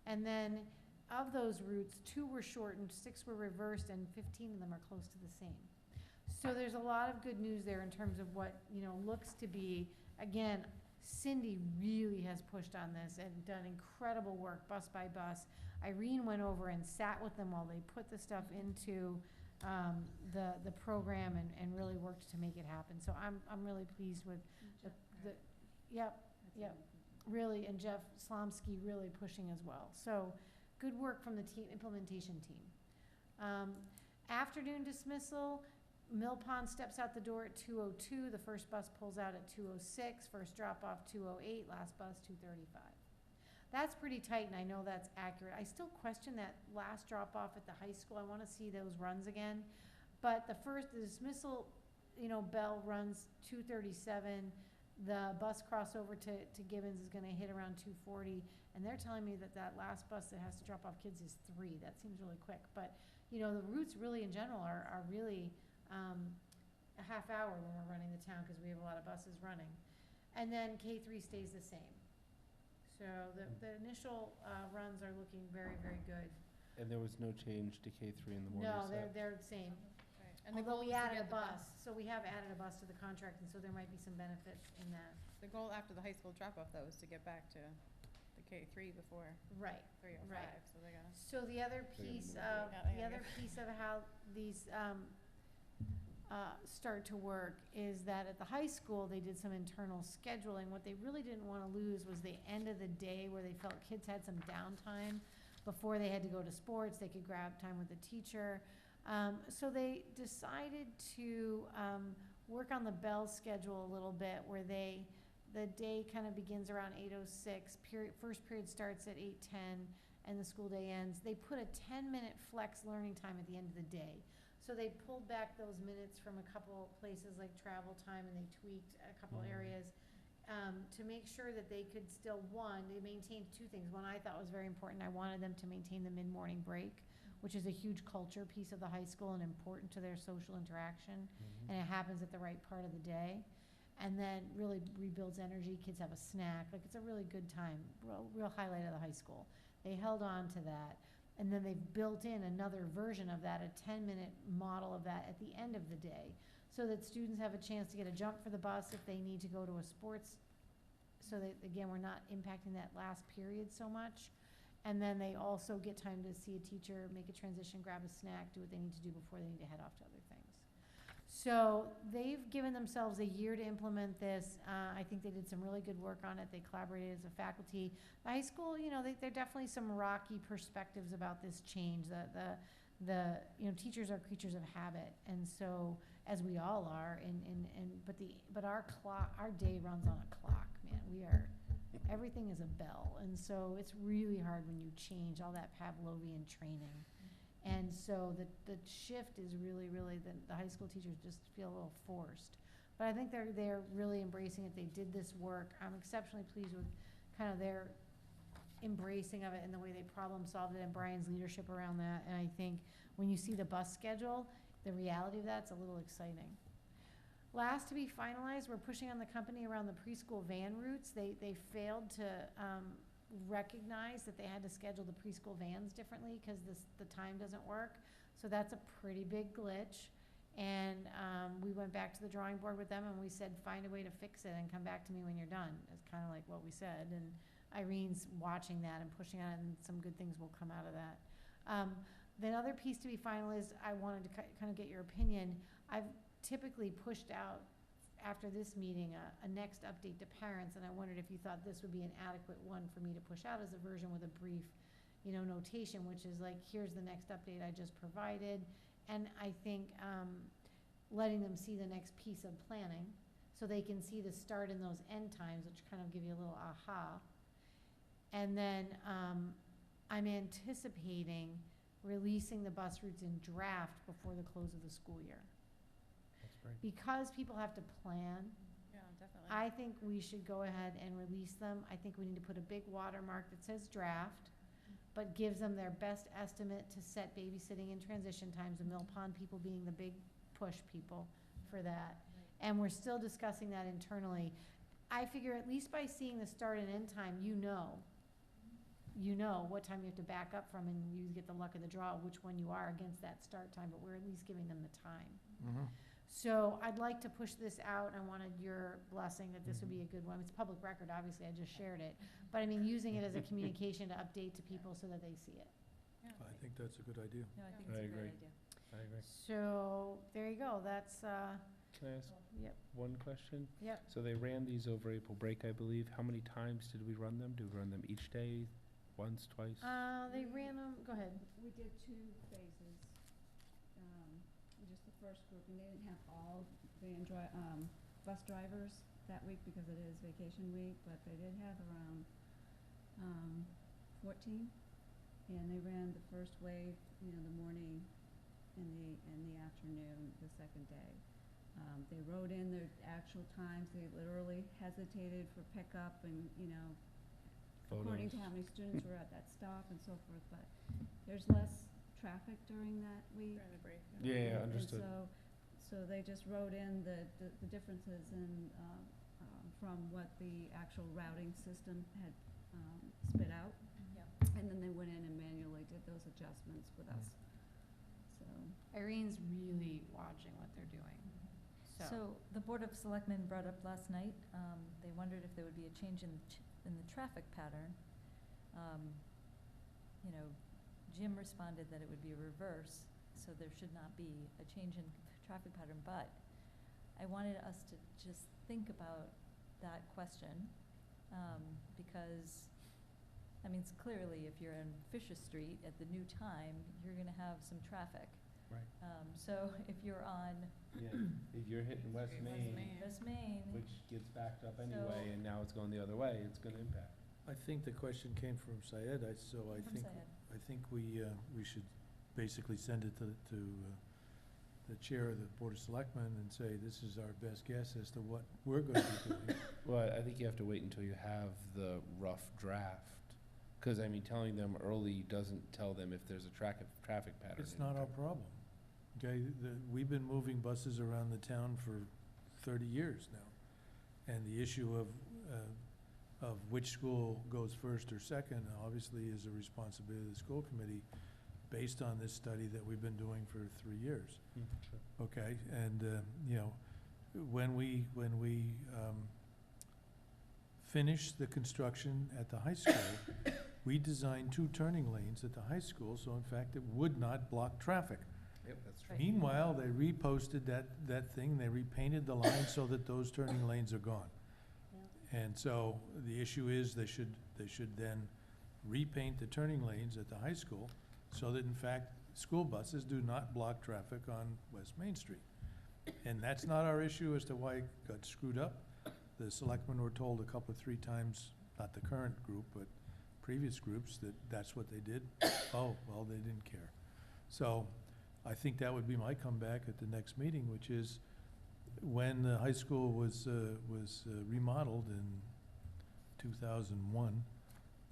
And then of those routes, 2 were shortened, 6 were reversed, and 15 of them are close to the same. So there's a lot of good news there in terms of what, you know, looks to be, again, Cindy really has pushed on this and done incredible work, bus by bus. Irene went over and sat with them while they put the stuff into the program and really worked to make it happen. So I'm really pleased with yep, really, and Jeff Slomsky really pushing as well. So good work from the implementation team. Afternoon dismissal, Mill Pond steps out the door at 2:02, the first bus pulls out at 2:06, first drop off 2:08, last bus 2:35. That's pretty tight, and I know that's accurate. I still question that last drop off at the high school. I want to see those runs again. But the dismissal, you know, bell runs 2:37. The bus crossover to Gibbons is going to hit around 2:40, and they're telling me that last bus that has to drop off kids is 3. That seems really quick. But, you know, the routes really in general are really a half hour when we're running the town because we have a lot of buses running. And then K3 stays the same. So the initial runs are looking very, very good. And there was no change to K3 in the morning. No, set. they're the same. And the Although goal we is to added a get the bus, so we have added a bus to the contract, and so there might be some benefits in that. The goal after the high school drop-off, though, is to get back to the K3 before Right, 3:05, right. so they gotta. So the other piece of, how these start to work is that at the high school, they did some internal scheduling. What they really didn't want to lose was the end of the day where they felt kids had some downtime before they had to go to sports. They could grab time with the teacher. So they decided to work on the bell schedule a little bit where the day kind of begins around 8:06, first period starts at 8:10, and the school day ends. They put a 10-minute flex learning time at the end of the day. So they pulled back those minutes from a couple places like travel time, and they tweaked a couple areas to make sure that they could still, they maintained 2 things. One I thought was very important. I wanted them to maintain the mid-morning break, which is a huge culture piece of the high school and important to their social interaction, and it happens at the right part of the day. And then really rebuilds energy. Kids have a snack. Like, it's a really good time. Real highlight of the high school. They held on to that. And then they've built in another version of that, a 10-minute model of that at the end of the day, so that students have a chance to get a jump for the bus if they need to go to a sports, so that, again, we're not impacting that last period so much. And then they also get time to see a teacher, make a transition, grab a snack, do what they need to do before they need to head off to other things. So they've given themselves a year to implement this. I think they did some really good work on it. They collaborated as a faculty. The high school, you know, there are definitely some rocky perspectives about this change. You know, teachers are creatures of habit, and so, as we all are, but our day runs on a clock, man. Everything is a bell, and so it's really hard when you change all that Pavlovian training. And so the shift is really, the high school teachers just feel a little forced. But I think they're really embracing it. They did this work. I'm exceptionally pleased with kind of their embracing of it and the way they problem solved it, and Brian's leadership around that. And I think when you see the bus schedule, the reality of that's a little exciting. Last to be finalized, we're pushing on the company around the preschool van routes. They failed to recognize that they had to schedule the preschool vans differently because the time doesn't work. So that's a pretty big glitch. And we went back to the drawing board with them and we said, find a way to fix it and come back to me when you're done. It's kind of like what we said. And Irene's watching that and pushing on it, and some good things will come out of that. The other piece to be finalized, I wanted to kind of get your opinion. I've typically pushed out after this meeting a next update to parents, and I wondered if you thought this would be an adequate one for me to push out as a version with a brief, you know, notation, which is like, here's the next update I just provided. And I think letting them see the next piece of planning so they can see the start and those end times, which kind of give you a little aha. And then I'm anticipating releasing the bus routes in draft before the close of the school year. That's great. Because people have to plan, Yeah, definitely. I think we should go ahead and release them. I think we need to put a big watermark that says draft, but gives them their best estimate to set babysitting and transition times, and Mill Pond people being the big push people for that. And we're still discussing that internally. I figure at least by seeing the start and end time, you know what time you have to back up from, and you get the luck of the draw which one you are against that start time, but we're at least giving them the time. Mm-hmm. So I'd like to push this out. I wanted your blessing that this would be a good one. It's public record, obviously, I just shared it. But I mean, using it as a communication to update to people so that they see it. Yeah. I think that's a good idea. No, I think I it's a agree. great idea. I agree. So, there you go, that's, Can I ask yep, one question? yep. So they ran these over April break, I believe. How many times did we run them? Did we run them each day, once, twice? They ran them, go ahead. We did 2 phases. Just the first group, and they didn't have all bus drivers that week because it is vacation week, but they did have around 14, and they ran the first wave, you know, the morning and the afternoon, the second day. They wrote in their actual times. They literally hesitated for pickup and, you know, according to how many students were at that stop and so forth, but there's less traffic during that week. During the break. Yeah, understood. And so they just wrote in the differences in, from what the actual routing system had spit out. Yeah. And then they went in and manually did those adjustments with us. So Irene's really watching what they're doing. So the Board of Selectmen brought up last night, they wondered if there would be a change in the traffic pattern. You know, Jim responded that it would be a reverse, so there should not be a change in traffic pattern, but I wanted us to just think about that question, because, I mean, it's clearly if you're in Fisher Street at the new time, you're gonna have some traffic. Right. So if you're on Yeah, if you're hitting West Main, West Main, which gets backed up anyway, and now it's going the other way, it's gonna impact. I think the question came from Syed, so I From think, Syed. I think we should basically send it to the chair of the Board of Selectmen and say, this is our best guess as to what we're gonna be doing. Well, I think you have to wait until you have the rough draft, because, I mean, telling them early doesn't tell them if there's a traffic pattern. It's not our problem, okay? We've been moving buses around the town for 30 years now. And the issue of which school goes first or second, obviously is a responsibility of the school committee based on this study that we've been doing for 3 years. Okay, and, you know, when we finished the construction at the high school, we designed 2 turning lanes at the high school, so in fact, it would not block traffic. Yep, that's true. Meanwhile, they reposted that thing, they repainted the line so that those turning lanes are gone. And so the issue is they should then repaint the turning lanes at the high school so that in fact, school buses do not block traffic on West Main Street. And that's not our issue as to why it got screwed up. The selectmen were told a couple of 3 times, not the current group, but previous groups, that that's what they did. Oh, well, they didn't care. So I think that would be my comeback at the next meeting, which is when the high school was remodeled in 2001,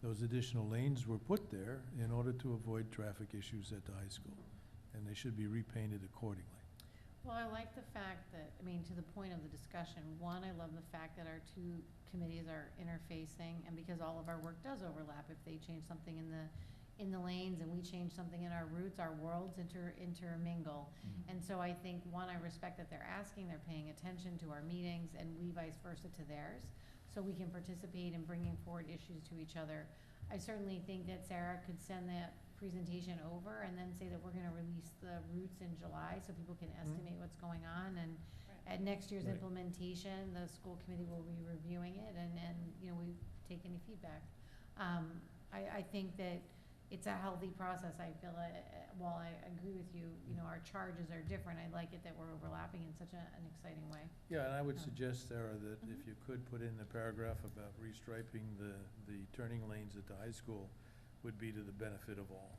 those additional lanes were put there in order to avoid traffic issues at the high school, and they should be repainted accordingly. Well, I like the fact that, I mean, to the point of the discussion, one, I love the fact that our 2 committees are interfacing, and because all of our work does overlap, if they change something in the lanes and we change something in our routes, our worlds intermingle. And so I think, one, I respect that they're asking, they're paying attention to our meetings, and we vice versa to theirs, so we can participate in bringing forward issues to each other. I certainly think that Sarah could send that presentation over and then say that we're gonna release the routes in July so people can estimate what's going on, and at next year's Right. implementation, the school committee will be reviewing it and, you know, we take any feedback. I think that it's a healthy process. I feel, while I agree with you, you know, our charges are different, I like it that we're overlapping in such an exciting way. Yeah, and I would suggest, Sarah, that if you could put in the paragraph about restriping the turning lanes at the high school would be to the benefit of all.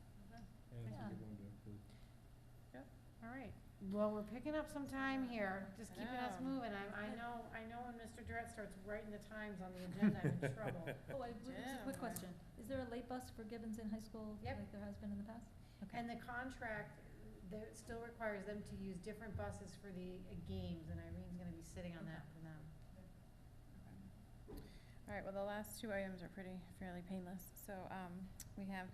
All right, well, we're picking up some time here, just keeping us Yeah. moving. I know when Mr. Durrett starts writing the times on the agenda, I'm in trouble. Oh, just a quick question. Is there a late bus for Gibbons in high school Yep. like there has been in the past? Okay. And the contract, there still requires them to use different buses for the games, and Irene's gonna be sitting on that for them. All right, well, the last 2 items are fairly painless. So, we have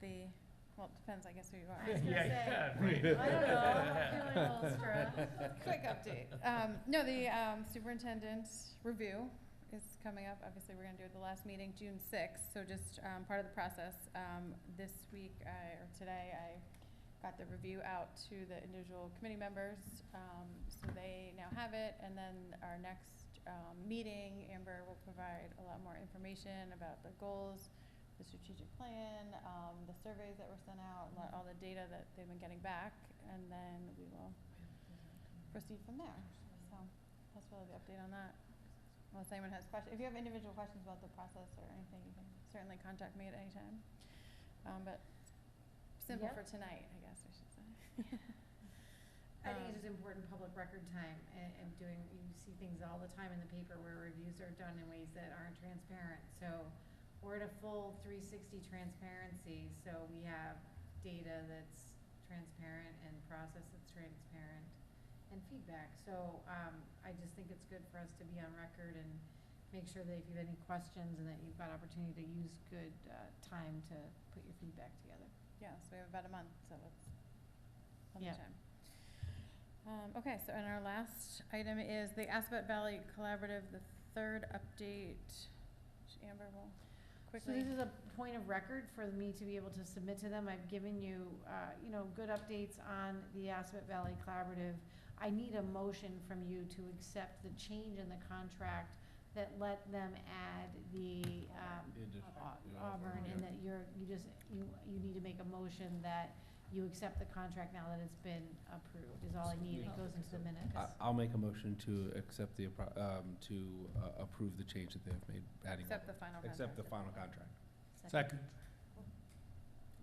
well, it depends, I guess, who you are. I was gonna say, I don't know, I'm feeling a little stressed. Quick update. No, the superintendent review is coming up. Obviously, we're gonna do it at the last meeting, June 6th, so just part of the process. This week, or today, I got the review out to the individual committee members, so they now have it, and then our next meeting, Amber will provide a lot more information about the goals, the strategic plan, the surveys that were sent out, all the data that they've been getting back, and then we will proceed from there. So that's really the update on that. Unless anyone has questions. If you have individual questions about the process or anything, you can certainly contact me at any time. But simple Yep. for tonight, I guess I should say. I think it's just important public record time and doing, you see things all the time in the paper where reviews are done in ways that aren't transparent. So we're at a full 360 transparency, so we have data that's transparent and process that's transparent and feedback. So I just think it's good for us to be on record and make sure that if you have any questions and that you've got opportunity to use good time to put your feedback together. Yeah, so we have about a month, so it's plenty Yeah. of time. Okay, so and our last item is the Aspet Valley Collaborative, the 3rd update. Amber will So quickly. this is a point of record for me to be able to submit to them. I've given you, you know, good updates on the Aspet Valley Collaborative. I need a motion from you to accept the change in the contract that let them add the Auburn, and that you need to make a motion that you accept the contract now that it's been approved, is all I need. It goes into the minutes. I'll make a motion to accept approve the change that they've made, adding. Accept the final contract. Accept the final contract. Second.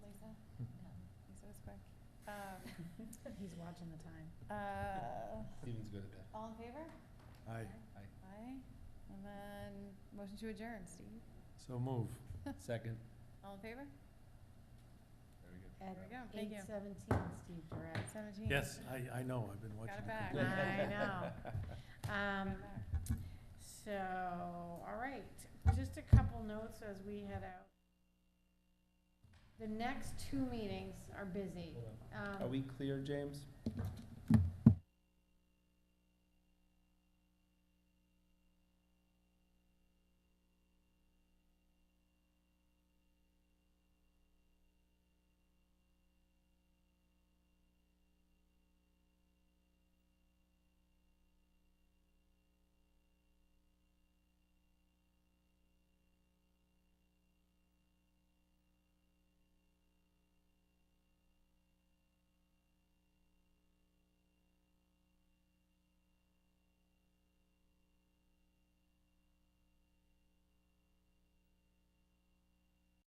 Lisa? Lisa was quick. He's watching the time. Steven's good at that. All in favor? Aye. Aye. And then motion to adjourn, Steve. So move. Second. All in favor? Very good. At There we go. Thank you. 8:17, Steve Durrett. 17. Yes, I know, I've been watching. Got it back. I know. Got it back. So, all right, just a couple notes as we head out. The next two meetings are busy. Are we clear, James?